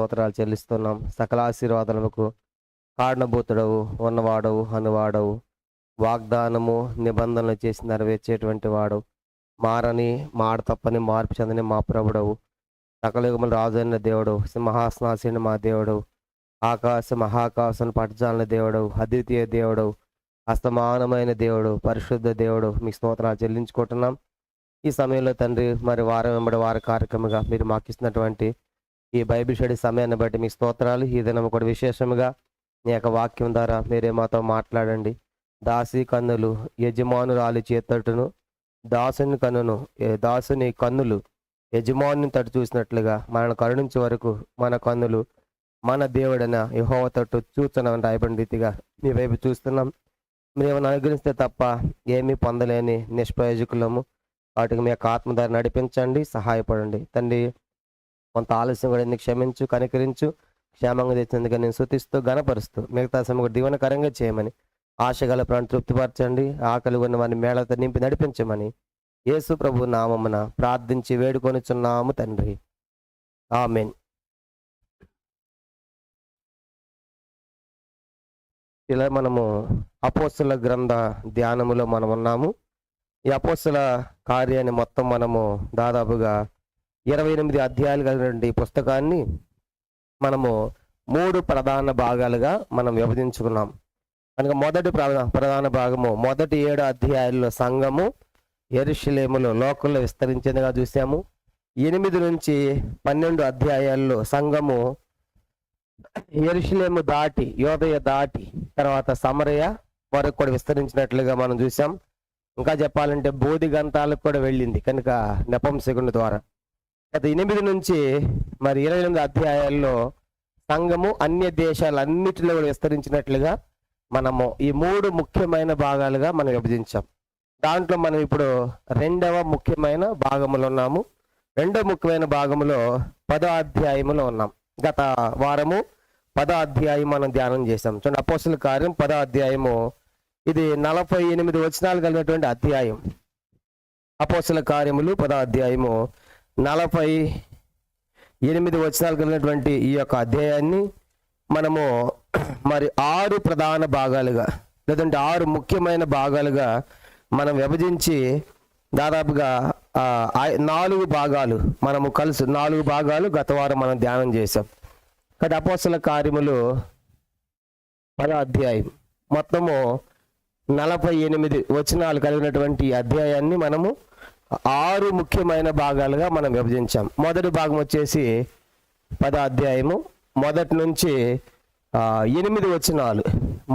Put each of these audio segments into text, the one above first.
స్తోత్రాలు చెల్లిస్తున్నాం. సకల ఆశీర్వాదాలకు కారణభూతుడవు, ఉన్నవాడవు, అనువాడవు, వాగ్దానము నిబంధనలు చేసి నెరవేర్చేటువంటి వాడు, మారని మాట తప్పని మార్పు చెందని మా ప్రభుడవు, సకల యుగముల రాజు అయిన దేవుడు, సింహాసనాసీన మా దేవుడు, ఆకాశ మహాకాశం పట్టజాలిన దేవుడు, అద్వితీయ దేవుడు, అస్తమానమైన దేవుడు, పరిశుద్ధ దేవుడు, మీ స్తోత్రాలు చెల్లించుకుంటున్నాం. ఈ సమయంలో తండ్రి, మరి వారం వెంబడి వార కార్యక్రమంగా మీరు మాకు ఇస్తున్నటువంటి ఈ బైబిల్ స్టడీ సమయాన్ని బట్టి మీ స్తోత్రాలు. ఈ దినం కూడా విశేషంగా నీ యొక్క వాక్యం ద్వారా మీరే మాతో మాట్లాడండి. దాసి కన్నులు యజమానురాలి చేతట్టును, దాసుని కన్నులు యజమానుని తట్టు చూసినట్లుగా మనల్ని కరుణించే వరకు మన కన్నులు మన దేవుడైన యెహోవా తట్టు చూస్తున్నామని రాయబడిన రీతిగా మీ వైపు చూస్తున్నాం. మీరు ఏమైనా అనుగ్రహిస్తే తప్ప ఏమీ పొందలేని నిష్ప్రయోజకులము. వాటికి మీ యొక్క ఆత్మధార నడిపించండి, సహాయపడండి తండ్రి. కొంత ఆలస్యం కూడా ఎందుకు క్షమించు, కనికరించు, క్షేమంగా తెచ్చినందుకు నేను శుతిస్తూ గణపరుస్తూ మిగతా సమయం కూడా దీవెనకరంగా చేయమని, ఆశగల ప్రాణి తృప్తిపరచండి, ఆకలి ఉన్న వారిని మేళతో నింపి నడిపించమని యేసు ప్రభు నామమున ప్రార్థించి వేడుకొనిచున్నాము తండ్రి, ఆమేన్. ఇలా మనము అపోస్తల గ్రంథ ధ్యానములో మనం ఉన్నాము. ఈ అపోస్తల కార్యాన్ని మొత్తం మనము దాదాపుగా 28 అధ్యాయాలు కలిగినటువంటి పుస్తకాన్ని మనము 3 ప్రధాన భాగాలుగా మనం విభజించుకున్నాం. కనుక మొదటి ప్రధాన భాగము మొదటి 7 అధ్యాయాల్లో సంఘము యెరూషలేములో లోకంలో విస్తరించేదిగా చూసాము. 8 నుంచి 12 అధ్యాయాల్లో సంఘము యెరూషలేము దాటి, యోదయ దాటి తర్వాత సమరయ వరకు కూడా విస్తరించినట్లుగా మనం చూసాం. ఇంకా చెప్పాలంటే బోధి గంతాలకు కూడా వెళ్ళింది కనుక నపుంసకుని ద్వారా. గత 8 నుంచి మరి 28 అధ్యాయాల్లో సంఘము అన్య దేశాలన్నిటిలో కూడా విస్తరించినట్లుగా మనము ఈ 3 ముఖ్యమైన భాగాలుగా మనం విభజించాం. దాంట్లో మనం ఇప్పుడు 2వ ముఖ్యమైన భాగములో ఉన్నాము. 2వ ముఖ్యమైన భాగంలో 10వ అధ్యాయములో ఉన్నాం. గత వారము 10వ అధ్యాయం మనం ధ్యానం చేసాం. చూడండి, అపోస్తల కార్యం 10వ అధ్యాయము, ఇది 48 వచనాలు కలిగినటువంటి అధ్యాయం. అపోస్తల కార్యములు 10వ అధ్యాయము 48 వచనాలు కలిగినటువంటి ఈ యొక్క అధ్యాయాన్ని మనము మరి 6 ప్రధాన భాగాలుగా, లేదంటే 6 ముఖ్యమైన భాగాలుగా మనం విభజించి దాదాపుగా 4 భాగాలు మనము కలిసి 4 భాగాలు గత వారం మనం ధ్యానం చేసాం. కాబట్టి అపోస్తల కార్యములు 10వ అధ్యాయం మొత్తము 48 వచనాలు కలిగినటువంటి అధ్యాయాన్ని మనము 6 ముఖ్యమైన భాగాలుగా మనం విభజించాం. మొదటి భాగం వచ్చేసి 10వ అధ్యాయము మొదటి నుంచి 8 వచనాలు.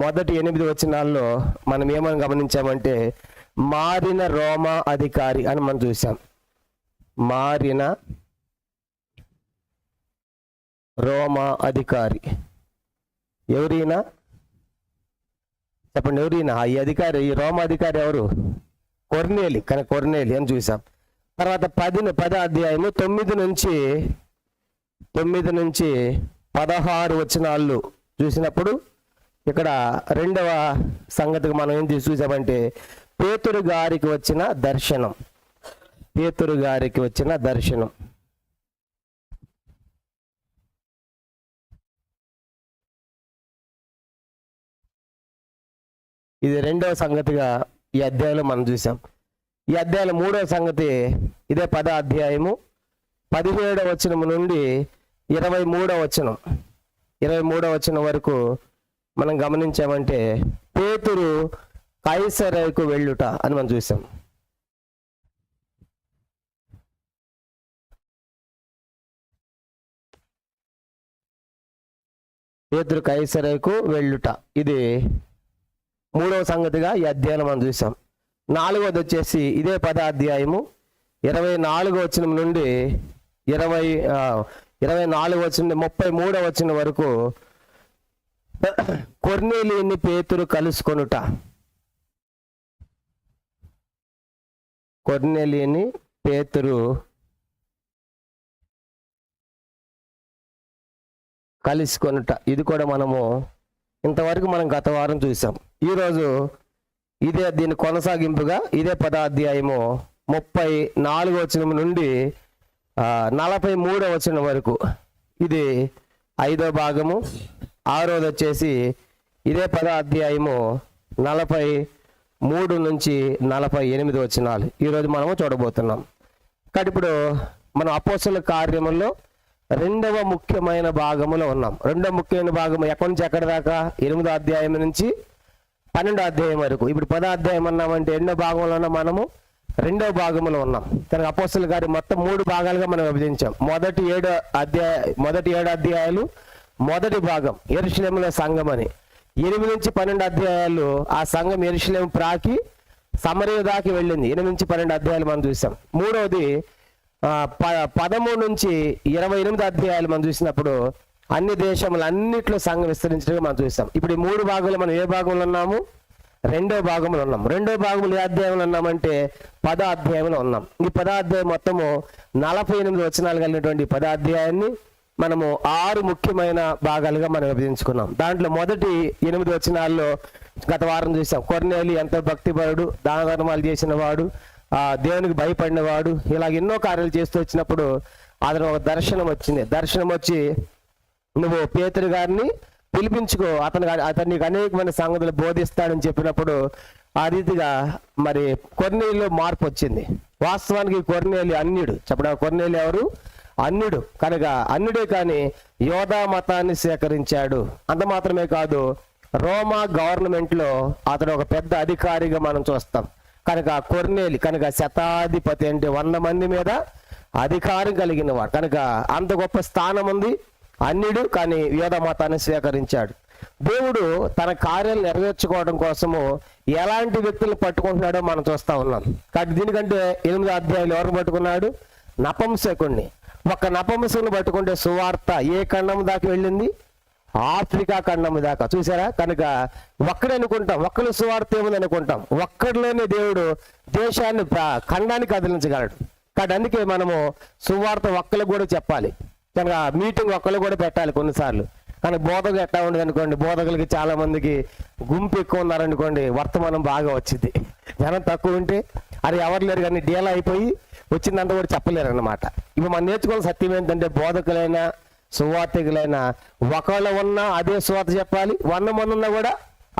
మొదటి 8 వచనాల్లో మనం ఏమని గమనించామంటే మారిన రోమా అధికారి అని మనం చూసాం. మారిన రోమా అధికారి ఎవరైనా చెప్పండి, ఎవరైనా ఈ అధికారి, ఈ రోమా అధికారి ఎవరు? కొర్నేలి. కానీ కొర్నేలి అని చూసాం. తర్వాత 10వ అధ్యాయము 9 నుంచి 16 వచనాలు చూసినప్పుడు ఇక్కడ 2వ సంగతికి మనం ఏం చూసామంటే పేతురు గారికి వచ్చిన దర్శనం. పేతురు గారికి వచ్చిన దర్శనం. ఇది 2వ సంగతిగా ఈ అధ్యాయంలో మనం చూసాం. ఈ అధ్యాయంలో 3వ సంగతి ఇదే 10వ అధ్యాయము 17వ వచనం నుండి 23వ వచనం వరకు మనం గమనించామంటే పేతురు కైసరయకు వెళ్ళుట అని మనం చూసాం. పేతురు కైసరయకు వెళ్ళుట ఇది 3వ సంగతిగా ఈ అధ్యాయం మనం చూసాం. 4వది వచ్చేసి ఇదే 10వ అధ్యాయము 24వ వచనం నుండి 24వ వచనం 33వ వచనం వరకు కొర్నేలియుని పేతురు కలుసుకొనుట. కొర్నేలియుని పేతురు కలుసుకొనుట ఇది కూడా మనము ఇంతవరకు మనం గత వారం చూసాం. ఈరోజు ఇదే దీని కొనసాగింపుగా ఇదే 10వ అధ్యాయము 34వ వచనం నుండి 43వ వచనం వరకు ఇది 5వ భాగము, 6వది వచ్చేసి ఇదే 10వ అధ్యాయము 43 నుంచి 48 వచనాలు ఈరోజు మనము చూడబోతున్నాం. కాబట్టి ఇప్పుడు మనం అపోస్తలుల కార్యముల్లో 2వ ముఖ్యమైన భాగములో ఉన్నాం. 2వ ముఖ్యమైన భాగము ఎక్కడి నుంచి ఎక్కడి దాకా? 8వ అధ్యాయం నుంచి 12వ అధ్యాయం వరకు. ఇప్పుడు 10వ అధ్యాయం అన్నామంటే 2వ భాగంలో ఉన్న మనము 2వ భాగంలో ఉన్నాం. కనుక అపోస్తలుల కార్యం మొత్తం 3 భాగాలుగా మనం విభజించాం. మొదటి 7 అధ్యాయాలు మొదటి భాగం యెరూషలేములో సంఘం అని. 8 నుంచి 12 అధ్యాయాలు ఆ సంఘం యెరూషలేము ప్రాకి సమరయ దాకి వెళ్ళింది. 8 నుంచి 12 అధ్యాయాలు మనం చూసాం. మూడవది 13 నుంచి 28 అధ్యాయాలు మనం చూసినప్పుడు అన్ని దేశములు అన్నిట్లో సంఘం విస్తరించడం మనం చూసాం. ఇప్పుడు ఈ 3 భాగంలో మనం ఏ భాగంలో ఉన్నాము? 2వ భాగంలో ఉన్నాం. 2వ భాగంలో ఏ అధ్యాయంలో ఉన్నామంటే 10వ అధ్యాయంలో ఉన్నాం. ఈ 10వ అధ్యాయం మొత్తము 48 వచనాలు కలిగినటువంటి 10వ అధ్యాయాన్ని మనము 6 ముఖ్యమైన భాగాలుగా మనం విభజించుకున్నాం. దాంట్లో మొదటి 8 వచనాల్లో గత వారం చూసాం. కొర్నేలి ఎంతో భక్తిపరుడు, దాన ధర్మాలు చేసిన వాడు, దేవునికి భయపడినవాడు, ఇలాగ ఎన్నో కార్యాలు చేస్తూ వచ్చినప్పుడు అతను ఒక దర్శనం వచ్చింది. దర్శనం వచ్చి నువ్వు పేతురు గారిని పిలిపించుకో, అతనికి అనేకమైన సంగతులు బోధిస్తాడని చెప్పినప్పుడు ఆ రీతిగా మరి కొర్నేలిలో మార్పు వచ్చింది. వాస్తవానికి కొర్నేలి అన్యుడు. చెప్పడం కొర్నేలి ఎవరు? అన్యుడు. కనుక అన్యుడే కానీ యోధా మతాన్ని స్వీకరించాడు. అంత మాత్రమే కాదు, రోమా గవర్నమెంట్లో అతడు ఒక పెద్ద అధికారిగా మనం చూస్తాం. కనుక కొర్నేలి కనుక శతాధిపతి అంటే 100 మంది మీద అధికారం కలిగిన వాడు. కనుక అంత గొప్ప స్థానం ఉంది. అన్యుడు కానీ యోధా మతాన్ని స్వీకరించాడు. దేవుడు తన కార్యాలు నెరవేర్చుకోవడం కోసము ఎలాంటి వ్యక్తులను పట్టుకుంటున్నాడో మనం చూస్తా ఉన్నాం. కాబట్టి దీనికంటే 8వ అధ్యాయంలో ఎవరిని పట్టుకున్నాడు? నపుంసకుణ్ణి. ఒక్క నపుంసకుని పట్టుకుంటే సువార్త ఏ ఖండం దాకా వెళ్ళింది? ఆఫ్రికా ఖండం దాకా. చూసారా? కనుక ఒక్కడే అనుకుంటాం, ఒక్కరు సువార్త ఏముంది అనుకుంటాం. ఒక్కడిలోనే దేవుడు దేశాన్ని ఖండాన్ని కదిలించగలడు. కాబట్టి అందుకే మనము సువార్త ఒక్కరికి కూడా చెప్పాలి. కనుక మీటింగ్ ఒక్కరు కూడా పెట్టాలి కొన్నిసార్లు. కానీ బోధకులు ఎట్లా ఉండదు అనుకోండి, బోధకులకి చాలా మందికి గుంపు ఎక్కువ ఉన్నారనుకోండి, వర్తమానం బాగా వచ్చింది. జనం తక్కువ ఉంటే అది ఎవరు లేరు కానీ డీలా అయిపోయి వచ్చిందంతా కూడా చెప్పలేరు అన్నమాట. ఇప్పుడు మనం నేర్చుకోవాల్సిన సత్యం ఏంటంటే బోధకులైనా సువార్తికులైనా ఒకళ్ళు ఉన్నా అదే సువార్త చెప్పాలి, 100 మంది ఉన్నా కూడా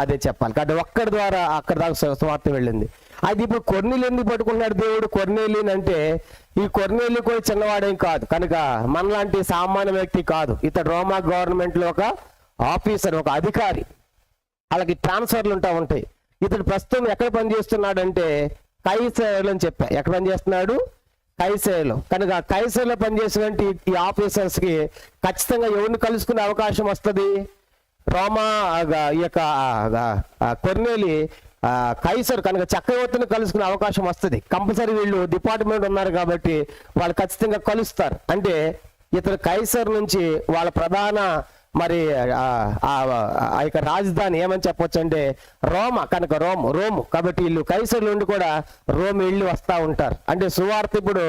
అదే చెప్పాలి. కాబట్టి ఒక్కడి ద్వారా అక్కడి దాకా సువార్త వెళ్ళింది. అది ఇప్పుడు కొర్నేలి ఎందుకు పట్టుకున్నాడు దేవుడు? కొర్నేలి అంటే ఈ కొర్నేలి కూడా చిన్నవాడేం కాదు. కనుక మనలాంటి సామాన్య వ్యక్తి కాదు. ఇతడు రోమా గవర్నమెంట్ లో ఒక ఆఫీసర్, ఒక అధికారి. అలాగే ట్రాన్స్ఫర్లు ఉంటాయి. ఇతడు ప్రస్తుతం ఎక్కడ పనిచేస్తున్నాడంటే కైసరేలో అని చెప్పా. ఎక్కడ పనిచేస్తున్నాడు? కైసరేలో. కనుక కైసరేలో పనిచేసినటువంటి ఈ ఆఫీసర్స్ కి ఖచ్చితంగా ఎవరిని కలుసుకునే అవకాశం వస్తుంది? రోమా ఈ యొక్క కొర్నేలి కైసర్ కనుక చక్రవర్తిని కలుసుకునే అవకాశం వస్తుంది. కంపల్సరీ వీళ్ళు డిపార్ట్మెంట్ ఉన్నారు కాబట్టి వాళ్ళు ఖచ్చితంగా కలుస్తారు. అంటే ఇతను కైసర్ నుంచి వాళ్ళ ప్రధాన మరి ఆ యొక్క రాజధాని ఏమని చెప్పొచ్చు అంటే రోమా. కనుక రోము కాబట్టి వీళ్ళు కైసర్ నుండి కూడా రోమ్ వెళ్ళి వస్తూ ఉంటారు. అంటే సువార్త ఇప్పుడు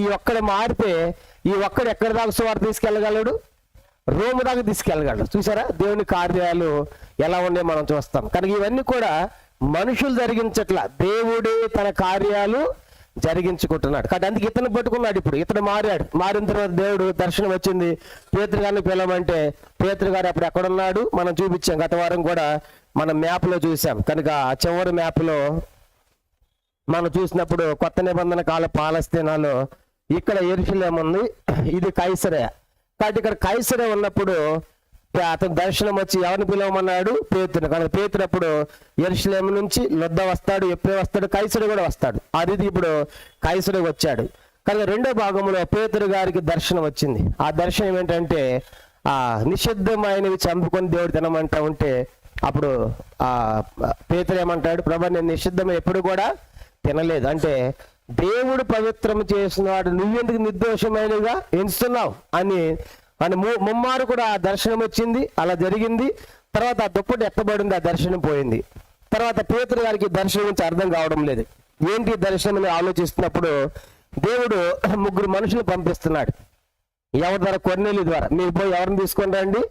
ఈ ఒక్కడే మారితే ఈ ఒక్కడు ఎక్కడి దాకా సువార్త తీసుకెళ్ళగలడు? రోము దాకా తీసుకెళ్ళగలడు. చూసారా దేవుని కార్యాలు ఎలా ఉన్నాయో మనం చూస్తాం. కనుక ఇవన్నీ కూడా మనుషులు జరిగించట్లా, దేవుడే తన కార్యాలు జరిగించుకుంటున్నాడు. కాబట్టి అందుకే ఇతను పట్టుకున్నాడు. ఇప్పుడు ఇతను మారిన తర్వాత దేవుడు దర్శనం వచ్చింది. పేతురు గారిని పిలవమంటే పేతురు గారు అప్పుడు ఎక్కడున్నాడు మనం చూపించాం. గత వారం కూడా మనం మ్యాప్లో చూసాం. కనుక ఆ చివరి మ్యాప్లో మనం చూసినప్పుడు కొత్త నిబంధన కాల పాలస్తీనాలో ఇక్కడ యెరూషలేము ఉంది, ఇది కైసరే. కాబట్టి ఇక్కడ కైసరే ఉన్నప్పుడు అతను దర్శనం వచ్చి ఎవరిని పిలవమన్నాడు? పేతురు. కనుక పేతురు అప్పుడు యెరూషలేము నుంచి లొద్ద వస్తాడు, ఎప్పుడే వస్తాడు, కైసరు కూడా వస్తాడు. అది ఇప్పుడు కైసరు వచ్చాడు. కనుక 2వ భాగంలో పేతురు గారికి దర్శనం వచ్చింది. ఆ దర్శనం ఏంటంటే నిషిద్ధమైనవి చంపుకొని దేవుడు తినమంటా ఉంటే అప్పుడు పేతురు ఏమంటాడు? ప్రభు నేను నిషిద్ధం ఎప్పుడు కూడా తినలేదు. అంటే దేవుడు పవిత్రం చేసినవాడు నువ్వెందుకు నిర్దోషమైనగా ఎంచుతున్నావు అని ముమ్మారు కూడా ఆ దర్శనం వచ్చింది. అలా జరిగింది. తర్వాత ఆ దుప్పటి ఎత్తబడింది, ఆ దర్శనం పోయింది. తర్వాత పేతురు గారికి దర్శనం గురించి అర్థం కావడం లేదు. ఏంటి దర్శనం ఆలోచిస్తున్నప్పుడు దేవుడు 3 మనుషులు పంపిస్తున్నాడు. ఎవరి ద్వారా? కొర్నేలి ద్వారా. మీరు పోయి ఎవరిని తీసుకొని రండి?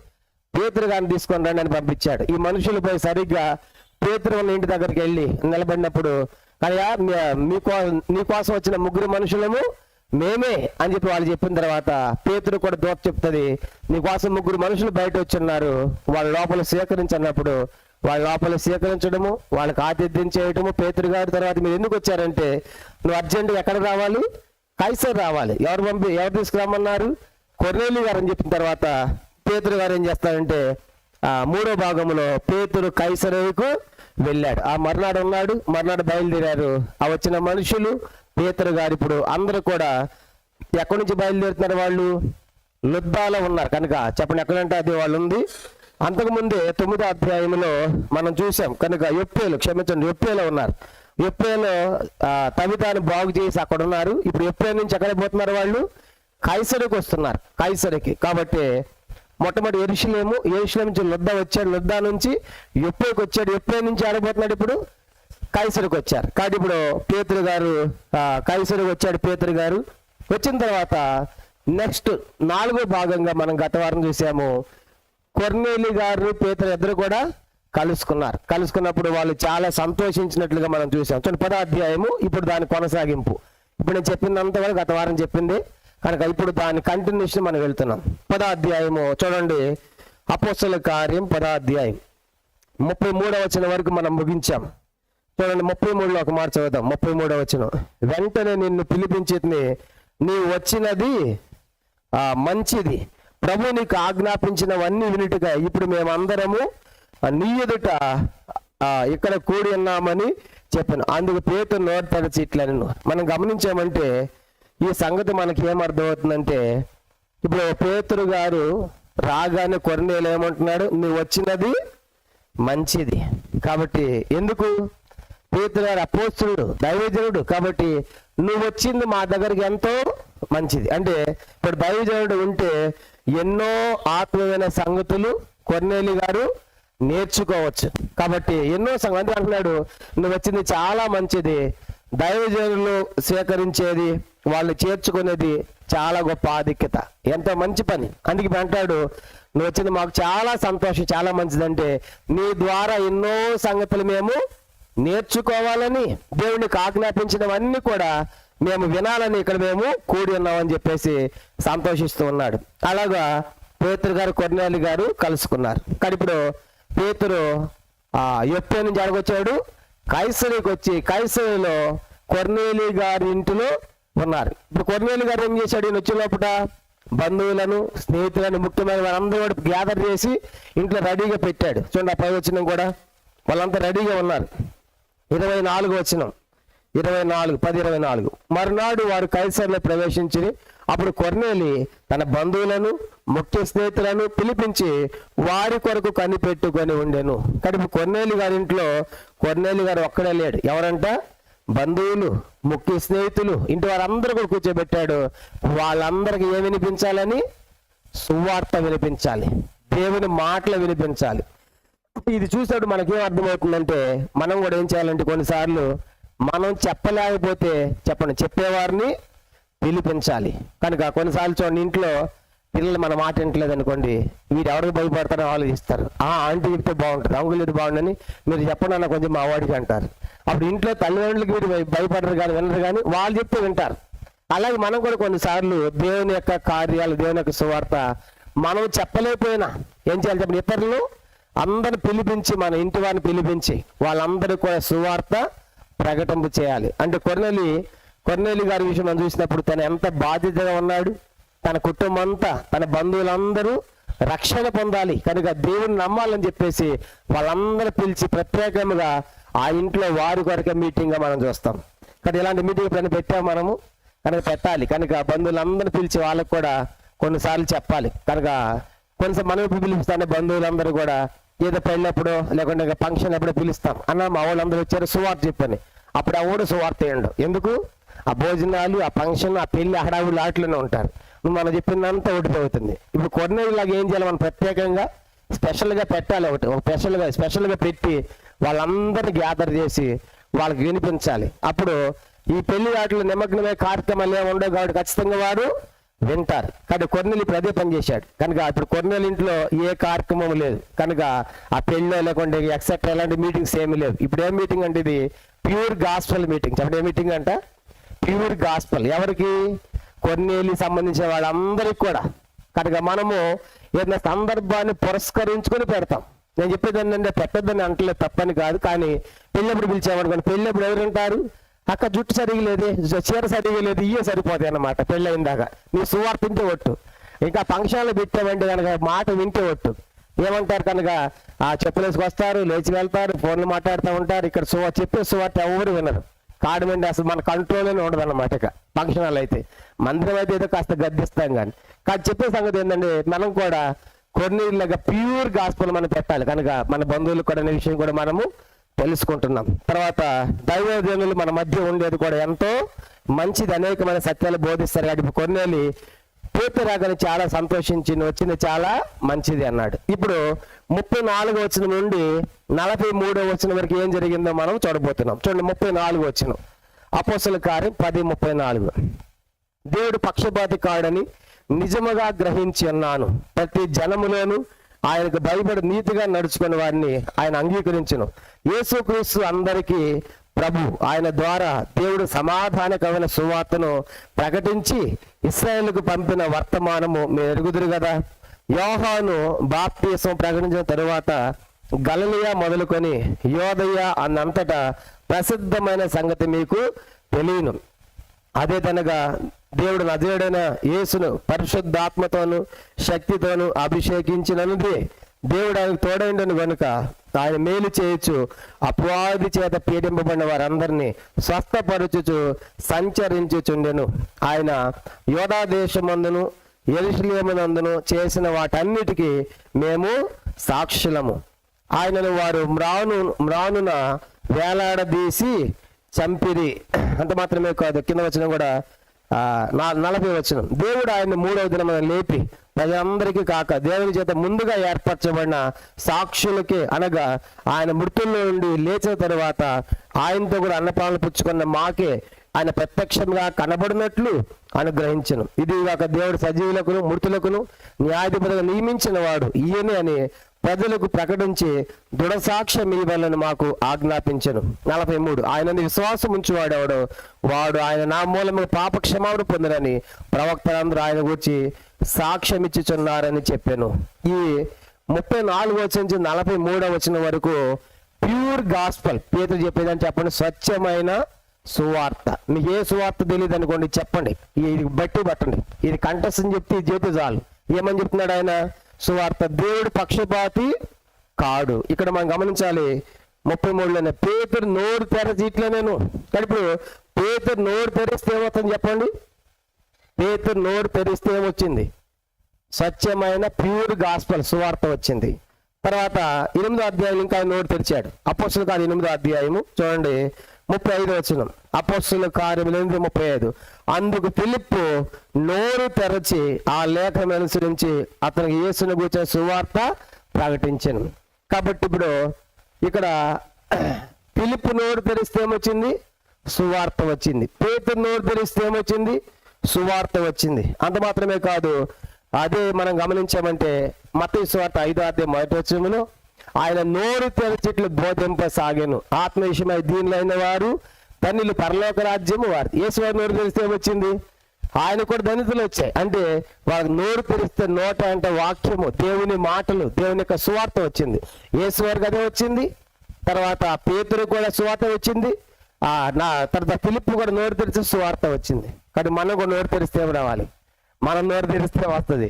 పేతురు గారిని తీసుకొని రండి అని పంపించాడు. ఈ మనుషులు పోయి సరిగ్గా పేతురు వాళ్ళ ఇంటి దగ్గరికి వెళ్ళి నిలబడినప్పుడు, అయ్యా నీకోసం వచ్చిన 3 మనుషులము మేమే అని చెప్పి వాళ్ళు చెప్పిన తర్వాత పేతురు కూడా దూత చెప్తుంది, నీకోసం 3 మనుషులు బయట వచ్చున్నారు, వాళ్ళ లోపల స్వీకరించన్నప్పుడు వాళ్ళ లోపల స్వీకరించడము, వాళ్ళకి ఆతిథ్యం చేయడము. పేతురు గారి తర్వాత మీరు ఎందుకు వచ్చారంటే, నువ్వు అర్జెంటుగా ఎక్కడ రావాలి, కైసర్ రావాలి. ఎవరు తీసుకురామన్నారు, కొర్నేలి గారు అని చెప్పిన తర్వాత పేతురు గారు ఏం చేస్తారంటే 3వ భాగంలో పేతురు కైసరేయుకు వెళ్ళాడు. ఆ మర్నాడు బయలుదేరారు. ఆ వచ్చిన మనుషులు పేతురు గారు ఇప్పుడు అందరూ కూడా ఎక్కడి నుంచి బయలుదేరుతున్నారు, వాళ్ళు లుద్దాలో ఉన్నారు. కనుక చెప్పండి ఎక్కడంటే అది వాళ్ళు ఉంది. అంతకుముందే 9వ అధ్యాయంలో మనం చూసాం. కనుక యొప్పేలో ఉన్నారు. యొప్పేలో తబితాను బాగు చేసి అక్కడ ఉన్నారు. ఇప్పుడు యొప్పే నుంచి ఎక్కడ పోతున్నారు, వాళ్ళు కైసరుకు వస్తున్నారు, కైసరుకి. కాబట్టి మొట్టమొదటి యెరూషలేము నుంచి లుద్దా వచ్చాడు, లుద్దా నుంచి యొప్పేకి వచ్చాడు, యొప్పే నుంచి ఆడబోతున్నాడు, ఇప్పుడు కైసరుకు వచ్చారు. కాబట్టి ఇప్పుడు పేతురు గారు కైసరుకు వచ్చాడు. పేతురు గారు వచ్చిన తర్వాత నెక్స్ట్ 4వ భాగంగా మనం గత వారం చూసాము, కొర్నేలి గారు పేతురు ఇద్దరు కూడా కలుసుకున్నప్పుడు వాళ్ళు చాలా సంతోషించినట్లుగా మనం చూసాం. 10వ అధ్యాయము ఇప్పుడు దాని కొనసాగింపు. ఇప్పుడు నేను చెప్పిందంతా కూడా గత వారం చెప్పింది కనుక ఇప్పుడు దాని కంటిన్యూషన్ మనం వెళ్తున్నాం. 10వ అధ్యాయము చూడండి, అపోస్తలుల కార్యం 10వ అధ్యాయం 33వ వచనం వరకు మనం ముగించాం. చూడండి 33లో ఒక మాట చదువుదాం. 33వ వచనం, వెంటనే నిన్ను పిలిపించేది నీవు వచ్చినది మంచిది, ప్రభు నీకు ఆజ్ఞాపించినవన్నీ వినుటగా ఇప్పుడు మేమందరము నీ ఎదుట ఇక్కడ కూడి ఉన్నామని చెప్పాను. అందుకు పేతురు నోరు తెరచి ఇట్లా మనం గమనించామంటే ఈ సంగతి మనకి ఏమర్థమవుతుందంటే, ఇప్పుడు పేతురు గారు రాగానే కొర్నేలు ఏమంటున్నాడు, నువ్వు వచ్చినది మంచిది. కాబట్టి ఎందుకు, పేతురు గారు అపోస్తలుడు, దైవజనుడు, కాబట్టి నువ్వు వచ్చింది మా దగ్గరికి ఎంతో మంచిది. అంటే ఇప్పుడు దైవజనుడు ఉంటే ఎన్నో ఆత్మీయమైన సంగతులు కొర్నేలి గారు నేర్చుకోవచ్చు. కాబట్టి ఎన్నో సంగతులు అంటున్నాడు, నువ్వు వచ్చింది చాలా మంచిది, దైవజనులు స్వీకరించేది, వాళ్ళు చేర్చుకునేది చాలా గొప్ప ఆధిక్యత, ఎంతో మంచి పని. అందుకే అంటాడు, నువ్వు వచ్చింది మాకు చాలా సంతోషం, చాలా మంచిదంటే నీ ద్వారా ఎన్నో సంగతులు మేము నేర్చుకోవాలని, దేవునికి ఆజ్ఞాపించినవన్నీ కూడా మేము వినాలని ఇక్కడ మేము కూడి ఉన్నామని చెప్పేసి సంతోషిస్తూ ఉన్నాడు. అలాగా పేతురు గారు కొర్నేలి గారు కలుసుకున్నారు. కానీ ఇప్పుడు పేతురు యొప్పే నుంచి అడగొచ్చాడు, కైసరికి వచ్చి కైసరిలో కొర్నేలి గారి ఇంటిలో ఉన్నారు. ఇప్పుడు కొర్నేలి గారు ఏం చేశాడు, ఈయన వచ్చే లోపల బంధువులను, స్నేహితులను, ముఖ్యమైన వారందరూ కూడా గ్యాదర్ చేసి ఇంట్లో రెడీగా పెట్టాడు. చూడండి ఆ పై వచనం కూడా వాళ్ళంతా రెడీగా ఉన్నారు. 24వ వచనం 10:24 మరునాడు వారు కైసరులో ప్రవేశించి అప్పుడు కొర్నేలి తన బంధువులను, ముఖ్య స్నేహితులను పిలిపించి వారి కొరకు కనిపెట్టుకొని ఉండెను. కానీ కొర్నేలి గారి ఇంట్లో కొర్నేలి గారు ఒక్కడే లేడు. ఎవరంట, బంధువులు, ముఖ్య స్నేహితులు, ఇంటి వారందరూ కూడా కూర్చోబెట్టాడు. వాళ్ళందరికీ ఏం వినిపించాలని, సువార్త వినిపించాలి, దేవుని మాటలు వినిపించాలి. ఇది చూసాడు మనకేం అర్థమవుతుందంటే, మనం కూడా ఏం చేయాలంటే కొన్నిసార్లు మనం చెప్పలేకపోతే చెప్పేవారిని పిలిపించాలి. కనుక కొన్నిసార్లు చూడండి, ఇంట్లో పిల్లలు మన మాట వింటలేదు అనుకోండి, వీరు ఎవరికి భయపడతారో ఆలోచిస్తారు. ఆంటీ చెప్తే బాగుంటుంది, అంకుల్ చెప్తే బాగుండని మీరు చెప్పండి అన్న కొంచెం మా వాడికి అంటారు. అప్పుడు ఇంట్లో తల్లిదండ్రులకి వీరు భయపడరు కానీ వినరు, కానీ వాళ్ళు చెప్తే వింటారు. అలాగే మనం కూడా కొన్నిసార్లు దేవుని యొక్క కార్యాలు, దేవుని యొక్క సువార్త మనం చెప్పలేకపోయినా ఏం చేయాలి చెప్పండి, ఇతరులు అందరిని పిలిపించి, మన ఇంటి వారిని పిలిపించి వాళ్ళందరూ కూడా సువార్త ప్రకటింపు చేయాలి. అంటే కొర్నేలి గారి విషయం మనం చూసినప్పుడు తను ఎంత బాధ్యతగా ఉన్నాడు. తన కుటుంబం అంతా, తన బంధువులందరూ రక్షణ పొందాలి, కనుక దేవుని నమ్మాలని చెప్పేసి వాళ్ళందరూ పిలిచి ప్రత్యేకంగా ఆ ఇంట్లో వారి కొరకే మీటింగ్గా మనం చూస్తాం. కానీ ఇలాంటి మీటింగ్ ఎప్పుడైనా పెట్టాము మనము, కనుక పెట్టాలి. కనుక బంధువులందరూ పిలిచి వాళ్ళకు కూడా కొన్నిసార్లు చెప్పాలి. కనుక కొన్నిసార్లు మనం ఎప్పుడు పిలుస్తానే బంధువులందరూ కూడా ఏదో పెళ్ళప్పుడు లేకుంటే ఫంక్షన్ ఎప్పుడో పిలుస్తాం, అన్న మా వాళ్ళందరూ వచ్చారు సువార్త చెప్పని, అప్పుడు ఆ ఊడు సువార్త వేయండు. ఎందుకు, ఆ భోజనాలు, ఆ ఫంక్షన్, ఆ పెళ్లి హడావులు ఆటలోనే ఉంటారు. నువ్వు మనం చెప్పిందంతా ఓడిపోతుంది. ఇప్పుడు కొర్నేలి లాగా ఏం చేయాలి, మనం ప్రత్యేకంగా స్పెషల్గా పెట్టాలి, స్పెషల్గా పెట్టి వాళ్ళందరినీ గ్యాదర్ చేసి వాళ్ళకి వినిపించాలి. అప్పుడు ఈ పెళ్లి ఆటలు నిమగ్నమే కార్యక్రమాలు ఏమి ఉండవు కాబట్టి ఖచ్చితంగా వారు వింటారు. కానీ కొర్నేలి ఇప్పుడు అదే పని చేశాడు. కనుక ఇప్పుడు కొర్నేలి ఇంట్లో ఏ కార్యక్రమం లేదు, కనుక ఆ పెళ్ళి లేకుండా ఎక్సెట్రా ఎలాంటి మీటింగ్స్ ఏమీ లేవు. ఇప్పుడు ఏం మీటింగ్ అంటే ఇది ప్యూర్ గాస్పల్ మీటింగ్. చెప్పండి, ఏ మీటింగ్ అంట, ప్యూర్ గాస్పల్. ఎవరికి, కొర్నేలి సంబంధించిన వాళ్ళందరికీ కూడా. కనుక మనము ఏదైనా సందర్భాన్ని పురస్కరించుకొని పెడతాం. నేను చెప్పేది ఏంటంటే పెట్టద్దని అంటలేదు, తప్పని కాదు. కానీ పెళ్ళప్పుడు పిలిచామనుకోండి, పెళ్ళప్పుడు ఎవరుంటారు? అక్క జుట్టు సరిగా లేదు, చీర సరిగా లేదు, ఇవే సరిపోతాయి అన్నమాట. పెళ్ళి అయిందాక నీ సువార్త వింటే ఒట్టు. ఇంకా ఫంక్షన్లు పెట్టామంటే కనుక మాట వింటే ఒట్టు. ఏమంటారు కనుక ఆ చెప్పులేసుకు వస్తారు, లేచి వెళ్తారు, ఫోన్లు మాట్లాడుతూ ఉంటారు. ఇక్కడ చెప్పే సువార్త ఎవరు వినరు. కాడమండి అసలు మన కంట్రోల్లోనే ఉండదు అన్నమాట. ఇక ఫంక్షన్లు అయితే మందిరం అయితే ఏదో కాస్త గద్దిస్తాం. కానీ చెప్పే సంగతి ఏంటంటే మనం కూడా కొన్నిలాగా ప్యూర్ గాస్పల్ మనం పెట్టాలి. కనుక మన బంధువులు కూడా అనే విషయం కూడా మనము తెలుసుకుంటున్నాం. తర్వాత దైవజనులు మన మధ్య ఉండేది కూడా ఎంతో మంచిది, అనేకమైన సత్యాలు బోధిస్తారు. కాబట్టి కొన్నేళ్ళు పేతురు రాగానే చాలా సంతోషించి వచ్చింది చాలా మంచిది అన్నాడు. ఇప్పుడు 34వ వచనం నుండి 43వ వచనం వరకు ఏం జరిగిందో మనం చూడబోతున్నాం. చూడండి 34వ వచనం, అపోస్తలుల కార్యం 10:34. దేవుడు పక్షపాతి కాడని నిజముగా గ్రహించి ఉన్నాను. ప్రతి జనములోను ఆయనకు భయపడి నీతిగా నడుచుకుని వారిని ఆయన అంగీకరించును. యేసుక్రీస్తు అందరికీ ప్రభు. ఆయన ద్వారా దేవుడు సమాధానకరమైన సువార్తను ప్రకటించి ఇశ్రాయేలుకు పంపిన వర్తమానము మీరు ఎరుగుదురు కదా. యోహాను బాప్తిసం ప్రకటించిన తరువాత గలిలయ మొదలుకొని యోదయ అన్నంతటా ప్రసిద్ధమైన సంగతి మీకు తెలియను. అదే తనగా దేవుడు నజరేయుడైన యేసును పరిశుద్ధాత్మతోను శక్తితోను అభిషేకించినది. దేవుడు ఆయనకు తోడైండను గనుక ఆయన మేలు చేయొచ్చు అపవాది చేత పీడింపబడిన వారందరినీ స్వస్థపరచుచు సంచరించుచుండెను. ఆయన యోధా దేశమందును యెరూషలేమునందును చేసిన వాటన్నిటికీ మేము సాక్షులము. ఆయనను వారు మ్రానున వేలాడదీసి చంపిరి. అంత మాత్రమే కాదు, కింద వచనం కూడా 40వ వచనం, దేవుడు ఆయన 3వ దినమున లేపి ప్రజలందరికీ కాక దేవుని చేత ముందుగా ఏర్పరచబడిన సాక్షులకే, అనగా ఆయన మృతుల్లో నుండి లేచిన తరువాత ఆయనతో కూడా అన్నపానాలు పుచ్చుకున్న మాకే ఆయన ప్రత్యక్షంగా కనబడినట్లు అనుగ్రహించను. ఇది కాక దేవుడు సజీవులకును మృతులకును న్యాయాధిపతిగా నియమించిన వాడు ఈయనే అని ప్రజలకు ప్రకటించి దృఢసాక్ష్యం ఇవ్వాలని మాకు ఆజ్ఞాపించను. 43, ఆయనని విశ్వాసం ఉంచువాడెవడో వాడు ఆయన నా మూలముగా పాప క్షమాపణ పొందరని ప్రవక్తలందరూ ఆయన గురించి సాక్ష్యం ఇచ్చుచున్నారని చెప్పాను. ఈ 34వ వచనం నుంచి 43వ వచనం వరకు ప్యూర్ గాస్పల్. పేతురు చెప్పేదని చెప్పండి, స్వచ్ఛమైన సువార్త. మీకు ఏ సువార్త తెలియదు అనుకోండి, చెప్పండి, ఇది బట్టి పట్టండి. ఇది కంఠస్థం చెప్తే ఇది చెప్తే చాలు. ఏమని చెప్తున్నాడు ఆయన? సువార్త. దేవుడు పక్షపాతి కాడు. ఇక్కడ మనం గమనించాలి 33లోనే పేతురు నోరు తెరచి ఇట్లా నేను ఇప్పుడు పేతురు నోరు తెరిస్తే ఏమవుతుంది చెప్పండి? పేతురు నోరు తెరిస్తే ఏమొచ్చింది? స్వచ్ఛమైన ప్యూర్ గాస్పల్ సువార్త వచ్చింది. తర్వాత 8వ అధ్యాయం ఇంకా ఆయన నోరు తెరిచాడు. అపోస్తలుల కార్యం 8వ అధ్యాయము చూడండి 35వ వచనం. అపోస్తలుల కార్యం 8:35. అందుకు ఫిలిప్పు నోరు తెరచి ఆ లేఖను అనుసరించి అతనికి యేసును గూర్చిన సువార్త ప్రకటించాను. కాబట్టి ఇప్పుడు ఇక్కడ ఫిలిప్పు నోరు తెరిస్తే ఏమొచ్చింది? సువార్త వచ్చింది. పేతురు నోరు తెరిస్తే ఏమొచ్చింది? సువార్త వచ్చింది. అంత మాత్రమే కాదు, అదే మనం గమనించామంటే మత్తయి సువార్త 5వ అధ్యాయం 1వ వచనంలో ఆయన నోరు తెరచిట్లు బోధింపసాగాను. ఆత్మ విషయమై దీనిలైన వారు ధన్యులు పరలోక రాజ్యము వారు. యేసు వారి నోరు తెరిస్తే ఏమొచ్చింది? ఆయన కూడా ధన్యతలు వచ్చాయి. అంటే వాళ్ళకి నోరు తెరిస్తే నోట అంటే వాక్యము, దేవుని మాటలు, దేవుని యొక్క సువార్త వచ్చింది. యేసు వారికి అదే వచ్చింది. తర్వాత పేతురు కూడా సువార్త వచ్చింది. తర్వాత ఫిలిప్పు కూడా నోరు తెరిస్తే సువార్త వచ్చింది. కాబట్టి మనం కూడా నోరు తెరిస్తే ఏమి రావాలి? మనం నోరు తెరిస్తే వస్తుంది.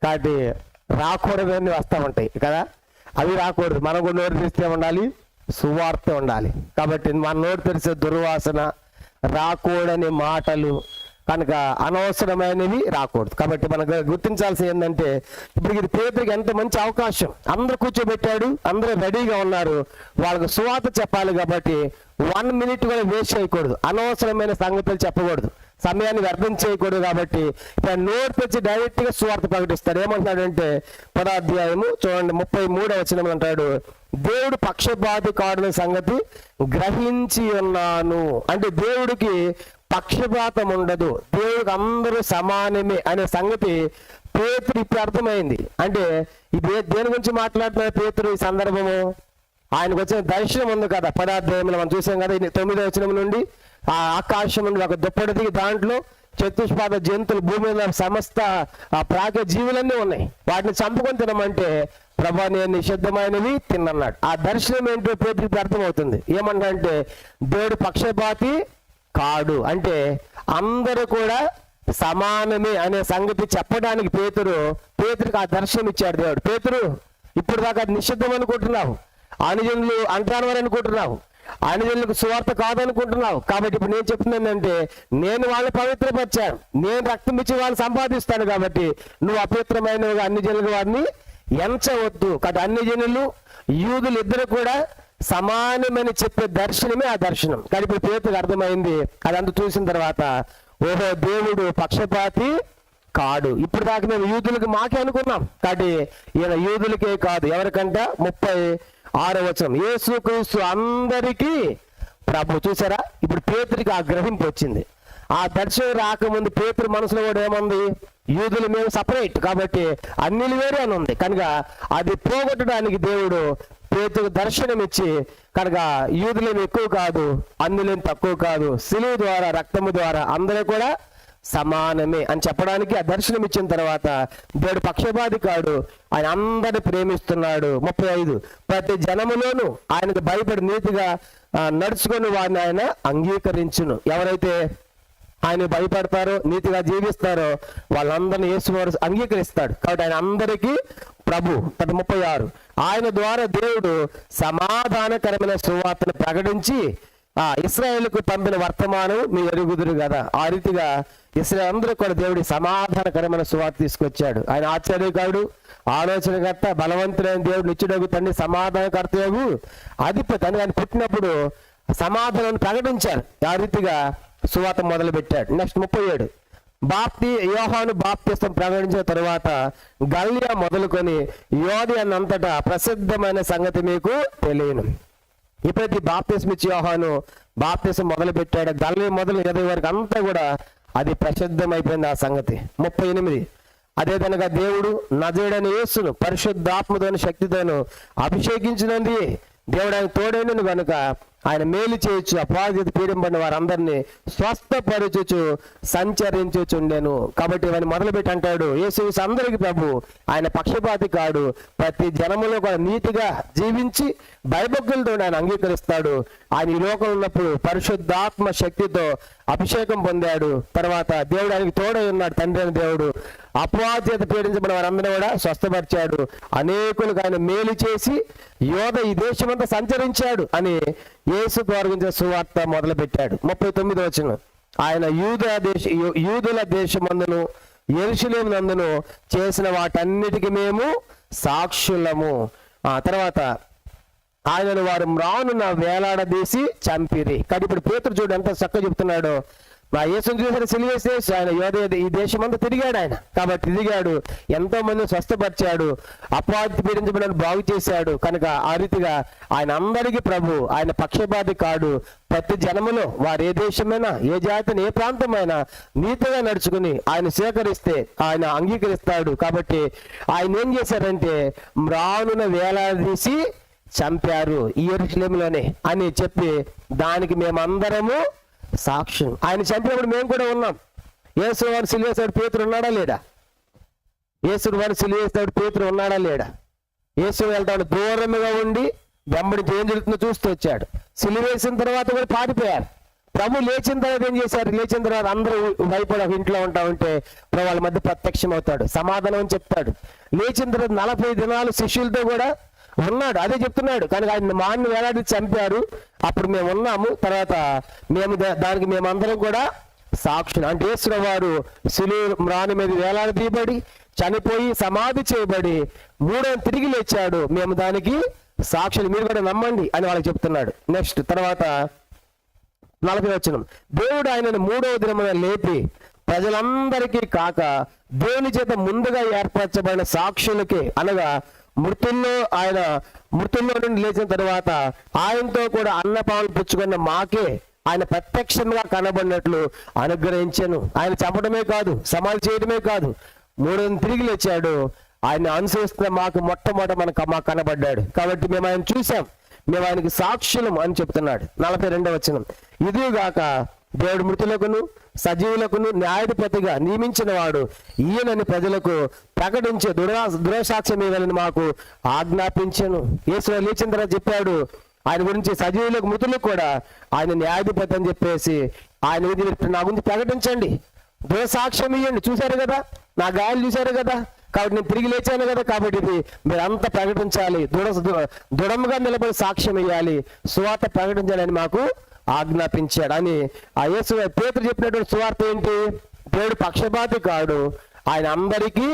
కాబట్టి రాకూడదని వస్తూ ఉంటాయి కదా, అవి రాకూడదు. మనం కూడా నోరు తెరిస్తే ఉండాలి, సువార్త ఉండాలి. కాబట్టి మన నోరు తెరిసే దుర్వాసన, రాకూడని మాటలు, కనుక అనవసరమైనవి రాకూడదు. కాబట్టి మనకు గుర్తించాల్సింది ఏంటంటే ఇప్పుడు ఇది పేతురికి ఎంత మంచి అవకాశం. అందరూ కూర్చోబెట్టాడు, అందరూ రెడీగా ఉన్నారు, వాళ్ళకు సువార్త చెప్పాలి. కాబట్టి 1 మినిట్ కూడా వేస్ట్ చేయకూడదు, అనవసరమైన సంగతులు చెప్పకూడదు, సమయాన్ని వ్యర్థం చేయకూడదు. కాబట్టి ఇప్పుడు నోరు తెచ్చి డైరెక్ట్ గా సువార్త ప్రకటిస్తాడు. ఏమంటున్నాడంటే 10వ అధ్యాయము చూడండి 33వ వచనం అంటాడు, దేవుడు పక్షపాతి కాడని సంగతి గ్రహించి ఉన్నాను. అంటే దేవుడికి పక్షపాతం ఉండదు, దేవుడికి అందరూ సమానమే అనే సంగతి పేతురు ఇప్పుడు అర్థమైంది. అంటే ఇది దేని గురించి మాట్లాడుతున్న పేతురు ఈ సందర్భము? ఆయనకు వచ్చిన దర్శనం ఉంది కదా 10వ అధ్యాయంలో మనం చూసాం కదా. 9వ వచనం నుండి ఆ ఆకాశం నుండి ఒక దుప్పటి దిగి దాంట్లో చతుష్పాద జంతువులు, భూమి మీద సమస్త ఆ ప్రాక జీవులన్నీ ఉన్నాయి. వాటిని చంపుకొని తినమంటే ప్రభా నేను నిషిద్ధమైనవి తిన్నన్నాడు. ఆ దర్శనం ఏంటో పేతురికి అర్థమవుతుంది. ఏమంటే దేవుడు పక్షపాతి కాడు, అంటే అందరూ కూడా సమానమే అనే సంగతి చెప్పడానికి పేతురికి ఆ దర్శనం ఇచ్చాడు దేవుడు. పేతురు, ఇప్పుడు దాకా అది నిషిద్ధం అనుకుంటున్నావు, అనుజనులు అంటాను అని అనుకుంటున్నావు, అనుజనులకు సువార్త కాదనుకుంటున్నావు. కాబట్టి ఇప్పుడు నేను చెప్తున్నానంటే నేను వాళ్ళని పవిత్రపరిచాను, నేను రక్తం ఇచ్చి వాళ్ళని సంపాదిస్తాను. కాబట్టి నువ్వు అపవిత్రమైన అన్ని జనులకు వారిని ఎంచవద్దు. కాబట్టి అన్ని జనులు యూదులు ఇద్దరు కూడా సమానమని చెప్పే దర్శనమే ఆ దర్శనం. కానీ ఇప్పుడు పేతురికి అర్థమైంది. అదంతా చూసిన తర్వాత ఓహో దేవుడు పక్షపాతి కాడు. ఇప్పుడు దాకా మేము యూదులకు మాకే అనుకున్నాం, కాబట్టి ఈయన యూదులకే కాదు. ఎవరికంట 36వ వచనం, యేసుక్రీస్తు అందరికీ ప్రభు. చూసారా, ఇప్పుడు పేతురికి ఆ గ్రహింపు వచ్చింది. ఆ దర్శనం రాకముందు పేతురు మనసులో కూడా ఏముంది, యూదులు మేము సపరేట్ కాబట్టి అన్నిలు వేరే అని ఉంది. కనుక అది పోగొట్టడానికి దేవుడు పేతురు దర్శనం ఇచ్చి, కనుక యూదులేమి ఎక్కువ కాదు, అన్యులేమి తక్కువ కాదు, సిలువ ద్వారా రక్తము ద్వారా అందరూ కూడా సమానమే అని చెప్పడానికి ఆ దర్శనం ఇచ్చిన తర్వాత దేవుడు పక్షపాతి కాడు, ఆయన అందరిని ప్రేమిస్తున్నాడు. 35, ప్రతి జనములోను ఆయనకు భయపడి నీతిగా నడుచుకొని వారిని ఆయన అంగీకరించును. ఎవరైతే ఆయన భయపడతారో నీతిగా జీవిస్తారో వాళ్ళందరినీ యేసువారు అంగీకరిస్తాడు. కాబట్టి ఆయన అందరికీ ప్రభు. 36, ఆయన ద్వారా దేవుడు సమాధానకరమైన సువార్తను ప్రకటించి ఇశ్రాయేలుకు పంపిన వర్తమానం మీరు ఎరుగుదురు కదా. ఆ రీతిగా ఇశ్రాయేలు అందరూ కూడా దేవుడి సమాధానకరమైన సువార్త తీసుకొచ్చాడు. ఆయన ఆశ్చర్యకారుడు, ఆలోచనకర్త, బలవంతుడైన దేవుడు, నిత్యుడగు తండ్రి, సమాధానకర్తయగు అధిపతి అని ఆయన పుట్టినప్పుడు సమాధానాన్ని ప్రకటించారు. ఆ రీతిగా సువార్త మొదలు పెట్టాడు. నెక్స్ట్ 37, యోహాను బాప్తిస్తం ప్రకటించిన తరువాత గలిలయ మొదలుకొని యోధి అన్నంతటా ప్రసిద్ధమైన సంగతి మీకు తెలియను. ఇప్పుడైతే బాప్తిస్మ ఇచ్చి యోహాను బాప్తిస్తం మొదలు పెట్టాడు, గలిలయ మొదలు యోధి వరకు అంతా కూడా అది ప్రసిద్ధమైపోయింది ఆ సంగతి. 38, అదేదనగా దేవుడు నజరేయుడైన యేసును పరిశుద్ధాత్మతోను శక్తితోను అభిషేకించినది. దేవుడు ఆయన తోడైనను కనుక ఆయన మేలు చేయొచ్చు, అపవాది పీడింపడిన వారందరినీ స్వస్థపరచుచు సంచరించుచుండెను. కాబట్టి ఇవన్నీ మొదలుపెట్టి అంటాడు యేసు అందరికీ ప్రభు, ఆయన పక్షపాతి కాడు, ప్రతి జనములో కూడా నీతిగా జీవించి భయభక్తులతో ఆయన అంగీకరిస్తాడు. ఆయన ఈ లోకంలో ఉన్నప్పుడు పరిశుద్ధాత్మ శక్తితో అభిషేకం పొందాడు. తర్వాత దేవుడు ఆయనకి తోడై ఉన్నాడు, తండ్రి అయిన దేవుడు. అపవాది చేత పీడించబడిన వారందరూ కూడా స్వస్థపరిచాడు. అనేకులకు ఆయన మేలు చేసి యోధ ఈ దేశమంతా సంచరించాడు అని యేసు ప్రవర్తించే సువార్త మొదలు పెట్టాడు. 39వ వచనం, ఆయన యూదుల దేశమందును యెరూషలేము నందును చేసిన వాటన్నిటికీ మేము సాక్షులము. తర్వాత ఆయనను వారు మ్రానున వేలాడదీసి చంపిరి. కానీ ఇప్పుడు పేతురు చూడు ఎంత చక్కగా చెప్తున్నాడు. మా యేసుని చూసిన సిలువేసేసి ఆయన ఈ దేశమంతా తిరిగాడు. ఆయన కాబట్టి తిరిగాడు, ఎంతో మందిని స్వస్థపరిచాడు, అపవాది పీడించబడిన బాగు చేశాడు. కనుక ఆ రీతిగా ఆయన అందరికీ ప్రభు, ఆయన పక్షపాతి కాడు. ప్రతి జనములో వారు ఏ దేశమైనా, ఏ జాతిని, ఏ ప్రాంతమైనా నీతిగా నడుచుకుని ఆయన స్వీకరిస్తే ఆయన అంగీకరిస్తాడు. కాబట్టి ఆయన ఏం చేశారంటే మ్రానున వేలాడదీసి చంపారు ఈ యెరూషలేములోనే అని చెప్పి దానికి మేమందరము సాక్ష్యం. ఆయన చంపినప్పుడు మేము కూడా ఉన్నాం. యేసు వారు సిలువేశాడు, పేతురు ఉన్నాడా లేడా? యేసుడు వారు సిలువేశాడు, పేతురు ఉన్నాడా లేడా? యేసు వెళ్తాడు దూరంగా ఉండి వెంబడి ఏం జరుగుతుందో చూస్తూ వచ్చాడు. సిలువేసిన తర్వాత కూడా పారిపోయారు. ప్రభు లేచిన తర్వాత ఏం చేశారు? లేచిన తర్వాత అందరూ భయపడి ఇంట్లో ఉంటా ఉంటే ప్రభు వాళ్ళ మధ్య ప్రత్యక్షం అవుతాడు, సమాధానం అని చెప్తాడు. లేచిన తర్వాత 40 దినాలు శిష్యులతో కూడా ఉన్నాడు. అదే చెప్తున్నాడు. కానీ ఆయన మాన్ని వేలాడి చంపారు, అప్పుడు మేము ఉన్నాము, తర్వాత దానికి మేమందరం కూడా సాక్షులు. అంటే యేసు వారు సిలువ మ్రాను మీద వేలాడదీయబడి చనిపోయి సమాధి చేయబడి 3వ తిరిగి లేచాడు, మేము దానికి సాక్షులు, మీరు కూడా నమ్మండి అని వాళ్ళకి చెప్తున్నాడు. నెక్స్ట్ తర్వాత 40వ వచనం, దేవుడు ఆయనను 3వ దినమున లేపి ప్రజలందరికీ కాక దేవుని చేత ముందుగా ఏర్పరచబడిన సాక్షులకి, అనగా మృతుల్లో నుండి లేచిన తర్వాత ఆయనతో కూడా అన్నపాలు పుచ్చుకున్న మాకే ఆయన ప్రత్యక్షంగా కనబడినట్లు అనుగ్రహించాను. ఆయన చంపడమే కాదు, సమాధి చేయడమే కాదు, 3వ తిరిగి లేచాడు. ఆయన అనుసరిస్తున్న మాకు మొట్టమొదట మాకు కనబడ్డాడు. కాబట్టి మేము ఆయన చూసాం, మేము ఆయనకి సాక్షులం అని చెప్తున్నాడు. 42వ వచనం, ఇదిగాక దేవుడు మృతులకును సజీవులకును న్యాయాధిపతిగా నియమించిన వాడు ఈయనని ప్రజలకు ప్రకటించే దురసాక్ష్యం ఇవ్వాలని మాకు ఆజ్ఞాపించను. యేసు లేచిన తర్వాత చెప్పాడు ఆయన గురించి, సజీవులకు మృతులకు కూడా ఆయన న్యాయాధిపతి అని చెప్పేసి ఆయన గురించి నా గురించి ప్రకటించండి, దురసాక్ష్యం ఇవ్వండి. చూశారు కదా నా గాయాలు, చూశారు కదా, కాబట్టి నేను తిరిగి లేచాను కదా, కాబట్టి ఇది మీరంతా ప్రకటించాలి, దృఢముగా నిలబడి సాక్ష్యం ఇవ్వాలి, సువార్త ప్రకటించాలని మాకు ఆజ్ఞాపించాడు అని ఆ యేసు పేతురు చెప్పినటువంటి సువార్త ఏంటి? దేవుడు పక్షపాతి కాడు, ఆయన అందరికీ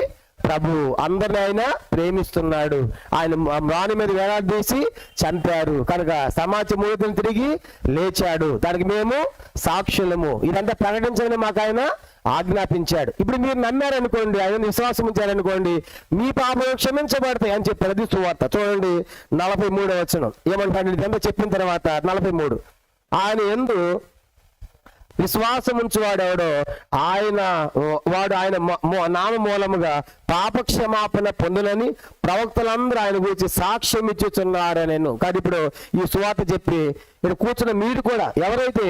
ప్రభు, అందరిని ఆయన ప్రేమిస్తున్నాడు. ఆయన రాణి మీద వేలాడదీసి చంపారు కనుక సమాజ మూర్తిని తిరిగి లేచాడు, దానికి మేము సాక్షులము. ఇదంతా ప్రకటించమని మాకు ఆయన ఆజ్ఞాపించాడు. ఇప్పుడు మీరు నమ్మారనుకోండి, ఆయన విశ్వాసం ఉంచారనుకోండి, మీ పాపలు క్షమించబడతాయి అని చెప్పారు. అది సువార్త. చూడండి 43వ వచనం ఏమంటాడు? ఇదంతా చెప్పిన తర్వాత 43, ఆయన యందు విశ్వాసం ఉంచువాడెవడో ఆయన నామ మూలముగా పాపక్షమాపణ పొందునని ప్రవక్తలందరూ ఆయన గురించి సాక్ష్యం ఇచ్చుచున్నారని. కానీ ఇప్పుడు ఈ సువార్త చెప్పి ఇక్కడ కూర్చున్న మీరు కూడా ఎవరైతే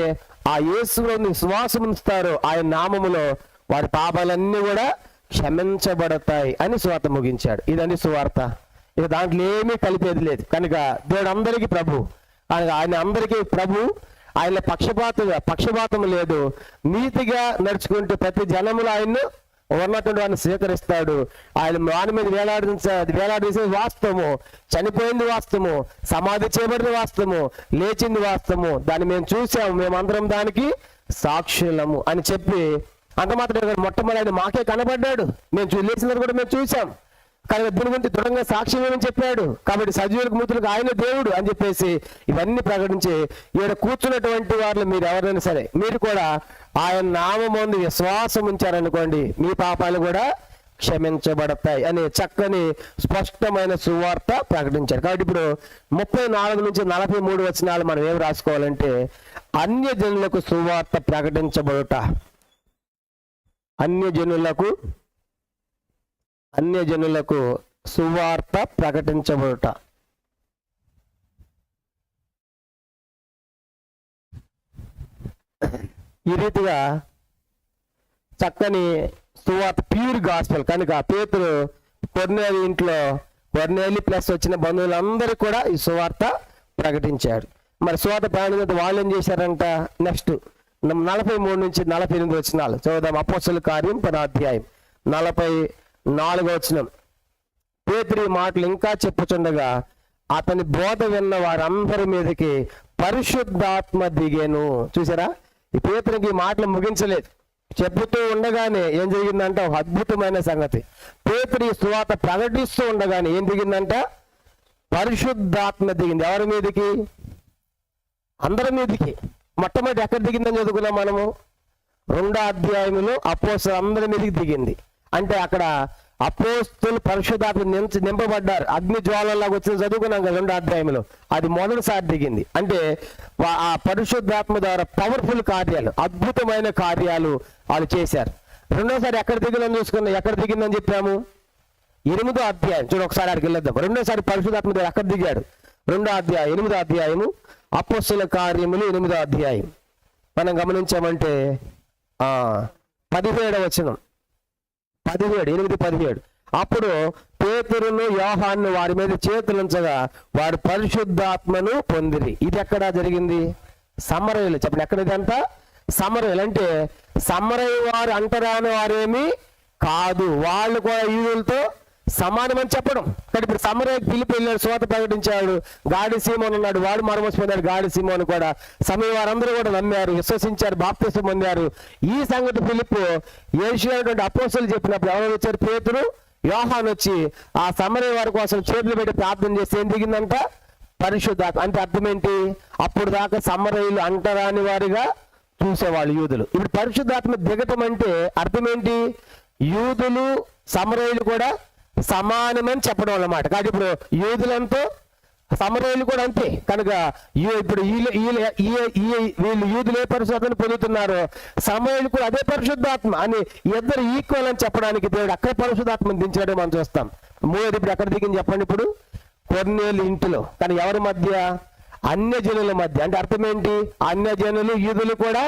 ఆ యేసులో విశ్వాసం ఉంచుతారో ఆయన నామములో వారి పాపాలన్నీ కూడా క్షమించబడతాయి అని సువార్త ముగించాడు. ఇదని సువార్త. ఇక దాంట్లో ఏమీ కలిపేది లేదు. కనుక దేవుడు అందరికీ ప్రభు, ఆయన అందరికీ ప్రభు, ఆయన పక్షపాతం లేదు. నీతిగా నడుచుకుంటూ ప్రతి జనములు ఆయన్ను ఉన్నటువంటి వాడిని స్వీకరిస్తాడు. ఆయన వాని మీద వేలాడేసేది వాస్తవము, చనిపోయింది వాస్తవము, సమాధి చేయబడింది వాస్తవము, లేచింది వాస్తవము, దాన్ని మేము చూసాము, మేమందరం దానికి సాక్షులము అని చెప్పి అంత మాత్రం మొట్టమొదటి మాకే కనబడ్డాడు, మేము లేచినది కూడా మేము చూసాం, కానీ దీని గురించి దృఢంగా సాక్ష్యం ఏమని చెప్పాడు. కాబట్టి సజీవులకు మృతులకు ఆయన దేవుడు అని చెప్పేసి ఇవన్నీ ప్రకటించి ఈయన కూర్చున్నటువంటి వారిలో మీరు ఎవరైనా సరే మీరు కూడా ఆయన నామమందు విశ్వాసం ఉంచారనుకోండి, మీ పాపాలు కూడా క్షమించబడతాయి అని చక్కని స్పష్టమైన సువార్త ప్రకటించారు. కాబట్టి ఇప్పుడు 34 నుంచి 43 వచనాలు మనం ఏం రాసుకోవాలంటే, అన్యజనులకు సువార్త ప్రకటించబడుట, అన్యజనులకు సువార్త ప్రకటించబడుట. ఈ రీతిగా చక్కని సువార్త, ప్యూర్ గాస్పెల్. కనుక పేతురు కొర్నేలి ఇంట్లో, కొర్నేలి ప్లస్ వచ్చిన బంధువులందరూ కూడా ఈ సువార్త ప్రకటించాడు. మరి సువార్త ప్రకటించిన వాళ్ళు ఏం చేశారంట? నెక్స్ట్ 43 నుంచి 48 వచనాలు చదువుదాం. అపోస్తలుల కార్యం 10వ అధ్యాయం 44వ వచనం. పేతురు మాటలు ఇంకా చెప్పుచుండగా అతని బోధ విన్న వారందరి మీదకి పరిశుద్ధాత్మ దిగేను. చూసారా, ఈ పేతురుకి మాటలు ముగించలేదు, చెబుతూ ఉండగానే ఏం జరిగిందంట? ఒక అద్భుతమైన సంగతి. పేతురు ఈ సువార్త ప్రకటిస్తూ ఉండగానే ఏం దిగిందంట? పరిశుద్ధాత్మ దిగింది. ఎవరి మీదకి? అందరి మీదకి. మొట్టమొదటి ఎక్కడ దిగిందని చదువుకున్నాం మనము? 2వ అధ్యాయంలో అపోస్తలులు అందరి మీదకి దిగింది. అంటే అక్కడ అపోస్తలులు పరిశుద్ధాత్మ నింపబడ్డారు, అగ్ని జ్వాలలాగా వచ్చిన చదువుకున్నాం కదా 2వ అధ్యాయంలో. అది మొదటిసారి దిగింది. అంటే ఆ పరిశుద్ధాత్మ ద్వారా పవర్ఫుల్ కార్యాలు, అద్భుతమైన కార్యాలు వాళ్ళు చేశారు. రెండోసారి ఎక్కడ దిగిందని చూసుకున్నాం. ఎక్కడ దిగిందని చెప్పాము? 8వ అధ్యాయం. చూడు ఒకసారి అక్కడికి వెళ్ళొద్దాం. రెండోసారి పరిశుద్ధాత్మ ద్వారా ఎక్కడ దిగాడు? 2వ అధ్యాయం 8వ అధ్యాయము అపోస్తలుల కార్యములు 8వ అధ్యాయం మనం గమనించామంటే 17వ వచనం, 8:17. అప్పుడు పేతురును యోహాను వారి మీద చేతులుంచగా వారు పరిశుద్ధాత్మను పొందిరి. ఇది ఎక్కడ జరిగింది? సమరయులు. చెప్పండి, ఎక్కడ ఇదంతా? సమరయులు. అంటే సమరయ వారు అంటరాని వారేమీ కాదు, వాళ్ళు కూడా యూదులతో సమానమని చెప్పడం. కానీ ఇప్పుడు సమరయ్య పిలిపి వెళ్ళాడు, సువార్త ప్రకటించాడు. గాడి సీమోన్ ఉన్నాడు, వాడు మరమోసిపోయాడు. గాడి సీమోన్ కూడా సమయ వారందరూ కూడా నమ్మారు, విశ్వసించారు, బాప్తిసం పొందారు. ఈ సంగతి ఫిలిప్పు యేషువైనటువంటి అపోస్తలులు చెప్పినప్పుడు ఎవరు వచ్చారు? పేతురు, యోహాను వచ్చి ఆ సమరయ వారి కోసం చేతులు పెట్టి ప్రార్థన చేస్తే ఏం దిగిందంట? పరిశుద్ధాత్మ. అంటే అర్థం ఏంటి? అప్పుడు దాకా సమరయులు అంటరాని వారిగా చూసేవాళ్ళు యూదులు. ఇప్పుడు పరిశుద్ధాత్మ దిగటం అంటే అర్థం ఏంటి? యూదులు సమరయులు కూడా సమానమని చెప్పడం అన్నమాట. కాబట్టి ఇప్పుడు యూదులంతో సమరయులు కూడా అంతే. కనుక ఇప్పుడు వీళ్ళు యూదులు ఏ పరిశుద్ధాత్మను పొందుతున్నారో సమరయులు కూడా అదే పరిశుద్ధాత్మ అని ఇద్దరు ఈక్వల్ అని చెప్పడానికి దేవుడు అక్కడ పరిశుద్ధాత్మను దించడం మనం చూస్తాం. మూడోది ఇప్పుడు ఎక్కడ దిగింది చెప్పండి? ఇప్పుడు కొర్నేలి ఇంటిలో. కానీ ఎవరి మధ్య? అన్యజనుల మధ్య. అంటే అర్థం ఏంటి? అన్యజనులు యూదులు కూడా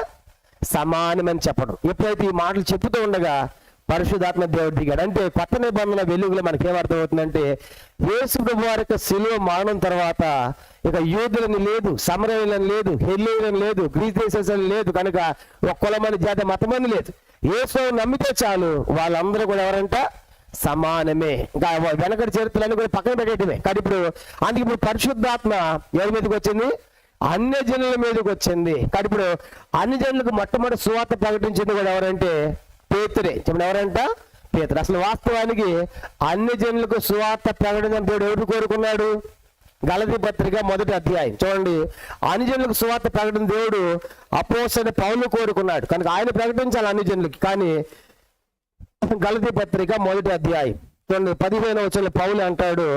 సమానమని చెప్పడం. ఎప్పుడైతే ఈ మాటలు చెప్పుతూ ఉండగా పరిశుద్ధాత్మ దేవుడు దిగాడు. అంటే కొత్త నిబంధన వెలుగులో మనకేమర్థమవుతుందంటే యేసు ప్రభు వారి యొక్క శిలువ మరణం తర్వాత ఇక యూదులని లేదు, సమరయులని లేదు, హెల్లీయులని లేదు, గ్రీస్ దేశాలని లేదు, కనుక ఒక కులమని జాతి మతమని లేదు. యేసు నమ్మితే చాలు వాళ్ళందరూ కూడా ఎవరంట సమానమే. ఇంకా వెనకటి చరిత్రలన్నీ కూడా పక్కన పెట్టేయటమే. కానీ ఇప్పుడు అందుకే ఇప్పుడు పరిశుద్ధాత్మ ఎవరి మీదకి వచ్చింది? అన్యజనుల మీదకి వచ్చింది. కానీ ఇప్పుడు అన్యజనులకు మొట్టమొదటి సువార్త ప్రకటించింది కూడా ఎవరంటే పేతురే. చెప్పండి, ఎవరంట? పేతురు. అసలు వాస్తవానికి అన్యజనులకు సువార్త ప్రకటించిన దేవుడు ఎవరు కోరుకున్నాడు? గలతీ పత్రిక 1వ అధ్యాయం చూడండి. అన్యజనులకు సువార్త ప్రకటన దేవుడు అపోస్తలుడైన పౌలు కోరుకున్నాడు కనుక ఆయన ప్రకటించాలి అన్యజనులకి. కానీ గలతీ పత్రిక 1వ అధ్యాయం చూడండి 15వ వచనంలో పౌలు అంటాడు,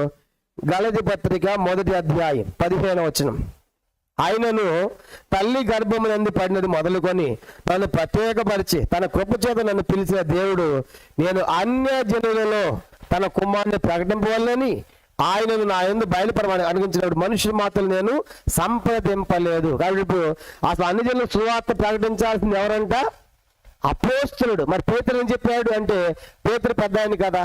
గలతీ పత్రిక 1వ అధ్యాయం 15వ వచనం, ఆయనను తల్లి గర్భమునందు పడినది మొదలుకొని నన్ను ప్రత్యేకపరిచి తన కృప చేత నన్ను పిలిచిన దేవుడు నేను అన్యజనులలో తన కుమారుని ప్రకటింపవల్లని ఆయనను నా యందు బయలుపరమని అనుగించినప్పుడు మనుషుల మాటలు నేను సంప్రదింపలేదు. కాబట్టి ఇప్పుడు అసలు అన్యజనులకు సువార్త ప్రకటించాల్సింది ఎవరంట? అపోస్తలుడు. మరి పేతురు ఏం చెప్పాడు అంటే పేతురు పెద్ద ఆయన కదా,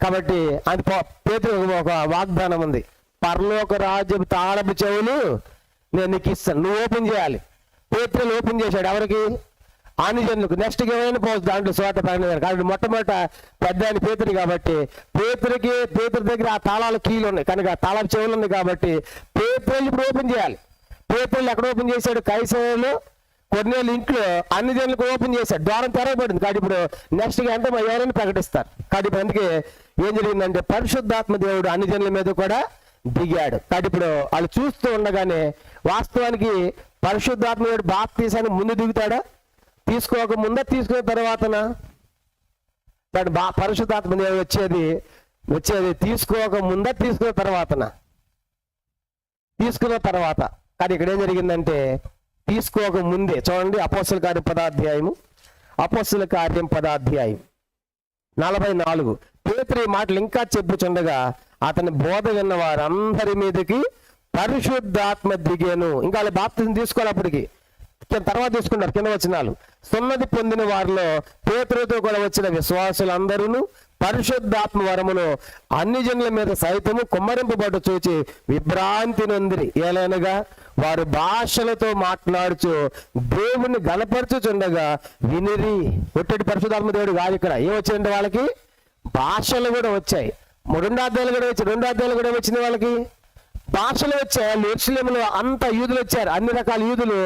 కాబట్టి అది పేతురు ఒక వాగ్దానం ఉంది, పరలోక రాజ్యపు తాళపు చెవులు నేను నీకు ఇస్తాను, నువ్వు ఓపెన్ చేయాలి. పేతురు ఓపెన్ చేశాడు ఎవరికి? అన్యజనులకు. నెక్స్ట్ ఏమైనా పోవచ్చు దాంట్లో సువార్త ప్రకటన. కాబట్టి మొట్టమొదట పెద్ద ఆయన పేతురు కాబట్టి పేతురు దగ్గర ఆ తాళాల కీలు ఉన్నాయి కనుక తాళపు చెవులు ఉన్నాయి కాబట్టి పేతురు ఇప్పుడు ఓపెన్ చేయాలి. పేతురు ఎక్కడ ఓపెన్ చేశాడు? కైసరలో కొన్నేళ్ళు ఇంట్లో అన్యజనులకు ఓపెన్ చేశాడు, ద్వారం తెరవబడింది. కాబట్టి ఇప్పుడు నెక్స్ట్ అంటే ఎవరైనా ప్రకటిస్తారు. కాబట్టి ఇప్పుడు అందుకే ఏం జరిగిందంటే పరిశుద్ధాత్మ దేవుడు అన్యజనుల మీద కూడా దిగాడు. కాబట్టి ఇప్పుడు వాళ్ళు చూస్తూ ఉండగానే వాస్తవానికి పరిశుద్ధాత్మ దేవుడు బాప్తీసానికి ముందు దిగుతాడా? తీసుకోక ముందా తీసుకున్న తర్వాతనా? కానీ పరిశుద్ధాత్మ దేవుడు వచ్చేది తీసుకోక ముందా తీసుకున్న తర్వాతనా? తీసుకున్న తర్వాత. కానీ ఇక్కడ ఏం జరిగిందంటే తీసుకోక ముందే. చూడండి అపోస్తల కార్యం 10వ అధ్యాయము, అపోస్తల కార్యం 10వ అధ్యాయం 44. పేతురు ఈ మాటలు ఇంకా చెప్పుచుండగా అతని బోధ విన్న వారందరి మీదకి పరిశుద్ధాత్మ దిగేను. ఇంకా వాళ్ళు బాప్తిజం తీసుకోవాలి, అప్పటికి తర్వాత తీసుకున్నారు. కింద వచనాలు, సున్నతి పొందిన వారిలో పేతురుతో కూడా వచ్చిన విశ్వాసులందరూ పరిశుద్ధాత్మ వరమును అన్యజనుల మీద సైతము కుమ్మరింపబట్టు చూచి విభ్రాంతి నొందిరి. ఏలైనగా వారు భాషలతో మాట్లాడుచు దేవుణ్ణి గణపరచుచుండగా వినిరి. ఒట్టటి పరిశుద్ధాత్మ దేవుడు కాదు, ఇక్కడ ఏం వచ్చిందంటే వాళ్ళకి భాషలు కూడా వచ్చాయి. 2 అధ్యాయాలు కూడా వచ్చాయి. 2 అధ్యాయాలు కూడా వచ్చింది వాళ్ళకి భాషలు వచ్చాయి. వాళ్ళు యెరూషలేములో అంత యూదులు వచ్చారు, అన్ని రకాల యూదులు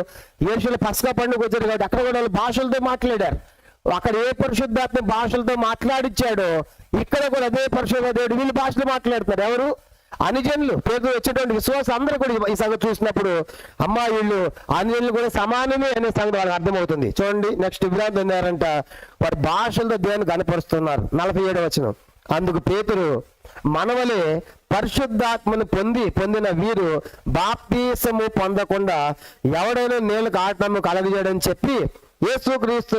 యెరూషలేము పస్కా పండుగ వచ్చారు కాబట్టి అక్కడ కూడా వాళ్ళు భాషలతో మాట్లాడారు. అక్కడ ఏ పరిశుద్ధాత్మ భాషలతో మాట్లాడిచ్చాడో ఇక్కడ కూడా అదే పరిశుద్ధ దేవుడు వీళ్ళు భాషలు మాట్లాడతారు. ఎవరు? అన్యజనులు. పేతురు వచ్చేటువంటి విశ్వాసం అందరూ కూడా ఈ సంగతి చూసినప్పుడు అమ్మా వీళ్ళు అన్యజనులు కూడా సమానమే అనే సంగతి వాళ్ళకి అర్థమవుతుంది. చూడండి నెక్స్ట్ విభ్రాంతి ఉన్నారంట, వారి భాషలతో దేవుని కనపరుస్తున్నారు. 47వ వచనం, అందుకు పేతురు మనవలే పరిశుద్ధాత్మను పొందిన వీరు బాప్తీసము పొందకుండా ఎవడైనా నీళ్ళకు ఆటనము కలగజేయడని చెప్పి యేసుక్రీస్తు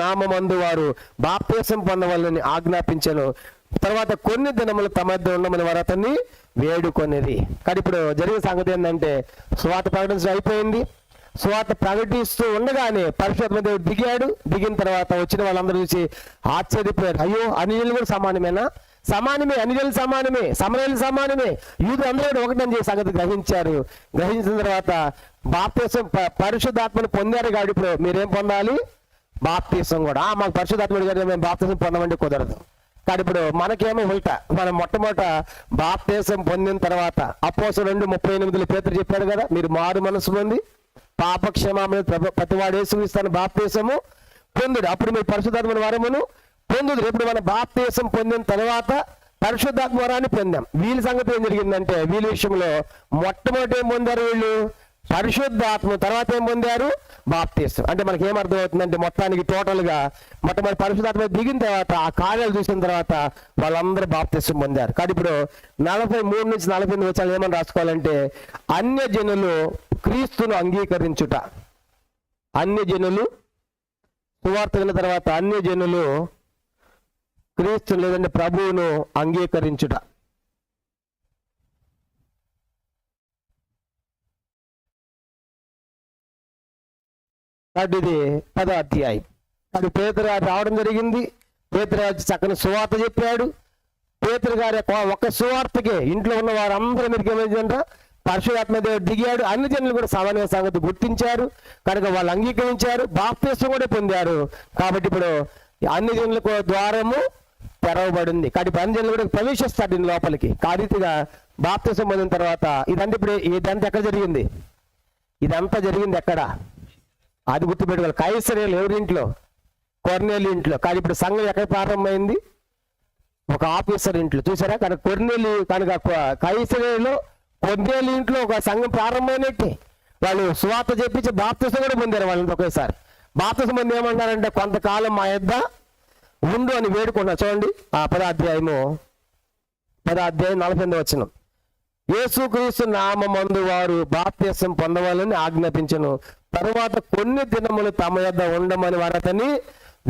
నామమందు వారు బాప్తీసం పొందవాలని ఆజ్ఞాపించాను. తర్వాత కొన్ని దినములు తమ మధ్య ఉండమని వారు అతన్ని వేడుకొనిది. కానీ ఇప్పుడు జరిగిన సంగతి ఏంటంటే సువార్త ప్రకటించడం అయిపోయింది. సువార్త ప్రకటిస్తూ ఉండగానే పరిశుద్ధాత్మ దేవుడు దిగాడు. దిగిన తర్వాత వచ్చిన వాళ్ళందరూ చూసి ఆశ్చర్యపోయారు. అయ్యో అన్యజనులు కూడా సమానమేనా? సమానమే, అన్యజనులు సమానమే, సమరయులు సమానమే, యూదు అందరూ ఒకటని చేసి సంగతి గ్రహించారు. గ్రహించిన తర్వాత బాప్తీసం పరిశుద్ధాత్మను పొందారు. కాబట్టి ఇప్పుడు మీరేం పొందాలి? బాప్తీసం కూడా. మాకు పరిశుద్ధాత్ముడు గారు మేము బాప్తీసం పొందమంటే కుదరదు. కానీ ఇప్పుడు మనకేమో ఉల్టా, మనం మొట్టమొదట బాప్తీసం పొందిన తర్వాత అపోస్తలులు 2:38 పేతురు చెప్పాడు కదా, మీరు మారు మనసు పొంది పాప క్షమాపణ ప్రతివాడు యేసుక్రీస్తు బాప్తీసము పొందుడు, అప్పుడు మీరు పరిశుద్ధాత్మ వరమును పొందుడు. ఇప్పుడు మనం బాప్తీసం పొందిన తర్వాత పరిశుద్ధాత్మ వరాన్ని పొందాం. వీళ్ళ సంగతి ఏం జరిగిందంటే వీళ్ళ విషయంలో మొట్టమొదటి ఏం పొందారు? వీళ్ళు పరిశుద్ధాత్మ, తర్వాత ఏం పొందారు? బాప్తీసం. అంటే మనకి ఏం అర్థమవుతుందంటే మొత్తానికి టోటల్ గా మొట్టమొదటి పరిశుద్ధాత్మ దిగిన తర్వాత ఆ కార్యాలు చూసిన తర్వాత వాళ్ళందరూ బాప్తీసం పొందారు. కానీ ఇప్పుడు 43 నుంచి 48 వచనాలు ఏమని రాసుకోవాలంటే అన్యజనులు క్రీస్తును అంగీకరించుట. అన్యజనులు సువార్త విన్న తర్వాత అన్యజనులు క్రీస్తు లేదంటే ప్రభువును అంగీకరించుట. కాబట్టి ఇది 10వ అధ్యాయం. కాబట్టి పేతురు గారు రావడం జరిగింది. పేతురు గారు చక్కని సువార్త చెప్పాడు. పేతురు గారి ఒక సువార్తకే ఇంట్లో ఉన్న వారందరూ మీరు గమనించంట పరిశుద్ధాత్మ దేవుడు దిగాడు. అన్ని జనులు కూడా సామాన్య సంగతి గుర్తించారు కనుక వాళ్ళు అంగీకరించారు, బాప్తిసం కూడా పొందారు. కాబట్టి ఇప్పుడు అన్ని జనులకు ద్వారము తెరవబడింది. కాబట్టి అన్ని జనులు కూడా ప్రవేశిస్తారు దీని లోపలికి. కారీతిగా బాప్తిసం పొందిన తర్వాత ఇదంతా ఎక్కడ జరిగింది? ఇదంతా జరిగింది ఎక్కడ? అది గుర్తుపెట్టుకోవాలి. కైసరేలు ఎవరింట్లో? కొర్నేలి ఇంట్లో. కానీ ఇప్పుడు సంఘం ఎక్కడ ప్రారంభమైంది? ఒక ఆఫీసర్ ఇంట్లో. చూసారా? కనుక కైసరేలో కొర్నేలి ఇంట్లో ఒక సంఘం ప్రారంభమైనట్టే. వాళ్ళు సువార్త చెప్పించి బాప్తిసం కూడా పొందారు. వాళ్ళని ఒకేసారి బాప్తిసం పొంది ఏమన్నారంటే కొంతకాలం మా యొద్ద ఉండు అని వేడుకున్నారు. చూడండి ఆ 10వ అధ్యాయం 48వ వచనం. యేసుక్రీస్తు నామమందు వారు బాప్తిసం పొందవాలని ఆజ్ఞాపించను. తరువాత కొన్ని దినములు తమ యొద్ద ఉండమని వారు అతన్ని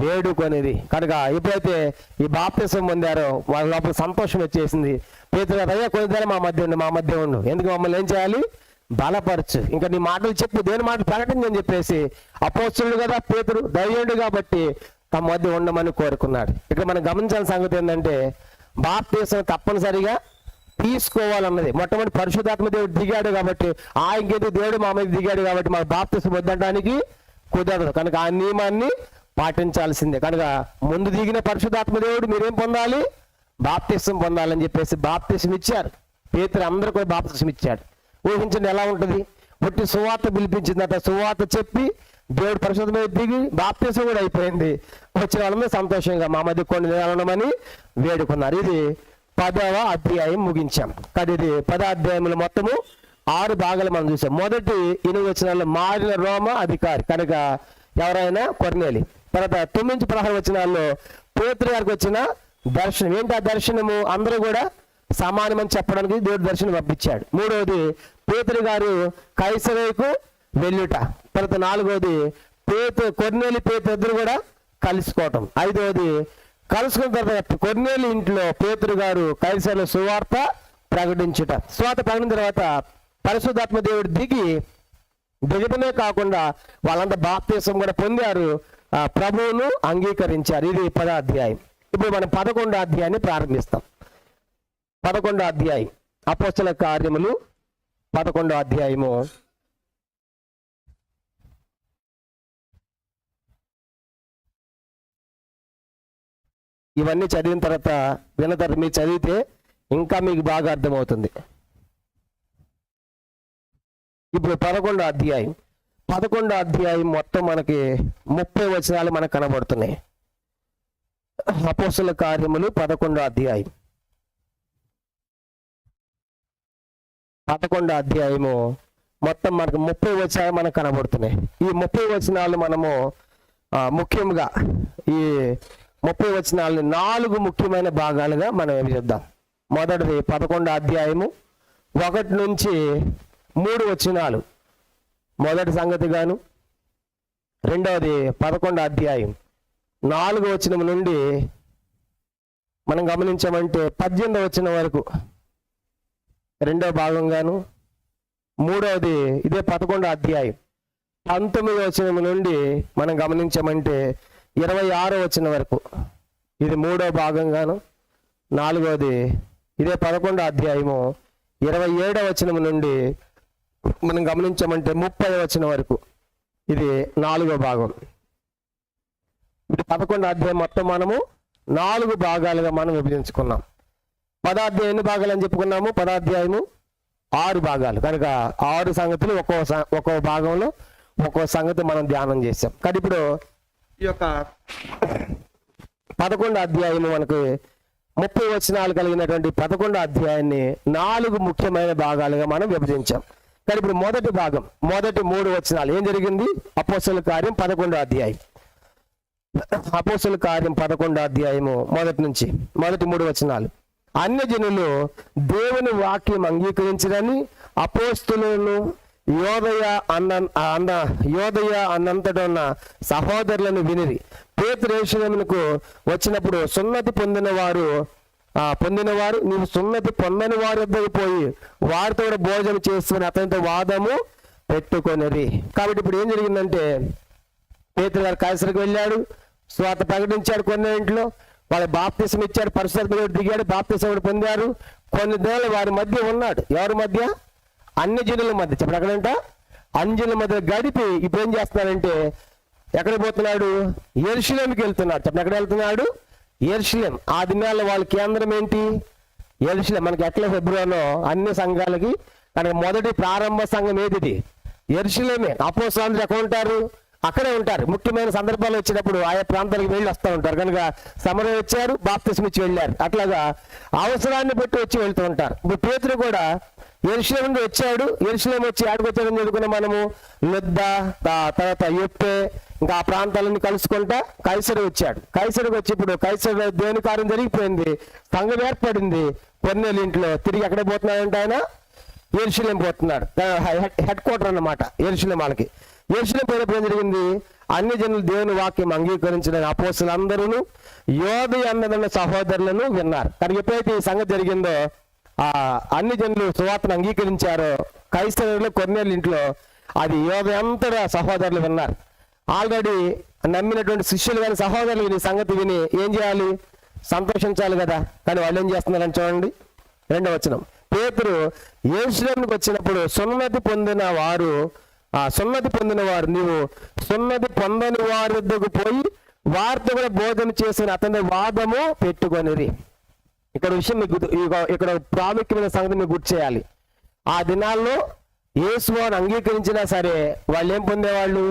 వేడుకొనేది. కనుక ఎప్పుడైతే ఈ బాప్తిసం పొందారో వాళ్ళ లోపల సంతోషం వచ్చేసింది. పేతురు అయ్యా కొన్ని దినం మా మధ్య ఉండు, ఎందుకు మమ్మల్ని ఏం చేయాలి? బలపరచు, ఇంకా నీ మాటలు చెప్పు, దేని మాటలు ప్రకటించని చెప్పేసి అపోస్తలుడు కదా పేతురు, ధైర్యుడు కాబట్టి తమ మధ్య ఉండమని కోరుకున్నాడు. ఇక్కడ మనం గమనించాల్సిన సంగతి ఏంటంటే బాప్తిసం తప్పనిసరిగా తీసుకోవాలన్నది. మొట్టమొదటి పరిశుద్ధాత్మ దేవుడు దిగాడు కాబట్టి ఇంకేది దేవుడు మా మీద దిగాడు కాబట్టి మాకు బాప్తిసం వద్దడానికి కుదరదు. కనుక ఆ నియమాన్ని పాటించాల్సిందే. కనుక ముందు దిగిన పరిశుద్ధాత్మ దేవుడు మీరేం పొందాలి? బాప్తిసం పొందాలని చెప్పేసి బాప్తిసం ఇచ్చారు. పేతురు అందరూ కూడా బాప్తిసం ఇచ్చాడు. ఊహించండి ఎలా ఉంటుంది? పుట్టి సువార్త పిలిపించిందట, సువార్త చెప్పి దేవుడు పరిశుద్ధ మీద దిగి బాప్తిసం కూడా అయిపోయింది. వచ్చిన వాళ్ళందరూ సంతోషంగా మా మధ్య కొన్ని ఉండమని వేడుకున్నారు. ఇది 10వ అధ్యాయం ముగించాం. కానీ ఇది 10వ అధ్యాయంలో మొత్తము 6 భాగాలు మనం చూసాం. మొదటి 8 వచనాల్లో మారిన రోమ అధికారి కనుక ఎవరైనా కొర్నేలి. తర్వాత 9-16 వచనాల్లో పేతురు గారికి వచ్చిన దర్శనం. ఏంటి ఆ దర్శనము? అందరూ కూడా సమానమని చెప్పడానికి దేవుడు దర్శనం పంపించాడు. 3వది పేతురు గారు కైసరేకు వెళ్ళుట. తర్వాత 4వది కొర్నేలి పేతురు ఇద్దరు కూడా కలుసుకోవటం. 5వది కలుసుకున్న తర్వాత కొర్నేలి ఇంట్లో పేతురు గారు కైసరేలో సువార్త ప్రకటించుట. సువార్త ప్రకటించిన తర్వాత పరిశుద్ధాత్మ దేవుడు దిగటమే కాకుండా వాళ్ళంతా బాప్తిసం కూడా పొందారు, ప్రభువును అంగీకరించారు. ఇది 10వ అధ్యాయం. ఇప్పుడు మనం 11వ అధ్యాయాన్ని ప్రారంభిస్తాం. 11వ అధ్యాయం అపోస్తల కార్యములు 11వ అధ్యాయము. ఇవన్నీ చదివిన తర్వాత విన్న తర్వాత మీరు చదివితే ఇంకా మీకు బాగా అర్థమవుతుంది. ఇప్పుడు 11వ అధ్యాయం. 11వ అధ్యాయం మొత్తం మనకి 30 వచనాలు మనకు కనబడుతున్నాయి. అపోస్తల కార్యములు 11వ అధ్యాయం. 11వ అధ్యాయము మొత్తం మనకు 30 వచనాలు మనకు కనబడుతున్నాయి. ఈ 30 వచనాలు మనము ముఖ్యంగా ఈ 30 వచనాలని 4 ముఖ్యమైన భాగాలుగా మనం ఏమి చేద్దాం. మొదటిది 11వ అధ్యాయము 1 నుంచి 3 వచనాలు మొదటి సంగతి గాను. రెండవది 11వ అధ్యాయం 4వ వచనం నుండి మనం గమనించామంటే 18వ వచనం వరకు రెండవ భాగంగాను. మూడవది ఇదే 11వ అధ్యాయం 19వ వచనం నుండి మనం గమనించామంటే 26వ వచనం వరకు ఇది 3వ భాగంగాను. 4వది ఇదే 11వ అధ్యాయము 27వ వచనం నుండి మనం గమనించామంటే 30వ వచనం వరకు ఇది 4వ భాగం. ఇది 11వ అధ్యాయం మొత్తం మనము 4 భాగాలుగా మనం విభజించుకున్నాం. 10వ అధ్యాయం ఎన్ని భాగాలు అని చెప్పుకున్నాము? 10వ అధ్యాయము 6 భాగాలు. కనుక 6 సంగతులు ఒక్కో భాగంలో ఒక్కో సంగతి మనం ధ్యానం చేసాం. కానీ ఇప్పుడు ఈ యొక్క 11వ అధ్యాయము మనకు 30 వచనాలు కలిగినటువంటి 11వ అధ్యాయాన్ని 4 ముఖ్యమైన భాగాలుగా మనం విభజించాం. కానీ ఇప్పుడు మొదటి భాగం, మొదటి 3 వచనాలు ఏం జరిగింది? అపోస్తలుల కార్యం 11వ అధ్యాయం. అపోస్తలుల కార్యం 11వ అధ్యాయము మొదటి 3 వచనాలు. అన్యజనులు దేవుని వాక్యం అంగీకరించరని అపోస్తలులను యోదయ అన్నంతట ఉన్న సహోదరులను వినిరి. పేతురు యెరూషలేమునకు వచ్చినప్పుడు సున్నతి పొందినవారు నీవు సున్నతి పొందని వారి వద్దకు పోయి వారితో కూడా భోజనం చేసుకుని అతనితో వాదము పెట్టుకొనిరి. కాబట్టి ఇప్పుడు ఏం జరిగిందంటే పేతురు గారు కైసరుకు వెళ్ళాడు, స్వార్థ ప్రకటించాడు, కొన్ని ఇంట్లో వాళ్ళకి బాప్తిసం ఇచ్చాడు, పరిశుద్ధాత్మ దిగాడు, బాప్తిసం పొందారు. కొన్ని దినాలు వారి మధ్య ఉన్నాడు. ఎవరి మధ్య? అన్ని జనుల మధ్య. చెప్పండి ఎక్కడంట? అంజనుల మధ్య గడిపి ఇప్పుడు ఏం చేస్తున్నాడంటే ఎక్కడికి పోతున్నాడు? యెరూషలేముకి వెళ్తున్నాడు. చెప్పండి ఎక్కడ వెళ్తున్నాడు? యెరూషలేం. ఆ దినాల్లో వాళ్ళ కేంద్రం ఏంటి? యెరూషలేం. మనకి ఎట్లా ఫిబ్రవరిలో అన్ని సంఘాలకి కనుక మొదటి ప్రారంభ సంఘం ఏది? యెరూషలేమే. అపోస్తలులు ఎక్కడ ఉంటారు? అక్కడే ఉంటారు. ముఖ్యమైన సందర్భాలు వచ్చినప్పుడు ఆయా ప్రాంతాలకు వెళ్ళి వస్తూ ఉంటారు. కనుక సమరయ వచ్చారు, బాప్తిసం ఇచ్చి వెళ్ళారు. అట్లాగా అవసరాన్ని బట్టి వచ్చి వెళ్తూ ఉంటారు. ఇప్పుడు పేతురు కూడా యెరూషలేం నుండి వచ్చాడు. యెరూషలేం వచ్చి ఆడికి వచ్చాడని చదువుకున్న మనము లుద్ద, తర్వాత యొప్పే, ఇంకా ఆ ప్రాంతాలన్నీ కలుసుకుంటా కైసరు వచ్చాడు. కైసరుకు వచ్చి ఇప్పుడు కైసరు దేవుని కార్యం జరిగిపోయింది, సంఘం ఏర్పడింది. కొన్నేళ్ళ ఇంట్లో తిరిగి ఎక్కడ పోతున్నాడంటే ఆయన యెరూషలేం పోతున్నాడు. హెడ్ క్వార్టర్ అన్నమాట యెరూషలేం వాళ్ళకి. యెరూషలేం పోయినప్పుడు ఏం జరిగింది? అన్ని జనులు దేవుని వాక్యం అంగీకరించిన అపోస్తలులందరూ యోధి అన్నదన్న సహోదరులను విన్నారు. కానీ ఎప్పుడైతే ఈ సంగతి జరిగిందో అన్ని జనులు సువార్తను అంగీకరించారో కైసరులో కొన్నేళ్ళ ఇంట్లో అది యోధ అంతటా సహోదరులు విన్నారు. ఆల్రెడీ నమ్మినటువంటి శిష్యులు కానీ సహోదరులు విని సంగతి విని ఏం చేయాలి? సంతోషించాలి కదా. కానీ వాళ్ళు ఏం చేస్తున్నారని చూడండి, 2వ వచనం. పేతురు యెరూషలేముకు వచ్చినప్పుడు సున్నతి పొందిన వారు నీవు సున్నతి పొందని వారి వద్దకు పోయి వారితో కూడా బోధన చేసిన అతని వాదము పెట్టుకొనిరి. ఇక్కడ విషయం మీకు ఇక్కడ ప్రాముఖ్యమైన సంగతి మీకు గుర్తు చేయాలి. ఆ దినాల్లో యేసుని అంగీకరించినా సరే వాళ్ళు ఏం పొందేవాళ్ళు?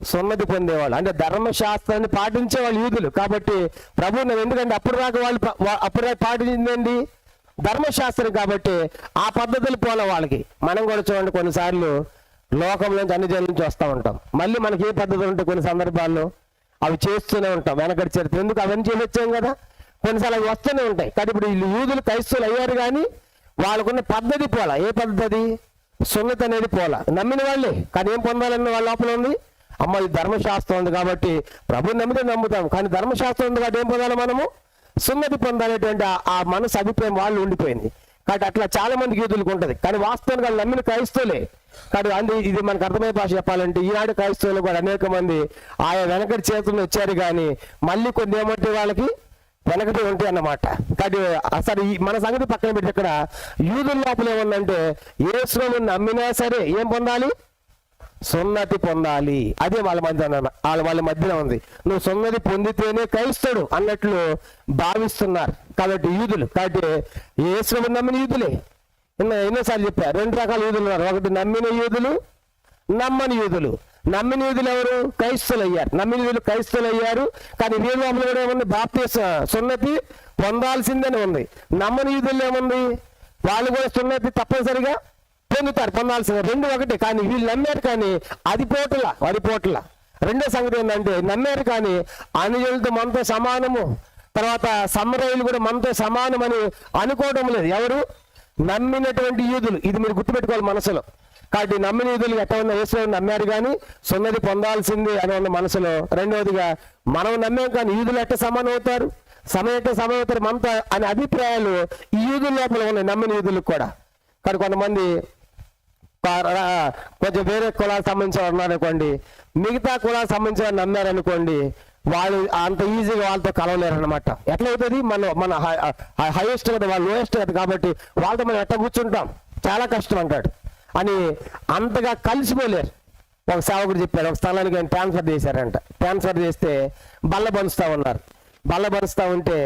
సున్నతి పొందేవాళ్ళు. అంటే ధర్మశాస్త్రాన్ని పాటించే వాళ్ళు యూదులు కాబట్టి ప్రభు ఎందుకంటే అప్పుడు దాకా పాటించిందండి ధర్మశాస్త్రం కాబట్టి ఆ పద్ధతులు పోలే వాళ్ళకి. మనం కూడా చూడండి కొన్నిసార్లు లోకంలోంచి అన్ని జనుల నుంచి వస్తూ ఉంటాం. మళ్ళీ మనకి ఏ పద్ధతులు ఉంటాయి కొన్ని సందర్భాల్లో అవి చేస్తూనే ఉంటాం. వెనకటి చరిత్ర ఎందుకు అవన్నీ చేయొచ్చాం కదా. కొన్నిసార్లు అవి వస్తూనే ఉంటాయి. కానీ ఇప్పుడు వీళ్ళు యూదులు క్రైస్తవులు అయ్యారు కానీ వాళ్ళకున్న పద్ధతి పోలా. ఏ పద్ధతి? సున్నతి అనేది పోలా. నమ్మిన వాళ్ళే కానీ ఏం పొందాలన్న వాళ్ళ లోపల ఉంది, అమ్మ ఈ ధర్మశాస్త్రం ఉంది కాబట్టి ప్రభుని నమ్మితే నమ్ముతాం, కానీ ధర్మశాస్త్రం ఉంది కాబట్టి ఏం పొందాలి? మనము సున్నతి పొందాలనేటువంటి ఆ మనసు అభిప్రాయం వాళ్ళు ఉండిపోయింది. కాబట్టి అట్లా చాలా మందికి యూదులకు ఉంటుంది. కానీ వాస్తవానికి వాళ్ళు నమ్మిన క్రైస్తవులే. కానీ ఇది మనకు అర్థమయ్యే భాష చెప్పాలంటే ఈనాడు క్రైస్తవులు కూడా అనేక మంది ఆయా వెనకటి చేతుల్లో వచ్చారు కానీ మళ్ళీ కొన్ని ఏమంటే వాళ్ళకి వెనకటి ఉంటాయి అన్నమాట. కాబట్టి అసలు మన సంగతి పక్కన పెట్టి ఇక్కడ యూదుల లోపల ఏముందంటే యేసుని నమ్మినా సరే ఏం పొందాలి? సున్నతి పొందాలి. అదే వాళ్ళ మధ్యలో ఉంది. నువ్వు సున్నతి పొందితేనే క్రైస్తవుడు అన్నట్లు భావిస్తున్నారు. కాబట్టి యూదులు, కాబట్టి యేసుని నమ్మిన యూదులే. ఎన్నోసార్లు చెప్పారు 2 రకాల యూదులు ఉన్నారు. ఒకటి నమ్మిన యూదులు, నమ్మని యూదులు. నమ్మిన యూదులు ఎవరు? క్రైస్తవులు అయ్యారు. నమ్మిన యూదులు క్రైస్తవులు అయ్యారు కానీ వీళ్ళ లోపల కూడా ఏముంది? బాప్తిసం సున్నతి పొందాల్సిందని ఉంది. నమ్మని యూదులు ఏముంది? వాళ్ళు కూడా సున్నతి తప్పనిసరిగా పొందుతారు, పొందాల్సిందే. 2 ఒకటి. కానీ వీళ్ళు నమ్మారు కానీ అది పోటల. రెండో సంగతి ఏంటంటే నమ్మారు కానీ అన్యజనులతో మనతో సమానము, తర్వాత సమరయులు కూడా మనతో సమానమని అనుకోవడం లేదు. ఎవరు? నమ్మినటువంటి యూదులు. ఇది మీరు గుర్తుపెట్టుకోవాలి మనసులో. కాబట్టి నమ్మిన యూదులు ఎట్లా ఉన్న యేసుని నమ్మారు కానీ సున్నతి పొందాల్సింది అని ఉన్న మనసులో. రెండవదిగా మనం నమ్మాం కానీ యూదులు ఎట్ట సమానం అవుతారు, సమానం అవుతారు మనతో అనే అభిప్రాయాలు ఈ యూదుల లోపల ఉన్నాయి, నమ్మిన యూదులకు కూడా. కానీ కొంతమంది కొంచెం వేరే కులాలకు సంబంధించిన ఉన్నారనుకోండి, మిగతా కులాలకు సంబంధించిన నమ్మారనుకోండి, వాళ్ళు అంత ఈజీగా వాళ్ళతో కలవలేరు అనమాట. ఎట్లా అవుతుంది? మన హైయెస్ట్ కదా, వాళ్ళు లోయెస్ట్ కదా, కాబట్టి వాళ్ళతో మనం ఎట్లా కూర్చుంటాం, చాలా కష్టం అంటాడు అని అంతగా కలిసిపోలేరు. ఒక సేవకుడు చెప్పాడు, ఒక స్థలానికి ఆయన ట్రాన్స్ఫర్ చేశారంట. ట్రాన్స్ఫర్ చేస్తే బల్లబరుస్తూ ఉన్నారు. బల్లబరుస్తూ ఉంటే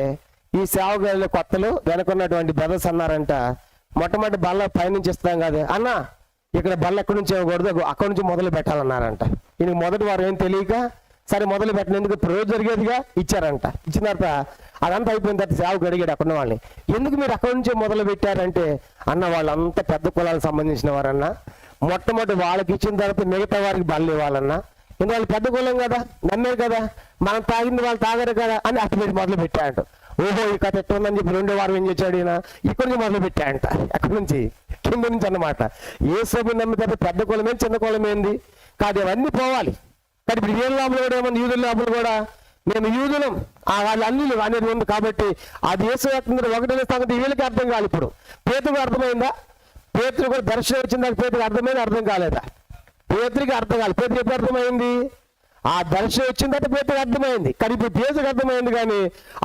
ఈ సేవకుల కొత్తలు వెనకున్నటువంటి బ్రదర్స్ అన్నారంట, మొట్టమొదటి బల్ల పైనుంచి ఇస్తాం కాదు అన్న, ఇక్కడ బల్ల ఎక్కడి నుంచి ఇవ్వకూడదు, అక్కడి నుంచి మొదలు పెట్టాలన్నారంట. ఈయనకి మొదటి వారు ఏం తెలియక సరే మొదలు పెట్టినందుకు రోజు జరిగేదిగా ఇచ్చారంట. ఇచ్చిన తర్వాత అదంతా అయిపోయిన తర్వాత సేవకు అడిగాడు అక్కడ వాళ్ళని, ఎందుకు మీరు అక్కడి నుంచే మొదలు పెట్టారంటే, అన్న వాళ్ళంతా పెద్ద కులాలకు సంబంధించిన వారన్నా, మొట్టమొదటి వాళ్ళకి ఇచ్చిన తర్వాత మిగతా వారికి బల్ల ఇవ్వాలన్నా, ఎందుకు వాళ్ళు పెద్ద కులం కదా, నమ్మారు కదా, మనం తాగింది వాళ్ళు తాగరు కదా అని అటు పెట్టి మొదలు పెట్టాయంట. ఓహో ఈ కథ ఎట్లా ఉందని చెప్పి 2వ వారం ఏం చేశాడు ఈయన, ఇక్కడి నుంచి మొదలు పెట్టాయంట. ఎక్కడి నుంచి? కింద నుంచి అన్నమాట. యేసుని నమ్మితే పెద్ద కులమేంది చిన్న కులమేంది కాదు, అవన్నీ పోవాలి. కానీ ఇప్పుడు వీళ్ళ లోపల కూడా ఏమన్నా యూదుల లోపల కూడా మేము యూదులం వాళ్ళు అన్నిలు అనేది ఉంది. కాబట్టి అది యేసు ఒకటే సంగతి వీళ్ళకి అర్థం కాదు. ఇప్పుడు పేతురుకు అర్థమైందా? పేతురు కూడా దర్శనం వచ్చిందాక పేతురికి అర్థమైంది, అర్థం కాలేదా? పేతురికి అర్థం కాలేదు. పేతురు ఎప్పుడు అర్థమైంది? ఆ దర్శనం వచ్చిన తర్వాత పేతురుకి అర్థమైంది. కానీ ఇప్పుడు పేతురుకి అర్థమైంది, కానీ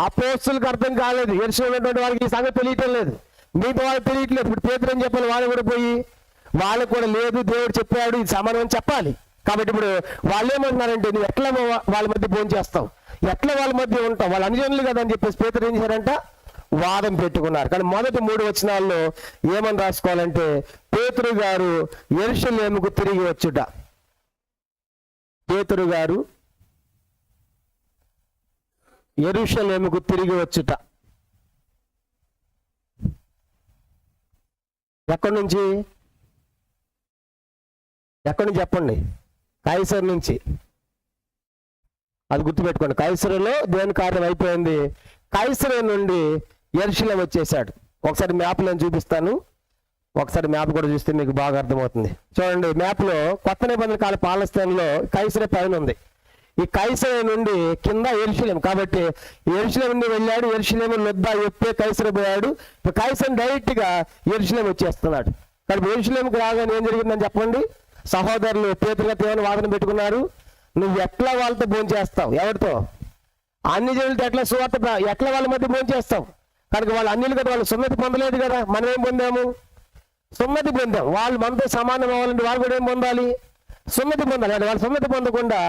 అపోస్తలులకు అర్థం కాలేదు. యెరూషలేములో ఉన్నటువంటి వారికి ఈ సంగతి తెలియటం లేదు, మిగతా వాళ్ళకి తెలియట్లేదు. ఇప్పుడు పేతురు ఏం చెప్పాలి? వాళ్ళు కూడా పోయి వాళ్ళకు కూడా లేదు, దేవుడు చెప్పాడు, ఇది సమానం అని చెప్పాలి. కాబట్టి ఇప్పుడు వాళ్ళు ఏమంటున్నారంటే, నువ్వు ఎట్లా వాళ్ళ మధ్య భోజనం చేస్తావు, ఎట్లా వాళ్ళ మధ్య ఉంటావు, వాళ్ళు అనుజనులు కదా అని చెప్పేసి పేతురు ఏం చేశారంట? వాదం పెట్టుకున్నారు. కానీ మొదటి 3 వచనాల్లో ఏమని రాసుకోవాలంటే, పేతురు గారు యెరూషలేముకు తిరిగి వచ్చుట. పేతురు గారు యెరూషలేముకు తిరిగి వచ్చుట. ఎక్కడి నుంచి చెప్పండి? కైసరు నుంచి. అది గుర్తుపెట్టుకోండి. కైసరులో దేవుని కార్యం అయిపోయింది. కైసరు నుండి యెరూషలేము వచ్చేసాడు. ఒకసారి మ్యాప్ నేను చూపిస్తాను. ఒకసారి మ్యాప్ కూడా చూస్తే మీకు బాగా అర్థమవుతుంది. చూడండి, మ్యాప్లో కొత్త నిబంధన కాల పాలస్తీనాలో కైసరే పైన ఉంది. ఈ కైసరే నుండి కింద యెరూషలేము. కాబట్టి యెరూషలేము నుండి వెళ్ళాడు, యెరూషలేము లొద్దా ఎప్పే కైసరు పోయాడు. ఇప్పుడు కైసరు డైరెక్ట్గా యెరూషలేము వచ్చేస్తున్నాడు. కాబట్టి యెరూషలేముకు రాగానే ఏం జరిగిందని చెప్పండి? సహోదరులు పేతురుతో ఏమైనా వాదన పెట్టుకున్నారు? నువ్వు ఎట్లా వాళ్ళతో భోజనం చేస్తావు? ఎవరితో? అన్ని జనులతో ఎట్లా సువార్త ఎట్లా వాళ్ళ మధ్య భోజనం చేస్తావు? కనుక వాళ్ళు అన్యులు కదా, వాళ్ళు సున్నతి పొందలేదు కదా. మనం ఏం పొందాము? సున్నతి పొందాం. వాళ్ళు మనతో సమానం అవ్వాలంటే వాళ్ళు కూడా ఏం పొందాలి? సున్నతి పొందాలి. అంటే వాళ్ళు సున్నతి పొందకుండా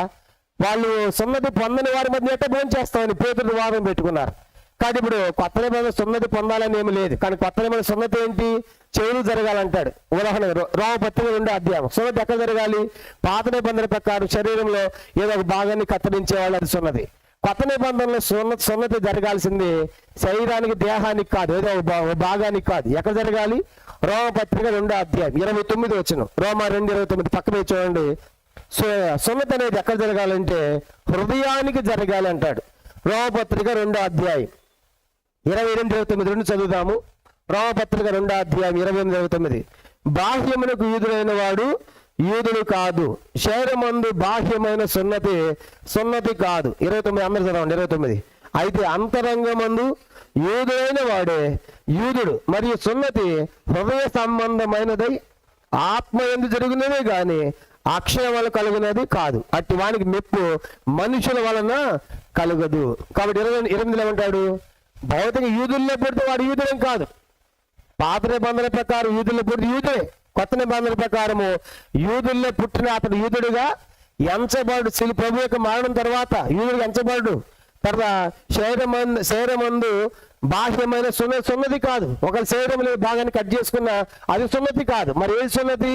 వాళ్ళు సున్నతి పొందని వారి మధ్య ఎట్లా భోజనం చేస్తామని పేతురు వాదం పెట్టుకున్నారు. కానీ ఇప్పుడు కొత్త నిబంధన సున్నతి పొందాలని ఏమి లేదు. కానీ కొత్త నిబంధన సున్నతి ఏంటి? చెవులు జరగాలంటాడు. ఉదాహరణ రోమపత్రిక 2వ అధ్యాయం. సున్నతి ఎక్కడ జరగాలి? పాత నిబంధన ప్రకారం శరీరంలో ఏదో ఒక భాగాన్ని కత్తిరించేవాళ్ళు, అది సున్నతి. కొత్త నిబంధనలో సున్నతి జరగాల్సింది శరీరానికి, దేహానికి కాదు, ఏదో ఒక భాగానికి కాదు. ఎక్కడ జరగాలి? రోమపత్రిక 2వ అధ్యాయం 29 వచనం. రోమా 2:29 పక్కనే చూడండి. సున్నతి అనేది ఎక్కడ జరగాలంటే హృదయానికి జరగాలి అంటాడు. రోమపత్రిక 2వ అధ్యాయం 28-29 చదువుదాము. రోమపత్రిక 2వ అధ్యాయం 28-29. బాహ్యమునకు యూదుడైన వాడు యూదుడు కాదు, శరీరమందు బాహ్యమైన సున్నతి కాదు. 29 అందరూ చదవండి. 29. అయితే అంతరంగమందు యూదుడైన వాడే యూదుడు, మరియు సున్నతి హృదయ సంబంధమైనదై ఆత్మ యందు జరుగునదే గాని అక్షరం వల్ల కలుగునది కాదు. అట్టి వానికి మెప్పు మనుషుల వలన కలుగదు. కాబట్టి 28 ఏమంటాడు? భౌతిక యూదుల్లో పుడితే వాడు యూదుడేం కాదు. పాత నిబంధన ప్రకారం యూదుల్లో పుడితే యూదుడే. కొత్త నిబంధన ప్రకారము యూదుల్లో పుట్టిన అతడు యూదుడుగా ఎంచబడు. ప్రభు యొక్క మరణం తర్వాత యూదుడిగా ఎంచబడు. తర్వాత శరీరమందు బాహ్యమైన సున్నతి కాదు. ఒకరి శరీరంలో భాగాన్ని కట్ చేసుకున్న అది సున్నతి కాదు. మరి ఏది సున్నతి?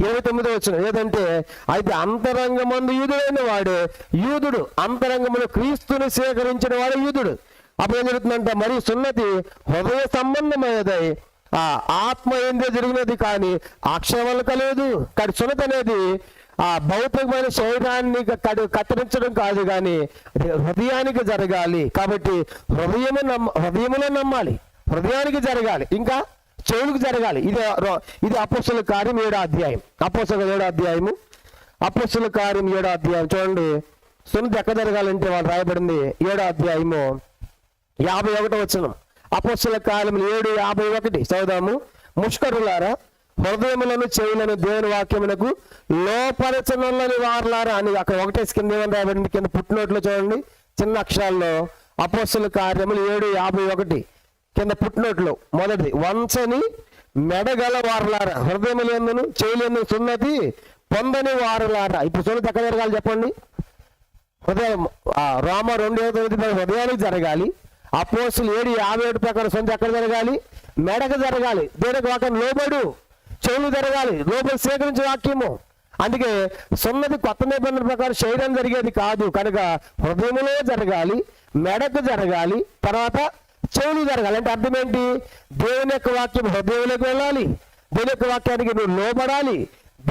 29 వచనం ఏదంటే, అయితే అంతరంగమందు యూదుడైన వాడే యూదుడు, అంతరంగమును క్రీస్తుని స్వీకరించిన వాడు యూదుడు. అప్పుడు ఏం జరుగుతుందంట? మరి సున్నతి హృదయ సంబంధమైనదై ఆత్మ ఏందో జరిగినది కానీ అక్షరం వల్ల కలదు. కానీ సున్నతి అనేది ఆ భౌతికమైన శరీరాన్ని కత్తిరించడం కాదు, కానీ హృదయానికి జరగాలి. కాబట్టి హృదయములో నమ్మాలి, హృదయానికి జరగాలి, ఇంకా చెవులకు జరగాలి. ఇది అపోస్తలుల కార్యం 7వ అధ్యాయం. అపోస్తలుల 7వ అధ్యాయము. అపోస్తలుల కార్యం 7వ అధ్యాయం చూడండి. సున్నతి ఎక్కడ జరగాలంటే వాళ్ళు రాయబడింది 7వ అధ్యాయము 51వ వచనం. అపోస్తలుల కార్యం 7:51 చదువుదాము. ముష్కరులారా, హృదయములను చెవులను దేవుని వాక్యమునకు లోపరచనులని వారలారా అని అక్కడ ఒకటే కింద ఏమని రాయబడింది? కింద పుట్టినోట్లో చూడండి చిన్న అక్షరాల్లో. అపోస్తలుల కార్యములు 7:51 కింద పుట్టినోట్లో మొదటిది, వంచని మెడగల వారలారా, హృదయములందును చెవులందును సున్నతి పొందని వారలారా. ఇప్పుడు సున్నతి ఎక్కడ జరగాలి చెప్పండి? హృదయం. రోమ 2:9 హృదయానికి జరగాలి. అపోస్తలులు 7:57 ప్రకారం సున్నతి ఎక్కడ జరగాలి? మెడకు జరగాలి. దేవునికి వాక్యం లోబడు, చెవులు జరగాలి, లోపల స్వీకరించే వాక్యము. అందుకే సున్నతి కొత్త నిబంధన ప్రకారం శరీరం జరిగేది కాదు, కనుక హృదయములో జరగాలి, మెడకు జరగాలి, తర్వాత చెవులు జరగాలి. అంటే అర్థం ఏంటి? దేవుని యొక్క వాక్యం హృదయంలోకి వెళ్ళాలి, దేవుని యొక్క వాక్యానికి నువ్వు లోబడాలి,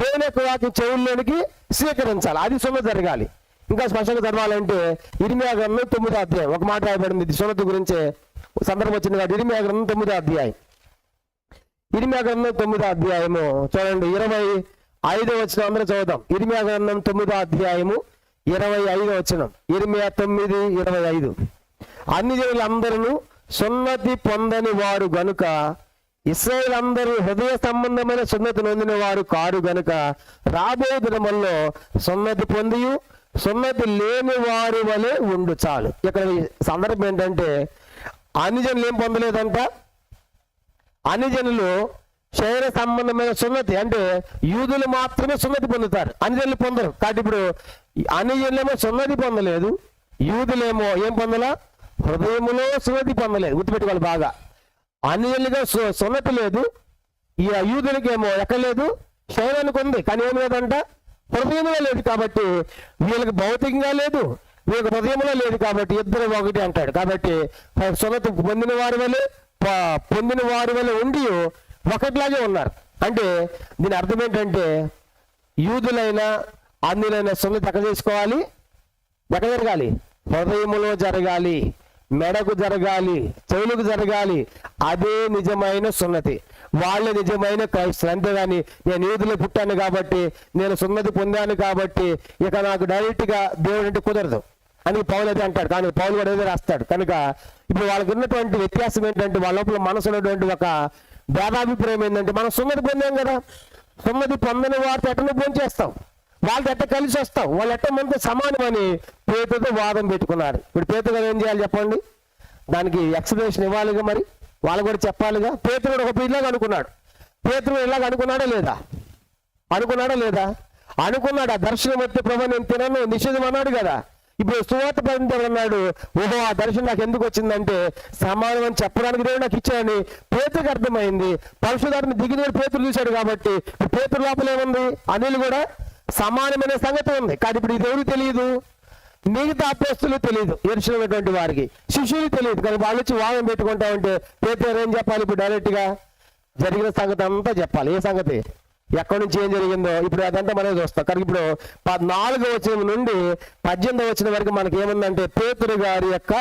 దేవుని యొక్క వాక్యం చెవుల్లోనికి స్వీకరించాలి. అది సున్నతి జరగాలి. ఇంకా స్పష్టంగా చదవాలంటే ఇర్మియా గ్రంథం 9వ అధ్యాయం ఒక మాట రాయబడింది. ఇది సున్నతి గురించే సందర్భం వచ్చింది కాబట్టి ఇర్మియా గ్రంథం 9వ అధ్యాయం. ఇర్మియా గ్రంథం 9వ అధ్యాయము చూడండి 25వ వచనం అందరూ చదువుదాం. ఇర్మియా గ్రంథం 9వ అధ్యాయము 25వ వచనం. ఇర్మియా 9:25. అన్ని జనులందరూ సున్నతి పొందని వారు గనుక ఇశ్రాయేలు అందరూ హృదయ సంబంధమైన సున్నతి నొందిన వారు కారు గనుక రాబోయే దినముల్లో సున్నతి పొందియు సున్నతి లేని వారి వలె ఉండు చాలు. ఇక్కడ ఈ సందర్భం ఏంటంటే అన్యజనులు ఏం పొందలేదంట. అన్యజనులు శరీర సంబంధమైన సున్నతి, అంటే యూదులు మాత్రమే సున్నతి పొందుతారు, అన్యజనులు పొందరు. కాబట్టి ఇప్పుడు అన్యజనులేమో సున్నతి పొందలేదు, యూదులేమో ఏం పొందలా, హృదయములో సున్నతి పొందలేదు. గుర్తుపెట్టుకోవాలి బాగా. అన్యజనులుగా సున్నతి లేదు, ఈ యూదులకేమో ఎక్కడ లేదు, శరీరానికి ఉంది కానీ ఏం లేదంట, హృదయంలో లేదు. కాబట్టి వీళ్ళకి భౌతికంగా లేదు, వీళ్ళకి హృదయంలో లేదు. కాబట్టి ఇద్దరు ఒకటి అంటాడు. కాబట్టి సున్నతి పొందిన వారి వల్ల ఉండి ఒకటిలాగే ఉన్నారు. అంటే దీని అర్థం ఏంటంటే యూదులైనా అన్యులైనా సున్నతి ఎక్కడ చేసుకోవాలి, ఎక్కడ జరగాలి, హృదయములో జరగాలి, మెడకు జరగాలి, చెవులకు జరగాలి. అదే నిజమైన సున్నతి, వాళ్ళే నిజమైన క్రైస్తవులు. అంతేగాని నేను యూదులో పుట్టాను కాబట్టి, నేను సున్నతి పొందాను కాబట్టి ఇక నాకు డైరెక్ట్గా దేవుడు అంటే కుదరదు అని పౌలు అయితే అంటాడు. కానీ పౌలు కూడా ఏదో రాస్తాడు. కనుక ఇప్పుడు వాళ్ళకి ఉన్నటువంటి వ్యత్యాసం ఏంటంటే, వాళ్ళ లోపల మనసు ఉన్నటువంటి ఒక భేదాభిప్రాయం ఏంటంటే, మనం సున్నతి పొందాం కదా, సున్నతి పొందని వారితో ఎట్టను భోంచేస్తాం, వాళ్ళతో ఎట్ట కలిసి వస్తాం, వాళ్ళు ఎట్ట మనతో సమానం అని పేతురుతో వాదం పెట్టుకున్నారు. ఇప్పుడు పేతురు గారు ఏం చేయాలి చెప్పండి, దానికి ఎక్స్ప్లెనేషన్ ఇవ్వాలిగా, మరి వాళ్ళు కూడా చెప్పాలిగా. పేతురు కూడా ఒక ఇలాగ అనుకున్నాడు. పేతురు ఇలాగ అనుకున్నాడా లేదా, అనుకున్నాడు. ఆ దర్శనం వస్తే ప్రభు నేను తినను నిషేధం అన్నాడు కదా. ఇప్పుడు సువార్త ప్రకటించాడు అన్నాడు. ఓహో, ఆ దర్శనం నాకు ఎందుకు వచ్చిందంటే సమానం అని చెప్పడానికి దేవుడు నాకు ఇచ్చాడని పేతురుకి అర్థమైంది. పరిశుద్ధాత్మ దిగిన పేతురు చూశాడు. కాబట్టి పేతురు లోపల ఏముంది, అనిల్ కూడా సమానమైన సంగతి ఉంది. కానీ ఇప్పుడు ఇది ఎవరికి తెలియదు, మిగతా అపోస్తులు తెలియదు, ఎరుసలేము వారికి, శిష్యులు తెలియదు. కానీ వాళ్ళు వచ్చి వాదం పెట్టుకుంటా ఉంటే పేతురు ఏం చెప్పాలి, ఇప్పుడు డైరెక్ట్గా జరిగిన సంగతి అంతా చెప్పాలి. ఏ సంగతి, ఎక్కడి నుంచి ఏం జరిగిందో ఇప్పుడు అదంతా మనం చూస్తాం. కానీ ఇప్పుడు 14వ వచనం నుండి 18వ వచనం వరకు మనకి ఏముందంటే పేతురు గారి యొక్క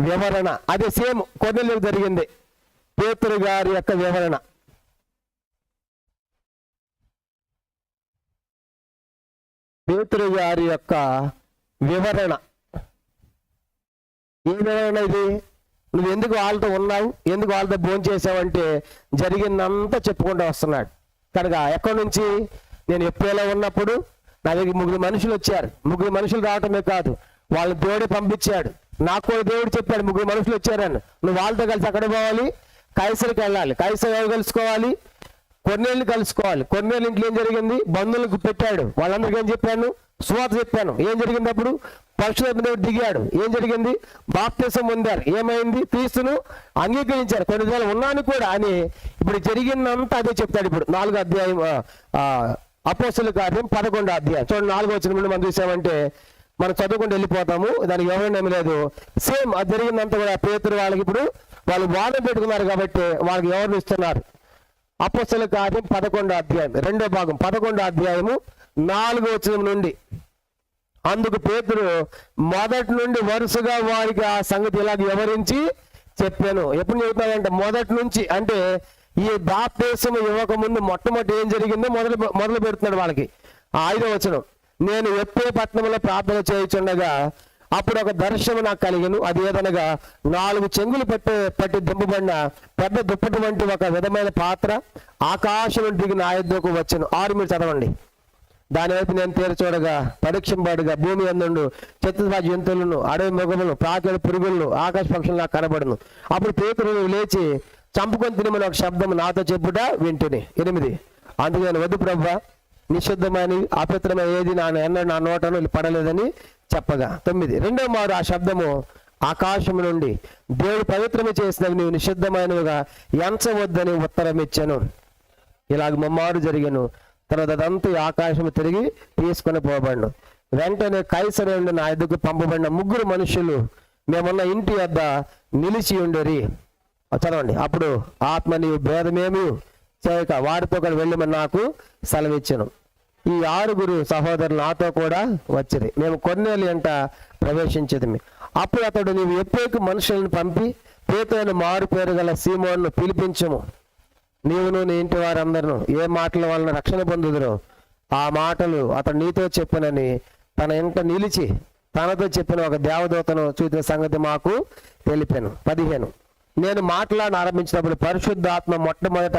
వివరణ. అదే సేమ్ కొన్నేళ్ళకి జరిగింది. పేతురు గారి యొక్క వివరణ, పేతురు గారి యొక్క వివరణ. ఏ వివరణ ఇది, నువ్వు ఎందుకు వాళ్ళతో ఉన్నావు, ఎందుకు వాళ్ళతో భోజనం చేసావంటే జరిగిందంతా చెప్పుకుంటూ వస్తున్నాడు. కనుక ఎక్కడి నుంచి, నేను ఎప్పుడైనా ఉన్నప్పుడు నా దగ్గర 3 మనుషులు వచ్చారు. 3 మనుషులు రావటమే కాదు, వాళ్ళు దేవుడే పంపించాడు. నాకు కూడా దేవుడు చెప్పాడు 3 మనుషులు వచ్చారని. నువ్వు వాళ్ళతో కలిసి అక్కడ పోవాలి, కైసరికి వెళ్ళాలి. కైసరి ఎవరు కలుసుకోవాలి, కొన్నేళ్ళు కలుసుకోవాలి. కొన్నేళ్ళు ఇంట్లో ఏం జరిగింది, బంధువులకు పెట్టాడు. వాళ్ళందరికీ ఏం చెప్పాను, సువార్త చెప్పాను. ఏం జరిగింది, అప్పుడు పరిశుద్ధాత్మ దేవుడు దిగాడు. ఏం జరిగింది, బాప్తిసం పొందారు. ఏమైంది, క్రీస్తును అంగీకరించారు. కొన్ని రోజులు ఉన్నాను కూడా అని ఇప్పుడు జరిగిందంతా అదే చెప్తాడు. ఇప్పుడు 4వ అధ్యాయం అపోస్తలుల కార్యం 11వ అధ్యాయం చూడండి. 4వ వచనం నుండి మనం చూసామంటే మనం చదువుకుంటూ వెళ్ళిపోతాము, దానికి ఎవరైనా ఏమి లేదు. సేమ్ అది జరిగిందంతా కూడా పేతురు వాళ్ళకి ఇప్పుడు వాళ్ళు వాదం పెట్టుకున్నారు కాబట్టి వాళ్ళకి ఎవరిని ఇస్తున్నారు. అపోస్తలుల కార్యం 11వ అధ్యాయం 2వ భాగం 11వ అధ్యాయము 4వ వచనం నుండి. అందుకు పేతురు మొదటి నుండి వరుసగా వారికి ఆ సంగతి ఇలాగ వివరించి చెప్పాను. ఎప్పుడు చెబుతాడంటే మొదటి నుంచి, అంటే ఈ బాప్తిసం ఇవ్వక ముందు మొట్టమొదటి ఏం జరిగిందో మొదలు పెడుతున్నాడు వాళ్ళకి. 5వ వచనం, నేను ఎప్పుడో పట్టణంలో ప్రార్థన చేయుచుండగా అప్పుడు ఒక దర్శనం నాకు కలిగను. అది ఏదనగా 4 చెంగులు పట్టి దింపబడిన పెద్ద దుప్పటి వంటి ఒక విధమైన పాత్ర ఆకాశం దిగి నా యొద్దకు వచ్చెను. 6 మీరు చదవండి. దాని వైపు నేను తేరు చూడగా పరీక్షింపడుగా భూమి అందుండు చతుర్భుజ జంతువులను, అడవి మృగములను, ప్రాకేడు పురుగులను, ఆకాశ పక్షులు నాకు కనబడును. అప్పుడు పేతురు లేచి చంపుకొని తినమని ఒక శబ్దం నాతో చెప్పుట వింటుని. 8, అందుకు నేను వద్దు ప్రభువా, నిషిద్ధమని అపవిత్రమైన ఏది నా నోటను పడలేదని చెప్పగా. 9, రెండవ మారు ఆ శబ్దము ఆకాశం నుండి దేవుడు పవిత్రము చేసినవి నీవు నిషిద్ధమైనవిగా ఎంచవద్దని ఉత్తరం ఇచ్చాను. ఇలాగ ముమ్మారు జరిగాను. తర్వాత అదంతా ఆకాశం తిరిగి తీసుకొని పోబడిను. వెంటనే కైసరు నుండి నా ఎదుగు పంపబడిన 3 మనుషులు మేమున్న ఇంటి వద్ద నిలిచి ఉండేరి. చదవండి. అప్పుడు ఆత్మ నీవు భేదమేమి చేయక వారితో కూడా వెళ్ళమని నాకు సెలవిచ్చాను. ఈ 6 సహోదరులు నాతో కూడా వచ్చిరి. మేము కొన్నేళ్ళు ఎంట ప్రవేశించేది. అప్పుడు అతడు నీవు ఎప్పటికి మనుషులను పంపి పేతురును మారు పేరు గల సీమోను పిలిపించము. నీవును నీ ఇంటి వారందరూ ఏ మాటల వలన రక్షణ పొందుదురో ఆ మాటలు అతడు నీతో చెప్పినని తన ఇంట నిలిచి తనతో చెప్పిన ఒక దేవదూతను చూసిన సంగతి మాకు తెలిపాను. 15, నేను మాట్లాడిన ఆరంభించినప్పుడు పరిశుద్ధాత్మ మొట్టమొదట,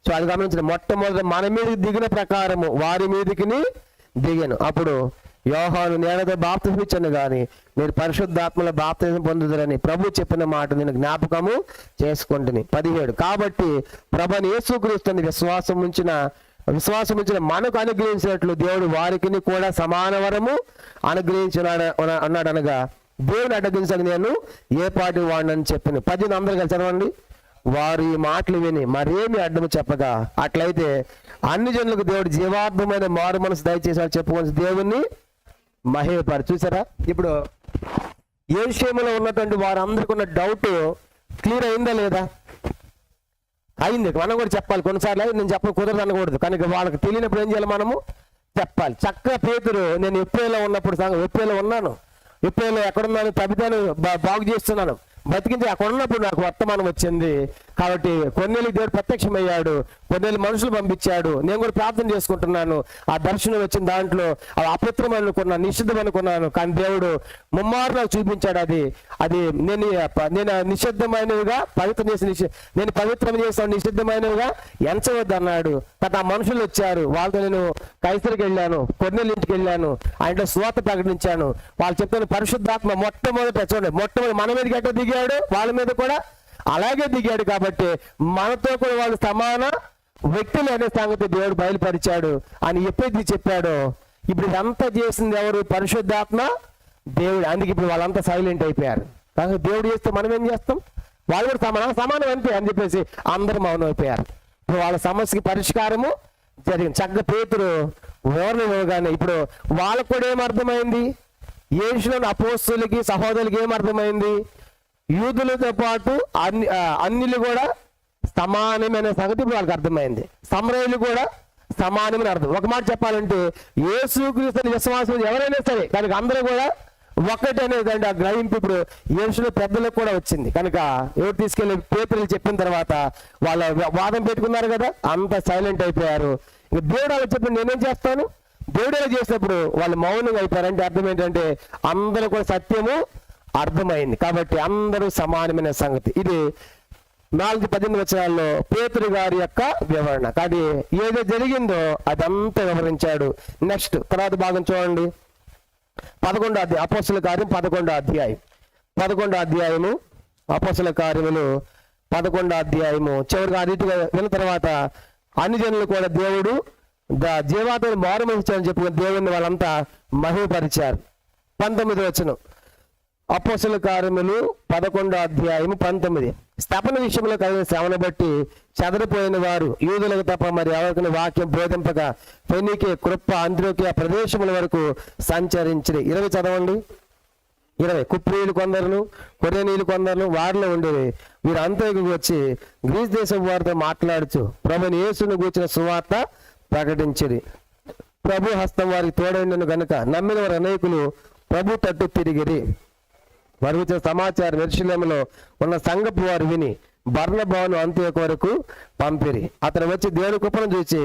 సో అది గమనించిన, మొట్టమొదట మన మీదకి దిగిన ప్రకారము వారి మీదకి దిగాను. అప్పుడు యోహాను నేనతో బాప్తిసం ఇచ్చాను కానీ మీరు పరిశుద్ధాత్మల బాప్తిసం పొందుదరని ప్రభు చెప్పిన మాట నేను జ్ఞాపకము చేసుకుంటుని. 17 కాబట్టి ప్రభుని యేసుక్రీస్తుని విశ్వాసం ఉంచిన మనకు అనుగ్రహించినట్లు దేవుడు వారికి కూడా సమాన వరము అనుగ్రహించినాడు అన్నాడు. అనగా దేవుని అడ్డగించని నేను ఏ పాటి వాడినని చెప్పిన. 18 అందరూ కలిసి చదవండి. వారు ఈ మాటలు విని మరేమి అడ్డము చెప్పగా, అట్లయితే అన్ని జనులకు దేవుడు జీవాత్మమైన మారు మనసు దయచేసి చెప్పుకొని దేవుణ్ణి మహిమపరి. చూసారా, ఇప్పుడు ఏ విషయంలో ఉన్నటువంటి వారందరికీ ఉన్న డౌట్ క్లియర్ అయిందా లేదా? అయింది. మనం కూడా చెప్పాలి. కొన్నిసార్లు నేను చెప్పడం కుదరదు అనకూడదు, కనుక వాళ్ళకి తెలియనప్పుడు ఏం చేయాలి, మనము చెప్పాలి. చక్కగా పేతురు, నేను ఎప్పుడేలో ఉన్నప్పుడు ఎప్పుడేలో ఉన్నాను, ఎప్పుడేలో ఎక్కడున్నాను, తబితాను బాగు చేస్తున్నాను, బతికించి అక్కడ ఉన్నప్పుడు నాకు వర్తమానం వచ్చింది. కాబట్టి కొన్నేళ్ళకి దేవుడు ప్రత్యక్షమయ్యాడు, కొన్నేళ్ళు మనుషులు పంపించాడు, నేను కూడా ప్రార్థన చేసుకుంటున్నాను. ఆ దర్శనం వచ్చిన దాంట్లో అది అపవిత్రం అనుకున్నాను, నిషిద్ధం అనుకున్నాను, కానీ దేవుడు ముమ్మారు నాకు చూపించాడు. అది నేను నిషిద్ధమైనవిగా పవిత్రం చేసి నేను పవిత్రం చేస్తాను, నిషిద్ధమైనవిగా ఎంచవద్దు అన్నాడు. ఆ మనుషులు వచ్చారు, వాళ్ళతో నేను కైసరికి వెళ్ళాను, కొన్నేళ్ళ ఇంటికి వెళ్ళాను, ఆయనతో స్వాత ప్రకటించాను. వాళ్ళు చెప్తాను పరిశుద్ధాత్మ మొట్టమొదటి మన మీదకి ఎట్లా దిగాడు, వాళ్ళ మీద కూడా అలాగే దిగాడు. కాబట్టి మనతో కూడా వాళ్ళు సమాన వ్యక్తులు అనే సంగతి దేవుడు బయలుపరిచాడు అని ఎప్పుడైతే చెప్పాడో, ఇప్పుడు ఇదంతా చేసింది ఎవరు? పరిశుద్ధాత్మ దేవుడు. అందుకే ఇప్పుడు వాళ్ళంతా సైలెంట్ అయిపోయారు. కాబట్టి దేవుడు చేస్తే మనం ఏం చేస్తాం? వాళ్ళు కూడా సమానం అంతే అని చెప్పేసి అందరూ మౌనం అయిపోయారు. ఇప్పుడు వాళ్ళ సమస్యకి పరిష్కారము జరిగింది. చక్కగా పేతురు వివరణ ఇవ్వగానే ఇప్పుడు వాళ్ళకు కూడా ఏమర్థమైంది? యేసులోని అపోస్తలులకి సహోదరులకి ఏమర్థమైంది? యూదులతో పాటు అన్యులు కూడా సమానమైన సంగతి ఇప్పుడు వాళ్ళకి అర్థమైంది. సమరయులు కూడా సమానమైన అర్థం. ఒక మాట చెప్పాలంటే యేసుక్రీస్తుని విశ్వాసం ఎవరైనా సరే కనుక అందరూ కూడా ఒకటి అనేదండి. ఆ గ్రహింపు ఇప్పుడు యేసులో పెద్దలకు కూడా వచ్చింది. కనుక ఎవరు తీసుకెళ్లి పేతురులు చెప్పిన తర్వాత వాళ్ళ వాదం పెట్టుకున్నారు కదా, అంత సైలెంట్ అయిపోయారు. ఇంక దేవుడు అలా చెప్పి నేనేం చేస్తాను, దేవుడు అలా చేసినప్పుడు వాళ్ళు మౌనంగా అయిపోయారు. అంటే అర్థం ఏంటంటే అందరూ కూడా సత్యము అర్థమైంది. కాబట్టి అందరూ సమానమైన సంగతి. ఇది 4-18 వచనాల్లో పేతురు గారి యొక్క వివరణ. కానీ ఏదో జరిగిందో అదంతా వివరించాడు. నెక్స్ట్ తర్వాత భాగం చూడండి. 11వ అధ్యాయం అపోస్తల కార్యం 11వ అధ్యాయం 11వ అధ్యాయము అపోస్తల కార్యములు 11వ అధ్యాయము చివరిగా ఆ రీతిగా విన్న తర్వాత అన్ని జనులు కూడా దేవుడు జీవాత్మను మారుమనించాలని చెప్పుకుని దేవుడిని వాళ్ళంతా మహిమపరిచారు. 19వ వచనం అపోస్తల కార్యములు 11వ అధ్యాయము 19. స్థాపన విషయంలో కలిగిన శ్రమను బట్టి చెదరిపోయిన వారు యూదులకు తప్ప మరి ఎవరికి వాక్యం బోధింపక ఫెనీకే, కృప్ప, అంత్యోకియ ప్రదేశముల వరకు సంచరించిరి. 20 చదవండి. 20 కుప్రీయులు కొందరును కొరేనీయులు కొందరును వారిలో ఉండేవి. వీరు అంత్యోకికి వచ్చి గ్రీస్ దేశం వారితో మాట్లాడుచు ప్రభుని యేసును గూర్చిన సువార్త ప్రకటించిరి. ప్రభు హస్తం వారికి తోడైనను గనుక నమ్మిన వారు అనేకులు ప్రభు తట్టు తిరిగిరి. వారు వచ్చిన సమాచారం యెరూషలేములో ఉన్న సంఘపు వారు విని బర్నబాను అంత్యోకు వరకు పంపిరి. అతను వచ్చి దేవుని కృపను చూసి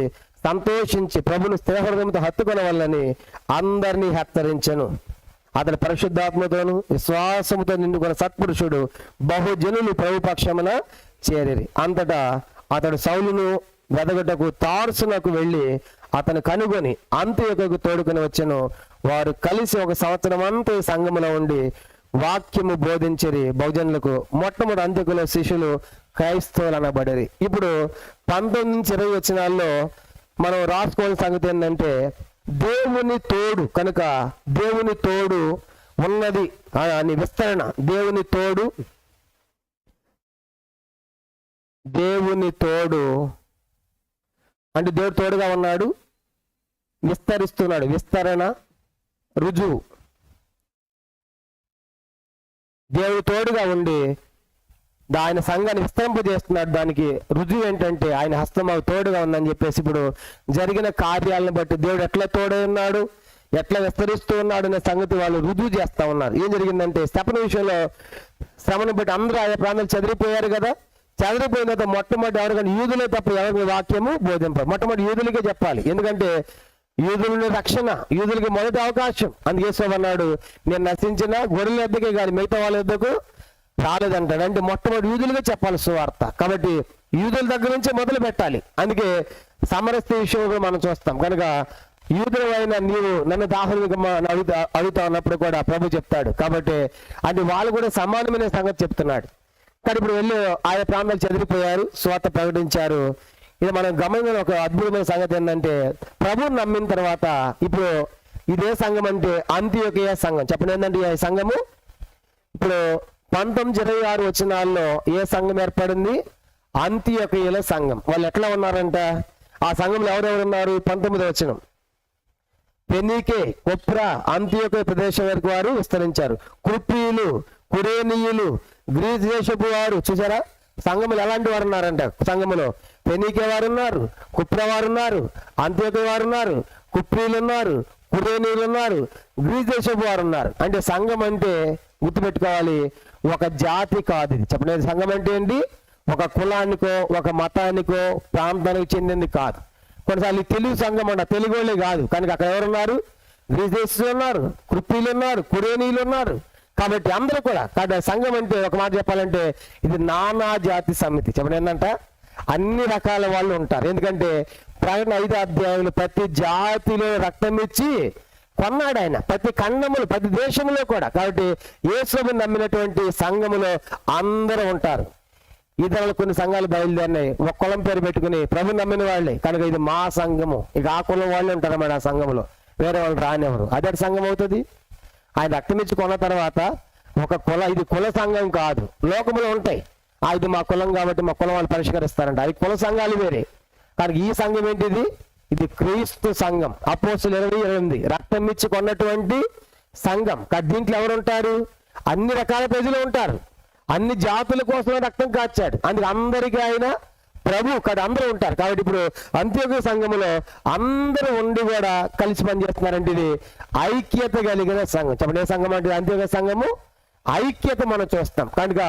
సంతోషించి ప్రభును స్థిరహృదయంతో హత్తుకొనవల్లని అందరినీ హెచ్చరించెను. అతని పరిశుద్ధాత్మతోను విశ్వాసముతో నిండుకున్న సత్పురుషుడు బహుజనులు ప్రభు పక్షమున చేరిరి. అంతటా అతడు సౌలును వెదగటకు తార్సునకు వెళ్ళి అతను కనుగొని అంత్యోకుకు తోడుకొని వచ్చెను. వారు కలిసి 1 సంవత్సరం అంతా సంఘములో ఉండి వాక్యము బోధించరి బహుజనులకు. మొట్టమొదటి అంత్యోకులో శిష్యులు క్రైస్తవులు అనబడరి. ఇప్పుడు 19-20 వచనాల్లో మనం రాసుకోవాల్సిన సంగతి ఏంటంటే దేవుని తోడు. కనుక దేవుని తోడు ఉన్నది అని విస్తరణ. దేవుని తోడు అంటే దేవుడు తోడుగా ఉన్నాడు, విస్తరిస్తున్నాడు. విస్తరణ రుజువు. దేవుడు తోడుగా ఉండి ఆయన సంఘాన్ని విస్తరింపజేస్తున్నాడు. దానికి రుజువు ఏంటంటే ఆయన హస్తం మాకు తోడుగా ఉందని చెప్పేసి ఇప్పుడు జరిగిన కార్యాలను బట్టి దేవుడు ఎట్లా తోడై ఉన్నాడు, ఎట్లా విస్తరిస్తూ ఉన్నాడు అనే సంగతి వాళ్ళు రుజువు చేస్తా ఉన్నారు. ఏం జరిగిందంటే స్థాపన విషయంలో శ్రమను బట్టి అందరూ ఆయా ప్రాంతాలు చెదిరిపోయారు కదా. చెదిరిపోయిన తర్వాత మొట్టమొదటి ఎవరికైనా యూదులే తప్ప ఎవరికి వాక్యము బోధింపారు. మొట్టమొదటి యూదులకే చెప్పాలి. ఎందుకంటే యూదులని రక్షణ, యూదులకి మొదటి అవకాశం. అందుకే అన్నాడు నేను నశించిన గొర్రెల వద్దకే కానీ మిగతా వాళ్ళ వద్దకు రాలేదంటాడు. అంటే మొట్టమొదటి యూదులుగా చెప్పాలి సువార్త. కాబట్టి యూదుల దగ్గర నుంచే మొదలు పెట్టాలి. అందుకే సమరస్య విషయంలో మనం చూస్తాం. కనుక యూదులైన నీవు నన్ను దాహంగా అడుగుతా ఉన్నప్పుడు కూడా ప్రభు చెప్తాడు. కాబట్టి అది వాళ్ళు కూడా సమానమైన సంగతి చెప్తున్నాడు. కానీ ఇప్పుడు వెళ్ళి ఆయా ప్రాంతాలు చెదిరిపోయారు, స్వార్థ ప్రకటించారు. ఇది మనం గమనించిన ఒక అద్భుతమైన సంగతి ఏంటంటే, ప్రభువుని నమ్మిన తర్వాత ఇప్పుడు ఇదే సంఘం అంటే అంత్యోకియ సంఘం. చెప్పండి, ఏంటంటే ఈ సంఘము ఇప్పుడు 1926 వచనాల్లో ఏ సంఘం ఏర్పడింది? అంత్యోకియల సంఘం. వాళ్ళు ఎట్లా ఉన్నారంట? ఆ సంఘంలో ఎవరెవరు ఉన్నారు? 19వ వచనం, ఫెనీకే, కొప్రా, అంత్యోకియ ప్రదేశం వరకు వారు విస్తరించారు. కుప్రీయులు, కురేనీయులు, గ్రీస్ దేశపు వారు. చూసారా సంఘములు ఎలాంటి వారు ఉన్నారంట? సంఘములో ఫెనీకే వారు ఉన్నారు, కుప్రా వారు ఉన్నారు, అంత్యోకియ వారు ఉన్నారు, కుప్రీలు ఉన్నారు, కురేనీయులు ఉన్నారు, గ్రీస్ దేశపు వారు ఉన్నారు. అంటే సంఘం అంటే గుర్తుపెట్టుకోవాలి, ఒక జాతి కాదు ఇది. చెప్పండి, సంఘం అంటే ఏంటి? ఒక కులానికో ఒక మతానికో ప్రాంతానికి చెందింది కాదు. కొన్నిసార్లు తెలుగు సంఘం అంట, తెలుగు వాళ్ళే కాదు, కానీ అక్కడ ఎవరున్నారు? గ్రీస్ దేశస్తులు ఉన్నారు, కుప్రీలు ఉన్నారు, కురేనీయులు ఉన్నారు. కాబట్టి అందరూ కూడా. కాబట్టి సంఘం అంటే ఒక మాట చెప్పాలంటే ఇది నానా జాతి సమితి. చెప్పండి, ఏంటంట? అన్ని రకాల వాళ్ళు ఉంటారు. ఎందుకంటే ప్రకటన 5వ అధ్యాయంలో ప్రతి జాతిలో రక్తం ఇచ్చి కొన్నాడు ఆయన, ప్రతి ఖండములు, ప్రతి దేశంలో కూడా. కాబట్టి యేసుని నమ్మినటువంటి సంఘములో అందరూ ఉంటారు. ఇతరులు కొన్ని సంఘాలు బయలుదేరినాయి, ఒక కులం పేరు పెట్టుకుని ప్రభు నమ్మిన వాళ్ళే, కనుక ఇది మా సంఘము, ఇక ఆ కులం వాళ్ళే ఉంటారు అన్నమాట ఆ సంఘంలో, వేరే వాళ్ళు రానివ్వరు. అదే సంఘం అవుతుంది. ఆయన రక్తం ఇచ్చి కొన్న తర్వాత ఇది కుల సంఘం కాదు. లోకములో ఉంటాయి, ఇది మా కులం కాబట్టి మా కులం వాళ్ళు పరిష్కరిస్తారంట, అది కుల సంఘాలు వేరే. కానీ ఈ సంఘం ఏంటిది? ఇది క్రీస్తు సంఘం. అపోస్తులు 20:8 రక్తం ఇచ్చి కొన్నటువంటి సంఘం. కానీ దీంట్లో ఎవరు ఉంటారు? అన్ని రకాల ప్రజలు ఉంటారు, అన్ని జాతుల కోసమే రక్తం కాచాడు, అందుకు అందరికీ ఆయన ప్రభు. కానీ అందరూ ఉంటారు. కాబట్టి ఇప్పుడు అంత్యోకియ సంఘములో అందరూ ఉండి కూడా కలిసి పనిచేస్తున్నారంటే ఇది ఐక్యత కలిగిన సంఘం. చెప్పండి, ఏ సంఘం అంటే అంత్యోకియ సంఘము? ఐక్యత మనం చూస్తాం. కనుక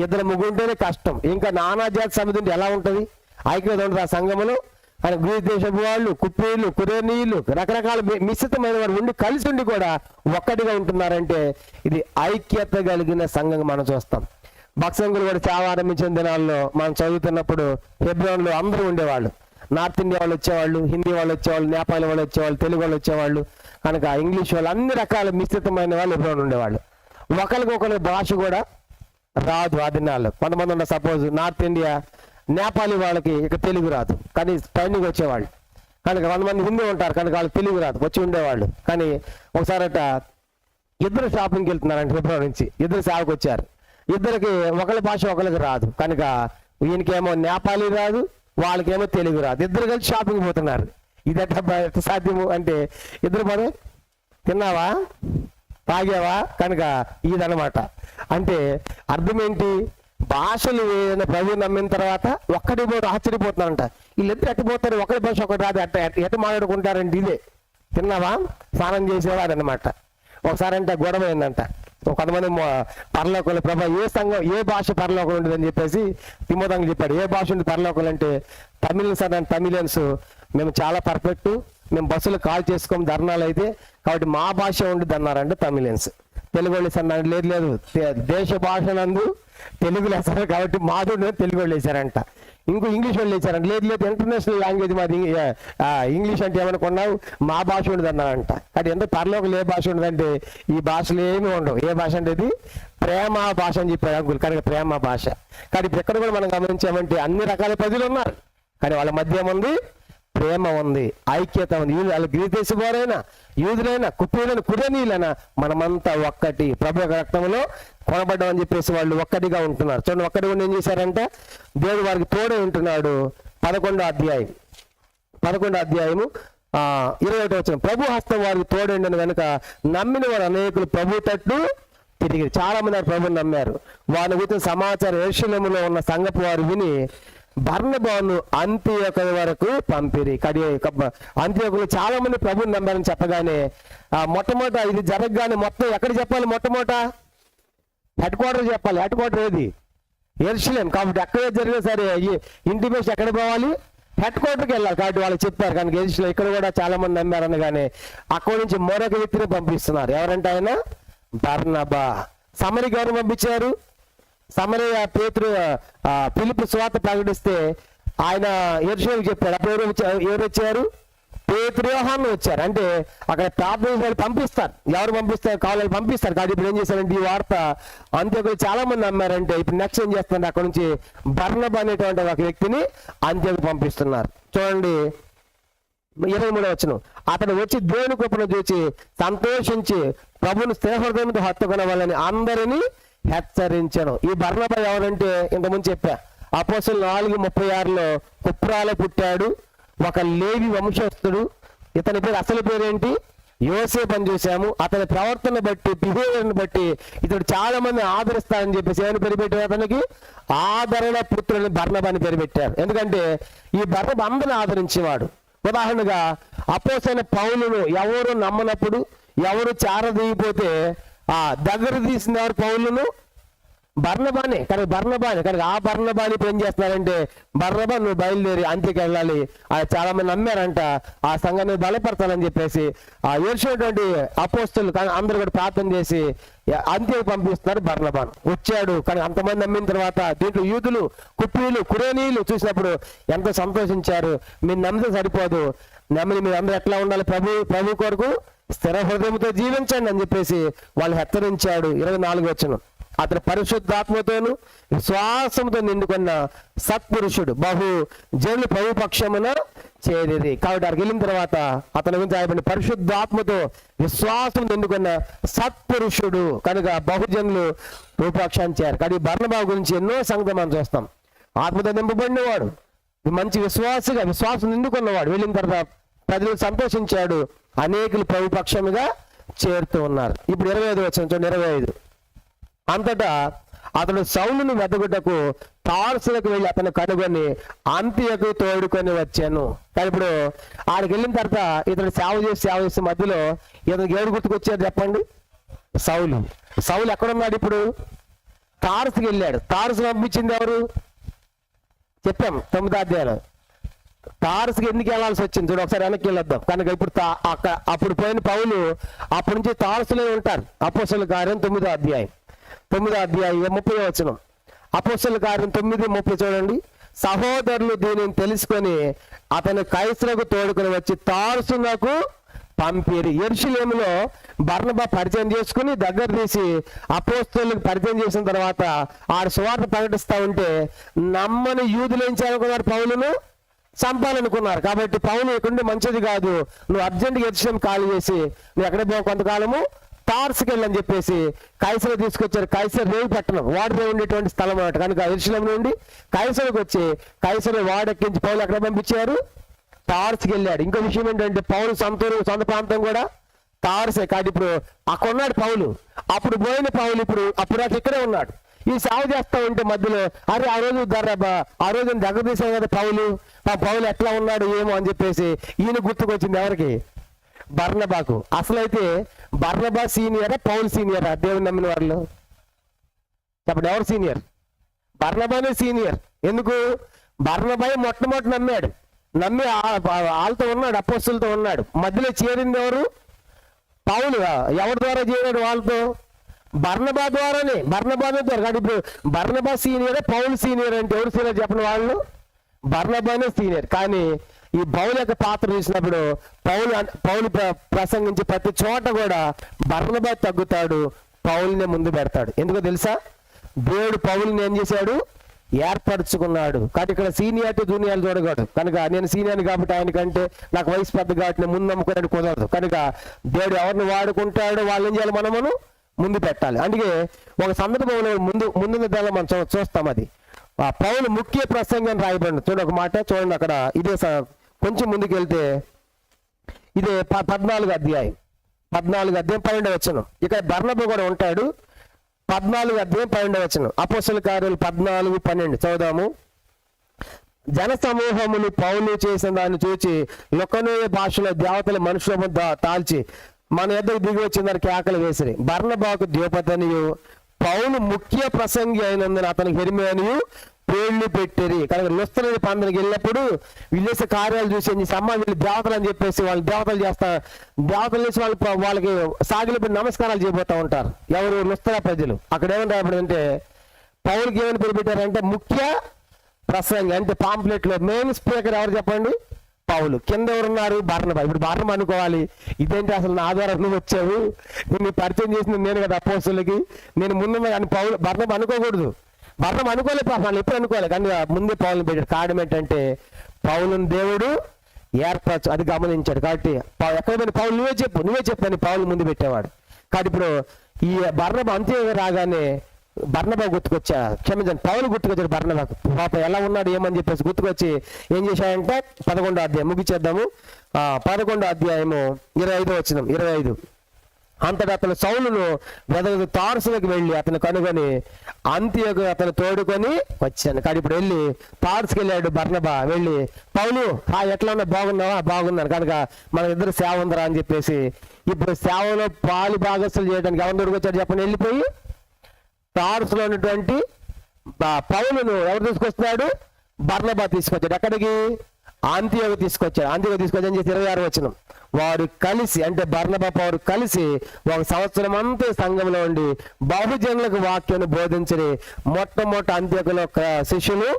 ఇద్దరు ముగ్గురుంటేనే కష్టం, ఇంకా నానా జాతి సమితి ఉంటే ఎలా ఉంటుంది? ఐక్యత ఉంటుంది ఆ సంఘములో. కానీ గ్రీస్ దేశపు వాళ్ళు, కుప్రీలు, కురేనీయులు, రకరకాల మిశ్రితమైన వారు ఉండి కలిసి ఉండి కూడా ఒక్కటిగా ఉంటున్నారంటే ఇది ఐక్యత కలిగిన సంఘం మనం చూస్తాం. భక్సంగులు కూడా సేవ ఆరంభించిన దినాల్లో మనం చదువుతున్నప్పుడు హెబ్రోన్లో అందరూ ఉండేవాళ్ళు. నార్త్ ఇండియా వాళ్ళు వచ్చేవాళ్ళు, హిందీ వాళ్ళు వచ్చేవాళ్ళు, నేపాల్ వాళ్ళు వచ్చేవాళ్ళు, తెలుగు వాళ్ళు వచ్చేవాళ్ళు, కనుక ఇంగ్లీష్ వాళ్ళు, అన్ని రకాల మిశ్రితమైన వాళ్ళు హెబ్రోన్ ఉండేవాళ్ళు. ఒకరికి భాష కూడా రాదు ఆ దినాల్లో. కొంతమంది ఉన్న సపోజ్ నార్త్ ఇండియా నేపాలీ వాళ్ళకి ఇక తెలుగు రాదు, కానీ ట్రైనింగ్ వచ్చేవాళ్ళు. కనుక కొంతమంది హిందీ ఉంటారు, కనుక వాళ్ళకి తెలుగు రాదు, వచ్చి ఉండేవాళ్ళు. కానీ ఒకసారట ఇద్దరు షాపింగ్కి వెళ్తున్నారంటే హెబ్రోన్ నుంచి, ఇద్దరు సేవకు వచ్చారు. ఇద్దరికి ఒకరి భాష ఒకరికి రాదు, కనుక ఈయనకేమో నేపాలీ రాదు, వాళ్ళకేమో తెలుగు రాదు. ఇద్దరు కలిసి షాపింగ్ పోతున్నారు. ఇది ఎట్లా సాధ్యము అంటే, ఇద్దరు పదే తిన్నావా, తాగావా, కనుక ఇదనమాట. అంటే అర్థం ఏంటి? భాషలు ప్రభు నమ్మిన తర్వాత ఒక్కడి పోతే ఆశ్చర్యపోతున్నారంట. వీళ్ళిద్దరు ఎట్టపోతారు, ఒకరి భాష ఒకటి రాదు, ఎట్ట మాట్లాడుకుంటారంటే ఇదే తిన్నావా, స్నానం చేసేవాడనమాట. ఒకసారి అంటే గొడవ ఏందంట, కొంతమంది పరలోకంలో ప్రభా ఏ సంఘం ఏ భాష పరలోకం ఉండదని చెప్పేసి తిమోథంకి చెప్పాడు. ఏ భాష ఉంది పరలోకం అంటే తమిళన్స్ అన్నాడు. తమిళన్స్ మేము చాలా పర్ఫెక్ట్, మేము బస్సులు కాల్ చేసుకోము ధర్నాలు అయితే, కాబట్టి మా భాష ఉండదు అన్నారంటే తమిళన్స్. తెలుగు వాళ్ళు అన్నాడు, లేదు లేదు దేశ భాష నందు తెలుగు వేశారు కాబట్టి మాధు తెలుగు వాళ్ళు వేశారంట. ఇంగ్లీష్ వాళ్ళు వేశారంట, లేదు లేదు ఇంటర్నేషనల్ లాంగ్వేజ్ మాది ఇంగ్లీష్ అంటే ఏమనుకున్నావు, మా భాష ఉండదు అన్నారంట. అది ఎంత పరలోకలు ఏ భాష ఉండదంటే ఈ భాషలు ఏమి ఉండవు. ఏ భాష అంటే ఇది ప్రేమ భాష అని చెప్పారు అంకుల్, కనుక ప్రేమ భాష. కానీ ఇప్పుడు ఎక్కడ కూడా మనం గమనించామంటే అన్ని రకాల ప్రజలు ఉన్నారు, కానీ వాళ్ళ మధ్య ఏముంది? ప్రేమ ఉంది, ఐక్యత ఉంది. వాళ్ళు గ్రీస్ దేశం వారైనా, యూదులైనా, కుప్రీలైనా, కురేనీయులైనా మనమంతా ఒక్కటి, ప్రభు యొక్క రక్తంలో కొనబడ్డామని చెప్పేసి వాళ్ళు ఒక్కటిగా ఉంటున్నారు. చూడండి, ఒక్కటి ఉండి ఏం చేశారంటే దేవుడు వారికి తోడే ఉంటున్నాడు. 11వ అధ్యాయం 21వ వచనం, ప్రభు హస్తం వారికి తోడేండని కనుక నమ్మిన వారు అనేకులు ప్రభు తట్టు తిరిగి. చాలా మంది ప్రభుని నమ్మారు. వారి గురించి సమాచారం యెరూషలేములో ఉన్న సంఘపు వారు విని బర్నబాను అంత్యోక వరకు పంపిరి. అంత్యోకులు చాలా మంది ప్రభుని నమ్మారని చెప్పగానే మొట్టమొదట ఇది జరగగానే మొత్తం ఎక్కడ చెప్పాలి? మొట్టమొదట హెడ్ క్వార్టర్ చెప్పాలి. హెడ్ క్వార్టర్ ఏది? యెరూషలేం. కాబట్టి ఎక్కడే జరిగినా సరే ఇంటిమేషన్ ఎక్కడ పోవాలి? హెడ్ క్వార్టర్కి వెళ్ళాలి. కాబట్టి వాళ్ళు చెప్పారు. కానీ యెరూషలేం ఇక్కడ కూడా చాలా మంది నమ్మారనగానే అక్కడి నుంచి మరొక వ్యక్తిని పంపిస్తున్నారు. ఎవరంటే ఆయన బర్నబా. సమరి గారిని పంపించారు. సమరయ పేతురు ఫిలిప్పు సువార్త ప్రకటిస్తే ఆయన యెరూషలేంకి చెప్పాడు. అప్పుడు ఎవరు వచ్చారు? పేతురు యోహాను వచ్చారు. అంటే అక్కడ ప్రార్థన వాళ్ళు పంపిస్తారు. ఎవరు పంపిస్తారు? కావాలి పంపిస్తారు. కానీ ఇప్పుడు ఏం చేశారంటే ఈ వార్త అంత్యోకులు చాలా మంది నమ్మారంటే ఇప్పుడు నెక్స్ట్ ఏం చేస్తున్నారు? అక్కడ నుంచి బర్నబా అనేటువంటి ఒక వ్యక్తిని అంత్యోకు పంపిస్తున్నారు. చూడండి 23వ వచనం. అతడు వచ్చి దేవుని కృపను చూచి సంతోషించి ప్రభుని స్థిరహృదయంతో హత్తుకున్న వాళ్ళని అందరినీ హెచ్చరించను. ఈ బర్నబా ఎవరంటే ఇంతకుముందు చెప్పా, అపోస్తలుల 4:36 కుప్రాలో పుట్టాడు, ఒక లేవి వంశస్థుడు. ఇతని పేరు అసలు పేరేంటి? యోసేపు అని చూసాము. అతని ప్రవర్తన బట్టి, బిహేవియర్ని బట్టి ఇతడు చాలా మంది ఆదరిస్తారని చెప్పేసి ఏమని పేరు పెట్టారు? అతనికి ఆదరణ పుత్రుని బర్నబా అని పేరు పెట్టారు. ఎందుకంటే ఈ బర్నబా అందరిని ఆదరించేవాడు. ఉదాహరణగా అపోస్తలుడైన పౌలును ఎవరు నమ్మనప్పుడు, ఎవరు చారదీయపోతే దగ్గర తీసిన ఎవరు? పౌలును బర్నబానే. కానీ ఆ బర్నబాని ఇప్పుడు ఏం చేస్తున్నారంటే, బర్నబా నువ్వు బయలుదేరి అంత్యకి వెళ్ళాలి, చాలా మంది నమ్మారంట, ఆ సంఘాన్ని బలపరచాలని చెప్పేసి ఏడ్చినటువంటి అపోస్తలు అందరూ కూడా ప్రార్థన చేసి అంత్యకి పంపిస్తున్నారు. బర్నబాను వచ్చాడు. కానీ అంతమంది నమ్మిన తర్వాత దీంట్లో యూదులు, కుప్పీలు, కురేనీలు చూసినప్పుడు ఎంతో సంతోషించారు. మీరు నమ్మితే సరిపోదు, నమ్మిని మీరు అందరూ ఎట్లా ఉండాలి? ప్రభు కొరకు స్థిర హృదయంతో జీవించండి అని చెప్పేసి వాళ్ళు హెచ్చరించాడు. 24వ వచనం. అతను పరిశుద్ధాత్మతోను విశ్వాసంతో నిండుకున్న సత్పురుషుడు, బహు జనులు ప్రభు పక్షమున చేరిరి. కాబట్టి అక్కడికి వెళ్ళిన తర్వాత అతని గురించి ఆయన పరిశుద్ధాత్మతో విశ్వాసం నిండుకున్న సత్పురుషుడు కనుక బహుజనులు రూపక్షాన్ని చేరారు. కానీ బర్నబా గురించి ఎన్నో సంగతి మనం చూస్తాం. ఆత్మతో నింపబడినవాడు, మంచి విశ్వాసం నిండుకున్నవాడు. వెళ్ళిన తర్వాత ప్రజలు సంతోషించాడు, అనేకులు ప్రభు పక్షముగా చేరుతూ ఉన్నారు. ఇప్పుడు 25 వచనం చూడండి. 25. అంతటా అతడు సౌలును వెతకుటకు తార్సులకు వెళ్ళి అతను కనుగొని అంత్యకు తోడుకొని వచ్చాను. కానీ ఇప్పుడు ఆడికి వెళ్ళిన తర్వాత ఇతను సేవ చేసి మధ్యలో ఇతనికి ఏడు గుర్తుకొచ్చారు చెప్పండి? సౌలు ఎక్కడున్నాడు? ఇప్పుడు తార్సుకి వెళ్ళాడు. తార్సు పంపించింది ఎవరు? చెప్పాం 9వ అధ్యాయంలో. తార్సుకి ఎందుకు వెళ్ళాల్సి వచ్చింది చూడు, ఒకసారి వెనక్కి వెళ్ళొద్దాం. కనుక ఇప్పుడు అప్పుడు పోయిన పౌలు అప్పటి నుంచి తార్సులే ఉంటారు. అపోస్తలుల కార్యం 9వ అధ్యాయం 30వ వచనం. అపోస్తలుల కార్యం 9:30 చూడండి. సహోదరులు దీనిని తెలుసుకొని అతను కైసరకు తోడుకొని వచ్చి తార్సునకు పంపిరి. యెరూషలేములో బర్నబా పరిచయం చేసుకుని దగ్గర తీసి అపోస్తలులకు పరిచయం చేసిన తర్వాత ఆడు సువార్త ప్రకటిస్తూ ఉంటే నమ్మని యూదులు ఏం చేయాలనుకున్నారు? పౌలును చంపాలనుకున్నారు. కాబట్టి పౌలు ఇక్కడ మంచిది కాదు, నువ్వు అర్జెంట్గా యెరూషలేము ఖాళీ చేసి నువ్వు ఎక్కడ పోవు, కొంతకాలము తార్సుకి వెళ్ళని చెప్పేసి కైసరు తీసుకొచ్చారు. కైసరు రేవు పట్టణం, వాడు ఉండేటువంటి స్థలం అన్నమాట. కనుక యెరూషలేము నుండి కైసరుకి వచ్చి కైసరు వాడెక్కించి పౌలు ఎక్కడ పంపించారు? తార్సుకి వెళ్ళాడు. ఇంకో విషయం ఏంటంటే పౌలు సొంత ప్రాంతం కూడా తార్సే. కాబట్టి ఇప్పుడు అక్కడ ఉన్నాడు పౌలు. అప్పుడు పోయిన పౌలు అప్పుడు ఇక్కడే ఉన్నాడు. ఈ సేవ చేస్తా ఉంటే మధ్యలో ఆ రోజు దగ్గర తీసాం కదా పౌలు ఎట్లా ఉన్నాడు ఏమో అని చెప్పేసి ఈయన గుర్తుకొచ్చింది. ఎవరికి? బర్నబాకు. అసలైతే బర్నబా సీనియరా పౌలు సీనియరా దేవుని నమ్మిన వారిలో? చెప్పండి, ఎవరు సీనియర్? బర్నబానే సీనియర్. ఎందుకు? బర్నబాయ్ మొట్టమొదటి నమ్మి వాళ్ళతో ఉన్నాడు, అపోస్తలులతో ఉన్నాడు. మధ్యలో చేరింది ఎవరు? పౌలు. ఎవరి ద్వారా చేరాడు వాళ్ళతో? బర్నబా ద్వారానే. బర్నబా ద్వారా. కానీ ఇప్పుడు బర్నబా సీనియర్, పౌలు సీనియర్ అంటే ఎవరు సీనియర్ చెప్పండి? వాళ్ళు బర్నబానే సీనియర్. కానీ ఈ పౌలు యొక్క పాత్ర చూసినప్పుడు పౌలు ప్రసంగించి ప్రతి చోట కూడా బర్నబా తగ్గుతాడు, పౌలునే ముందు పెడతాడు. ఎందుకో తెలుసా? దేవుడు పౌలుని ఏం చేశాడు? ఏర్పరచుకున్నాడు. కాబట్టి ఇక్కడ సీనియారిటీ జూనియర్లు చూడకూడదు. కనుక నేను సీనియర్ని కాబట్టి ఆయనకంటే నాకు వయసు పెద్ద కాబట్టి నేను ముందు నమ్ముకున్నాడు కుదరదు. కనుక దేవుడు ఎవరిని వాడుకుంటాడో వాళ్ళని ఏం చేయాలి? మనమును ముందు పెట్టాలి. అందుకే ఒక సందర్భంలో ముందున్న దానిలో మనం చూస్తాం. అది పౌలు ముఖ్య ప్రసంగం రాయబడింది. చూడండి ఒక మాట చూడండి. అక్కడ ఇదే కొంచెం ముందుకు వెళ్తే ఇదే 14వ అధ్యాయం 12వ వచనం. ఇక్కడ బర్నబా కూడా ఉంటాడు. 14వ అధ్యాయం 12వ వచనం. అపోస్తలుల కార్యాలు 14:12 చదువుదాము. జన సమూహములు పౌలు చేసిన దాన్ని చూచి లొకనోయ భాషలో దేవతల మనుషుల తాల్చి మన ఎద్దకు దిగి వచ్చిన దానికి కేకలు వేసిరి. బర్నబాకు ద్యోపతనియు పౌలు ముఖ్య ప్రసంగి అయినందున అతనికి హెర్మేనియు పేర్లు పెట్టిరి. కనుక లుస్త్ర పందరికి వెళ్ళినప్పుడు విదేశ కార్యాలు చూసి వీళ్ళు దేవతలు అని చెప్పేసి వాళ్ళు దేవతలు చేసి వాళ్ళకి సాగిలిపడి నమస్కారాలు చేయబోతూ ఉంటారు. ఎవరు? లుస్త్ర ప్రజలు. అక్కడ ఏమని రాబడిందంటే పౌలుకి ఏమని పేరు పెట్టారంటే ముఖ్య ప్రసంగి. అంటే పాంప్లెట్ లో మెయిన్ స్పీకర్ ఎవరు చెప్పండి? పౌలు. కింద ఎవరున్నారు? బర్నబా. ఇప్పుడు బర్నబా అనుకోవాలి, ఇదేంటి అసలు నా ద్వారా నువ్వు వచ్చావు, నిన్ను పరిచయం చేసింది నేను కదా అపోస్తలులకి, నేను ముందు కానీ పౌలు బర్నబా అనుకోకూడదు. బర్నబా అనుకోలేదు, వాళ్ళు ఎప్పుడు అనుకోవాలి, కానీ ముందే పౌలుని పెట్టాడు. కారణం ఏంటంటే పౌలుని దేవుడు ఏర్పరచు, అది గమనించాడు. కాబట్టి ఎక్కడ పోయిన పౌలు నువ్వే చెప్పు అని పౌలు ముందు పెట్టేవాడు. కాబట్టి ఇప్పుడు ఈ బర్నబా అంత్యోదయ రాగానే బర్నబా గుర్తుకొచ్చాడు, క్షమించండి పౌలు గుర్తుకొచ్చాడు. బర్నబాకు పాప ఎలా ఉన్నాడు ఏమని చెప్పేసి గుర్తుకొచ్చి ఏం చేశాడంటే 11వ అధ్యాయం ముగించేద్దాము. 11వ అధ్యాయము 25వ వచనం 25. అంతటా అతను సౌలును వెదకు తార్సులకు వెళ్ళి అతను కనుగొని అంత్యోకు అతను తోడుకొని వచ్చాను. కానీ ఇప్పుడు వెళ్ళి తార్సుకి వెళ్ళాడు బర్నబా. వెళ్ళి పౌలు ఎట్లా ఉన్నా బాగున్నావా? బాగున్నాను, కనుక మన ఇద్దరు సేవ ఉందరా అని చెప్పేసి ఇప్పుడు సేవలో పాలు భాగస్తులు చేయడానికి ఎవరి దగ్గరకు వచ్చాడు చెప్పండి? వెళ్ళిపోయి తార్సులో ఉన్నటువంటి పౌలును ఎవరు తీసుకొస్తున్నాడు? బర్నబా తీసుకొచ్చాడు. ఎక్కడికి? అంత్యోకు తీసుకొచ్చాడు. అంత్యోకు తీసుకొచ్చి ఏం చేసి 26వ వచనం, వారు కలిసి అంటే బర్నబా పౌలు కలిసి 1 సంవత్సరం అంతా సంఘంలో ఉండి బహుజనులకు వాక్యాన్ని బోధించని మొట్టమొదటి అంత్యోకులో శిష్యులు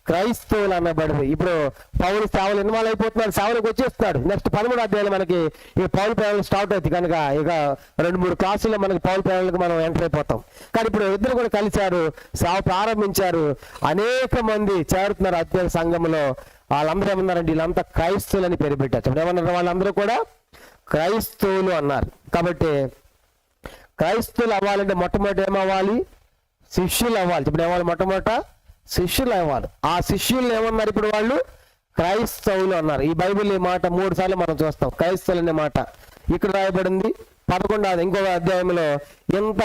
క్రైస్తవులు అనబడింది. ఇప్పుడు పౌలు సేవలు ఇన్వాల్వ్ అయిపోతున్నాడు, సేవలకు వచ్చేస్తున్నాడు. నెక్స్ట్ 13వ అధ్యాయంలో మనకి ఈ పౌలు ప్రయాణాలు స్టార్ట్ అవుతుంది కనుక ఇక 2-3 క్లాసుల్లో మనకి పౌలు ప్రయాణాలకు మనం ఎంటర్ అయిపోతాం. కానీ ఇప్పుడు ఇద్దరు కూడా కలిశారు, సేవ ప్రారంభించారు, అనేక మంది చేరుతున్నారు అత్యంత సంఘంలో. వాళ్ళందరూ ఏమన్నారంటే వీళ్ళంతా క్రైస్తవులు అని పేరు పెట్టారు. ఏమన్నారు? వాళ్ళందరూ కూడా క్రైస్తవులు అన్నారు. కాబట్టి క్రైస్తవులు అవ్వాలంటే మొట్టమొదటి ఏమవ్వాలి? శిష్యులు అవ్వాలి. ఇప్పుడు ఏమవ్వాలి? మొట్టమొదట శిష్యులు అవ్వాలి. ఆ శిష్యులు ఏమన్నారు? ఇప్పుడు వాళ్ళు క్రైస్తవులు అన్నారు. ఈ బైబిల్ ఈ మాట 3 సార్లు మనం చూస్తాం, క్రైస్తవులు అనే మాట ఇక్కడ రాయబడింది. 11వ ఇంకొక అధ్యాయంలో ఎంత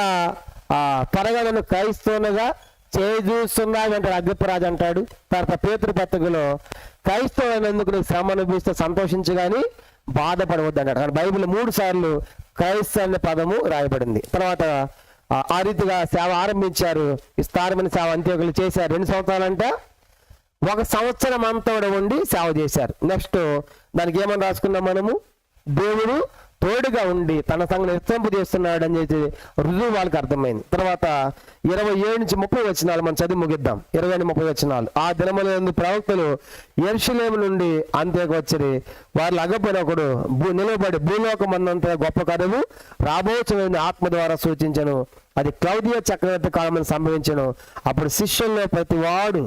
త్వరగా నన్ను క్రైస్తవునిగా చేజూస్తున్నావు అంటాడు అగ్రిప్పరాజు అంటాడు. తర్వాత పేతురు పత్రికలో క్రైస్తవులైనందుకు నీకు శ్రమ అనుభవిస్తే సంతోషించు కానీ బాధపడవద్దు అన్నాడు. కానీ బైబిల్ 3 సార్లు క్రైస్తవ అనే పదము రాయబడింది. తర్వాత ఆ రీతిగా సేవ ఆరంభించారు. విస్తారమైన సేవ అంత్యోకులు చేశారు. 2 సంవత్సరాలంట 1 సంవత్సరం అంతా ఉండి సేవ చేశారు. నెక్స్ట్ దానికి ఏమని రాసుకున్నాం మనము? దేవుడు తోడుగా ఉండి తన సంఘం హెచ్చరింపు చేస్తున్నాడు అని చెప్పి రుజువు వాళ్ళకి అర్థమైంది. తర్వాత 27-30 వచనాలు మనం చదివి ముగిద్దాం. 20-30 వచనాలు. ఆ దినములందు ప్రవక్తలు యెరూషలేము నుండి అంత్యోకు వచ్చిరి. వారు అగపైన ఒకడు నిలబడి భూలోకమందంతా గొప్ప కరువు రాబోచున్నది ఆత్మ ద్వారా సూచించను, అది క్లౌదియ చక్రవర్తి కాలమని సంభవించను. అప్పుడు శిష్యుల్లో ప్రతి వాడు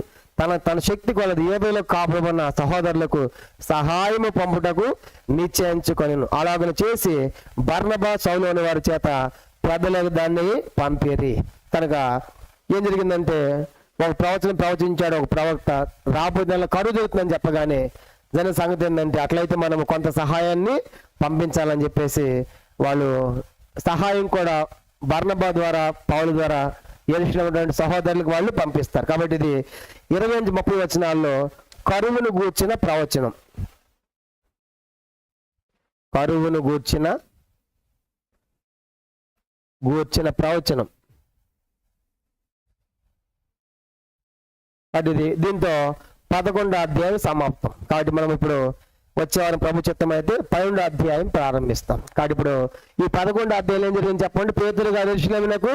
తన శక్తి కొలది ఏబేలో కాపురబడిన సహోదరులకు సహాయము పంపుటకు నిశ్చయించుకొనెను. అలాగ చేసి బర్నబా సౌలు అనే వారి చేత ప్రజలకు దాన్ని పంపిరి. కనుక ఏం జరిగిందంటే ఒక ప్రవచనం ప్రవచించాడు ఒక ప్రవక్త, రాబోయే నెల కరువు జరుగుతుందని చెప్పగానే జన సంగతి ఏంటంటే అట్లయితే మనం కొంత సహాయాన్ని పంపించాలని చెప్పేసి వాళ్ళు సహాయం కూడా బర్నబా ద్వారా పౌలు ద్వారా యెరూషలేము సహోదరులకు వాళ్ళు పంపిస్తారు. కాబట్టి ఇది 20-30 వచనాల్లో కరువును గూర్చిన ప్రవచనం. కరువును గూర్చిన ప్రవచనం అది. దీంతో 11వ అధ్యాయం సమాప్తం. కాబట్టి మనం ఇప్పుడు వచ్చేవారం ప్రభు చిత్తం అయితే 12వ అధ్యాయం ప్రారంభిస్తాం. కాబట్టి ఇప్పుడు ఈ 11వ అధ్యాయం ఏం జరిగింది చెప్పండి? పేతురు గారు యెరూషలేమునకు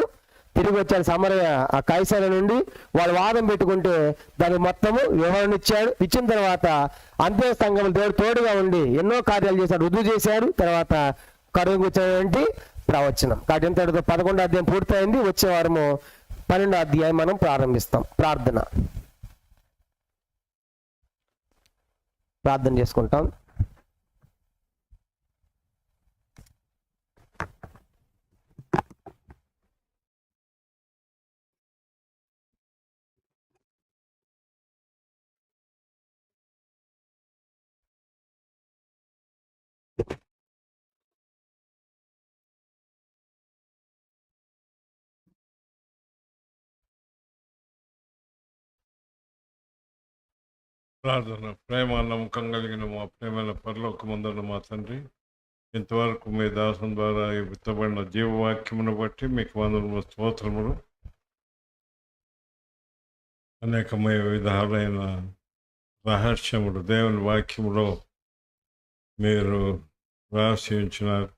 తిరిగి వచ్చాడు సమరయ ఆ కైసర నుండి. వాళ్ళు వాదం పెట్టుకుంటే దానికి మొత్తము వివరణ ఇచ్చిన తర్వాత అంత్య సంఘం దేవుడు తోడుగా ఉండి ఎన్నో కార్యాలు చేశాడు, రుజువు చేశాడు. తర్వాత కరువు కూర్చోంటి ప్రవచనం. కాబట్టి ఇంతటితో 11వ అధ్యాయం పూర్తయింది. వచ్చే వారము 12వ అధ్యాయం మనం ప్రారంభిస్తాం. ప్రార్థన చేసుకుంటాం. ప్రార్థన. ప్రేమ నమ్మకం కలిగిన మా ప్రేమైన పరలోకమందున్న మా తండ్రి, ఇంతవరకు మీ దాసం ద్వారా విత్తబడిన జీవవాక్యమును బట్టి మీకు వందనములు స్తోత్రములు. అనేకమైన విధాలైన రహస్యములు దేవుని వాక్యములో మీరు రాసి ఉంచినారు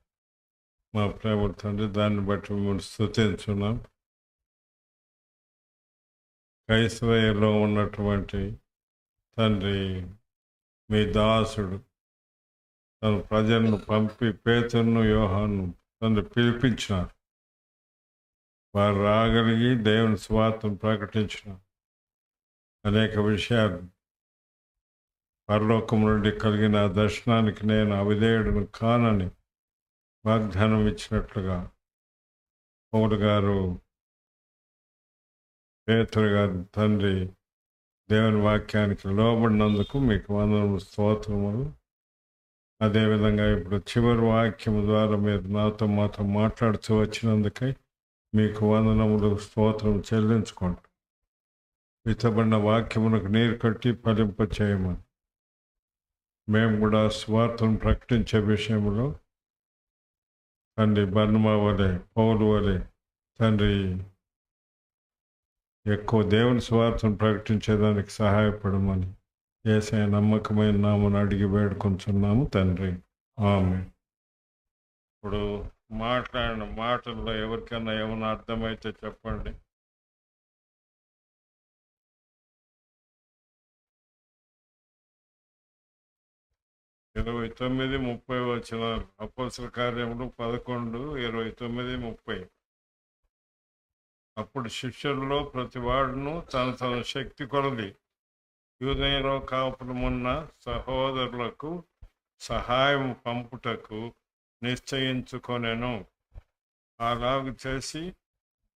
మా ప్రేమ తండ్రి. దాన్ని బట్టి మిమ్మల్ని స్తుతించున్నాం. క్రైస్తవలో ఉన్నటువంటి తండ్రి, మీ దాసుడు తన ప్రజలను పంపి పేతురును యోహాను తండ్రి పిలిపించినారు. వారు రాగలిగి దేవుని స్వార్థను ప్రకటించిన అనేక విషయాలు పరలోకం నుండి కలిగిన దర్శనానికి నేను అవిధేయుడును కానని వాగ్దానం ఇచ్చినట్లుగా పౌలు గారు పేతురు గారు తండ్రి దేవుని వాక్యానికి లోబడినందుకు మీకు వందనములు, స్తోత్రములు. అదేవిధంగా ఇప్పుడు చివరి వాక్యం ద్వారా మీరు మాతో మాట్లాడుతూ వచ్చినందుకై మీకు వందనములు, స్తోత్రం చెల్లించుకుంటూ విత్తబడిన వాక్యమునకు నీరు కట్టి ఫలింప చేయమని మేము కూడా స్వార్థను ప్రకటించే విషయంలో తండ్రి బర్నమా వలె పౌలు వలె తండ్రి ఎక్కువ దేవుని స్వార్థను ప్రకటించేదానికి సహాయపడమని యేసయ్య నమ్మకమైన నామను అడిగి వేడుకొంచున్నాము తండ్రి, ఆమేన్. ఇప్పుడు మాట్లాడిన మాటల్లో ఎవరికైనా ఏమైనా అర్థమైతే చెప్పండి. ఇరవై 29-30 వచనాలు. అపోస్తల కార్యములు 11:29-30. అప్పుడు శిష్యుల్లో ప్రతివాడును తన శక్తి కొలది యూదయలో కాపురమున్న సహోదరులకు సహాయం పంపుటకు నిశ్చయించుకొనెను. అలాగు చేసి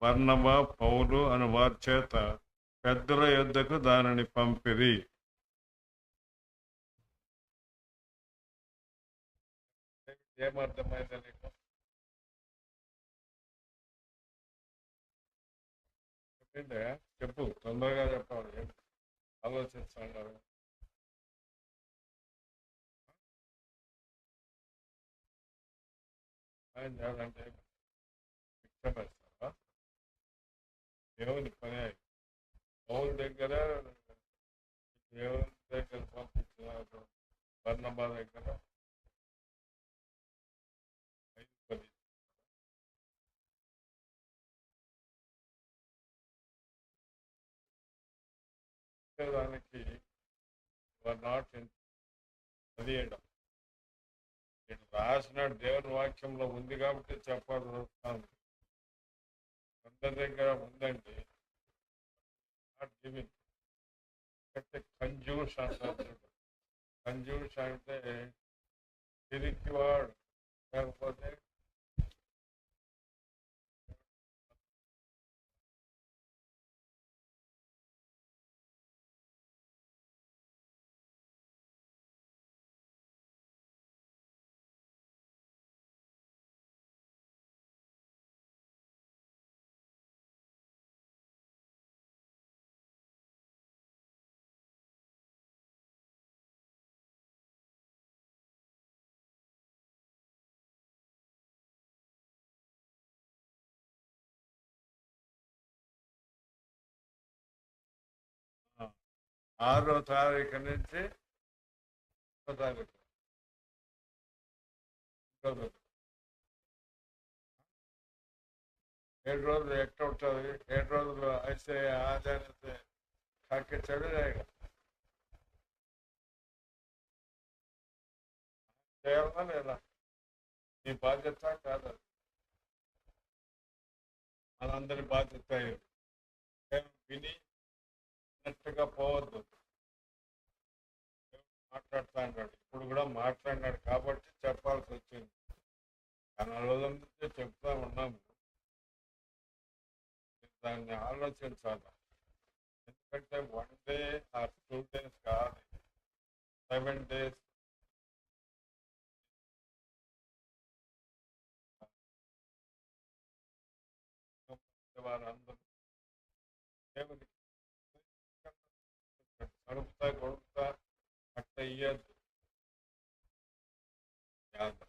బర్నబా, పౌలు అని వారి చేత పెద్దల యొద్దకు దానిని పంపిరి. ఏమర్థమైంది నీకు? చెప్పు, తొందరగా చెప్పాలి. ఆలోచిస్తున్నారు. ఆయన చేయాలంటే ఇష్టపడతావా? దేవుని పని పౌల దగ్గర దేవుని దగ్గర పంపించినారు. బర్నబా దగ్గర 5-10 దానికి నాట్ చదివేయడం ఇటు రాసినాడు దేవుని వాక్యంలో ఉంది కాబట్టి చెప్పాల్సి వస్తుంది. అందరి దగ్గర ఉందండి. నాట్ గివింగ్ అంటే కంజూస్ అంటారు. కంజూస్ అంటే తిరిగివాడు, లేకపోతే ఆ, 6వ తారీఖు నుంచి 1వ తారీఖు 7 రోజులు ఎట్ట ఉంటుంది? 7 రోజులు అయితే ఆదాయాన్ని కాకి చదివేగా చేయాలా లేదా? నీ బాధ్యత కాదు, మనందరి బాధ్యత. విని నట్టుగా పోవద్దు. మాట్లాడుతా అన్నాడు, ఇప్పుడు కూడా మాట్లాడినాడు కాబట్టి చెప్పాల్సి వచ్చింది. చాలా రోజుల నుంచి చెప్తా ఉన్నాము. దాన్ని ఆలోచించాలి. ఎందుకంటే 1 డే ఆర్ 2 days కాదు, 7 days. వారందరూ దేవునికి కడుపుతా కొడుకుతా అట్ట ఇయ్యద్దు.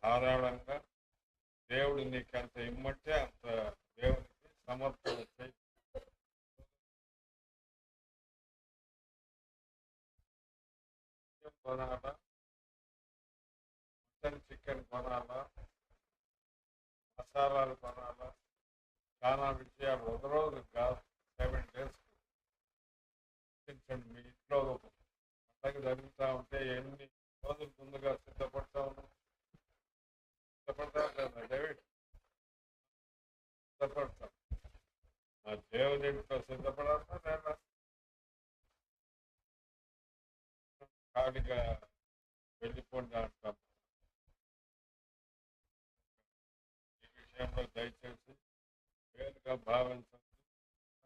ధారాళంగా దేవుడు నీకు ఎంత ఇమ్మంటే అంత దేవునికి సమర్పణ చేయి. కొనాలా, మటన్ చికెన్ కొనాలా, మసాలాలు కొనాలా, చాలా విషయాలు ఒక రోజు కాదు, 7 days. మీ ఇంట్లో పండగ జరుగుతూ ఉంటే ఎన్ని రోజులు ముందుగా సిద్ధపడతా ఉన్నాం. సిద్ధపడాలా లేదా ఖాళీగా వెళ్ళిపోండి అంటాం. ఈ విషయంలో దయచేసి వేరుగా భావించండి.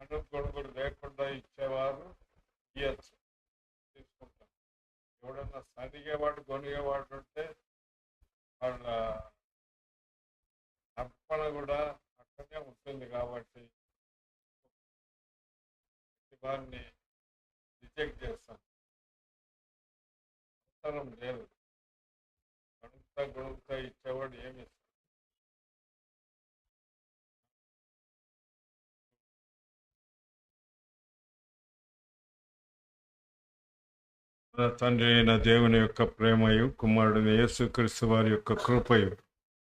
అనుగొడుగుడు లేకుండా ఇచ్చేవారు ఇయ్యచ్చు, తీసుకుంటాం. ఎవడన్నా సనిగేవాడు కొనిగేవాడు ఉంటే వాళ్ళ అర్పణ కూడా అక్కడనే ఉంటుంది. కాబట్టి వారిని రిజెక్ట్ చేస్తాం, అవసరం లేదు. గొడుగుతా ఇచ్చేవాడు ఏమి ఇస్తాడు? తండ్రి అయిన దేవుని యొక్క ప్రేమయు, కుమారుడు యేసుక్రీస్తు వారి యొక్క కృపయు,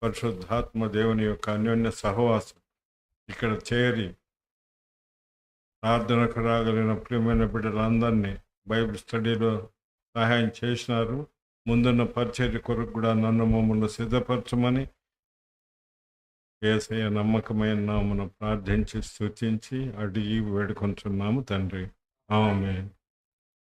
పరిశుద్ధాత్మ దేవుని యొక్క అన్యోన్య సహవాసం ఇక్కడ చేరి ప్రార్థనకు రాగలిగిన ప్రియమైన బిడ్డలందరినీ బైబిల్ స్టడీలో సహాయం చేసినారు. ముందున్న పరిచర్య కొరకు కూడా నన్ను మమ్మల్ని సిద్ధపరచమని యేసయ్య నమ్మకమైన నామమున ప్రార్థించి స్తుతించి అడిగి వేడుకొంటున్నాము తండ్రి. ఆమేన్.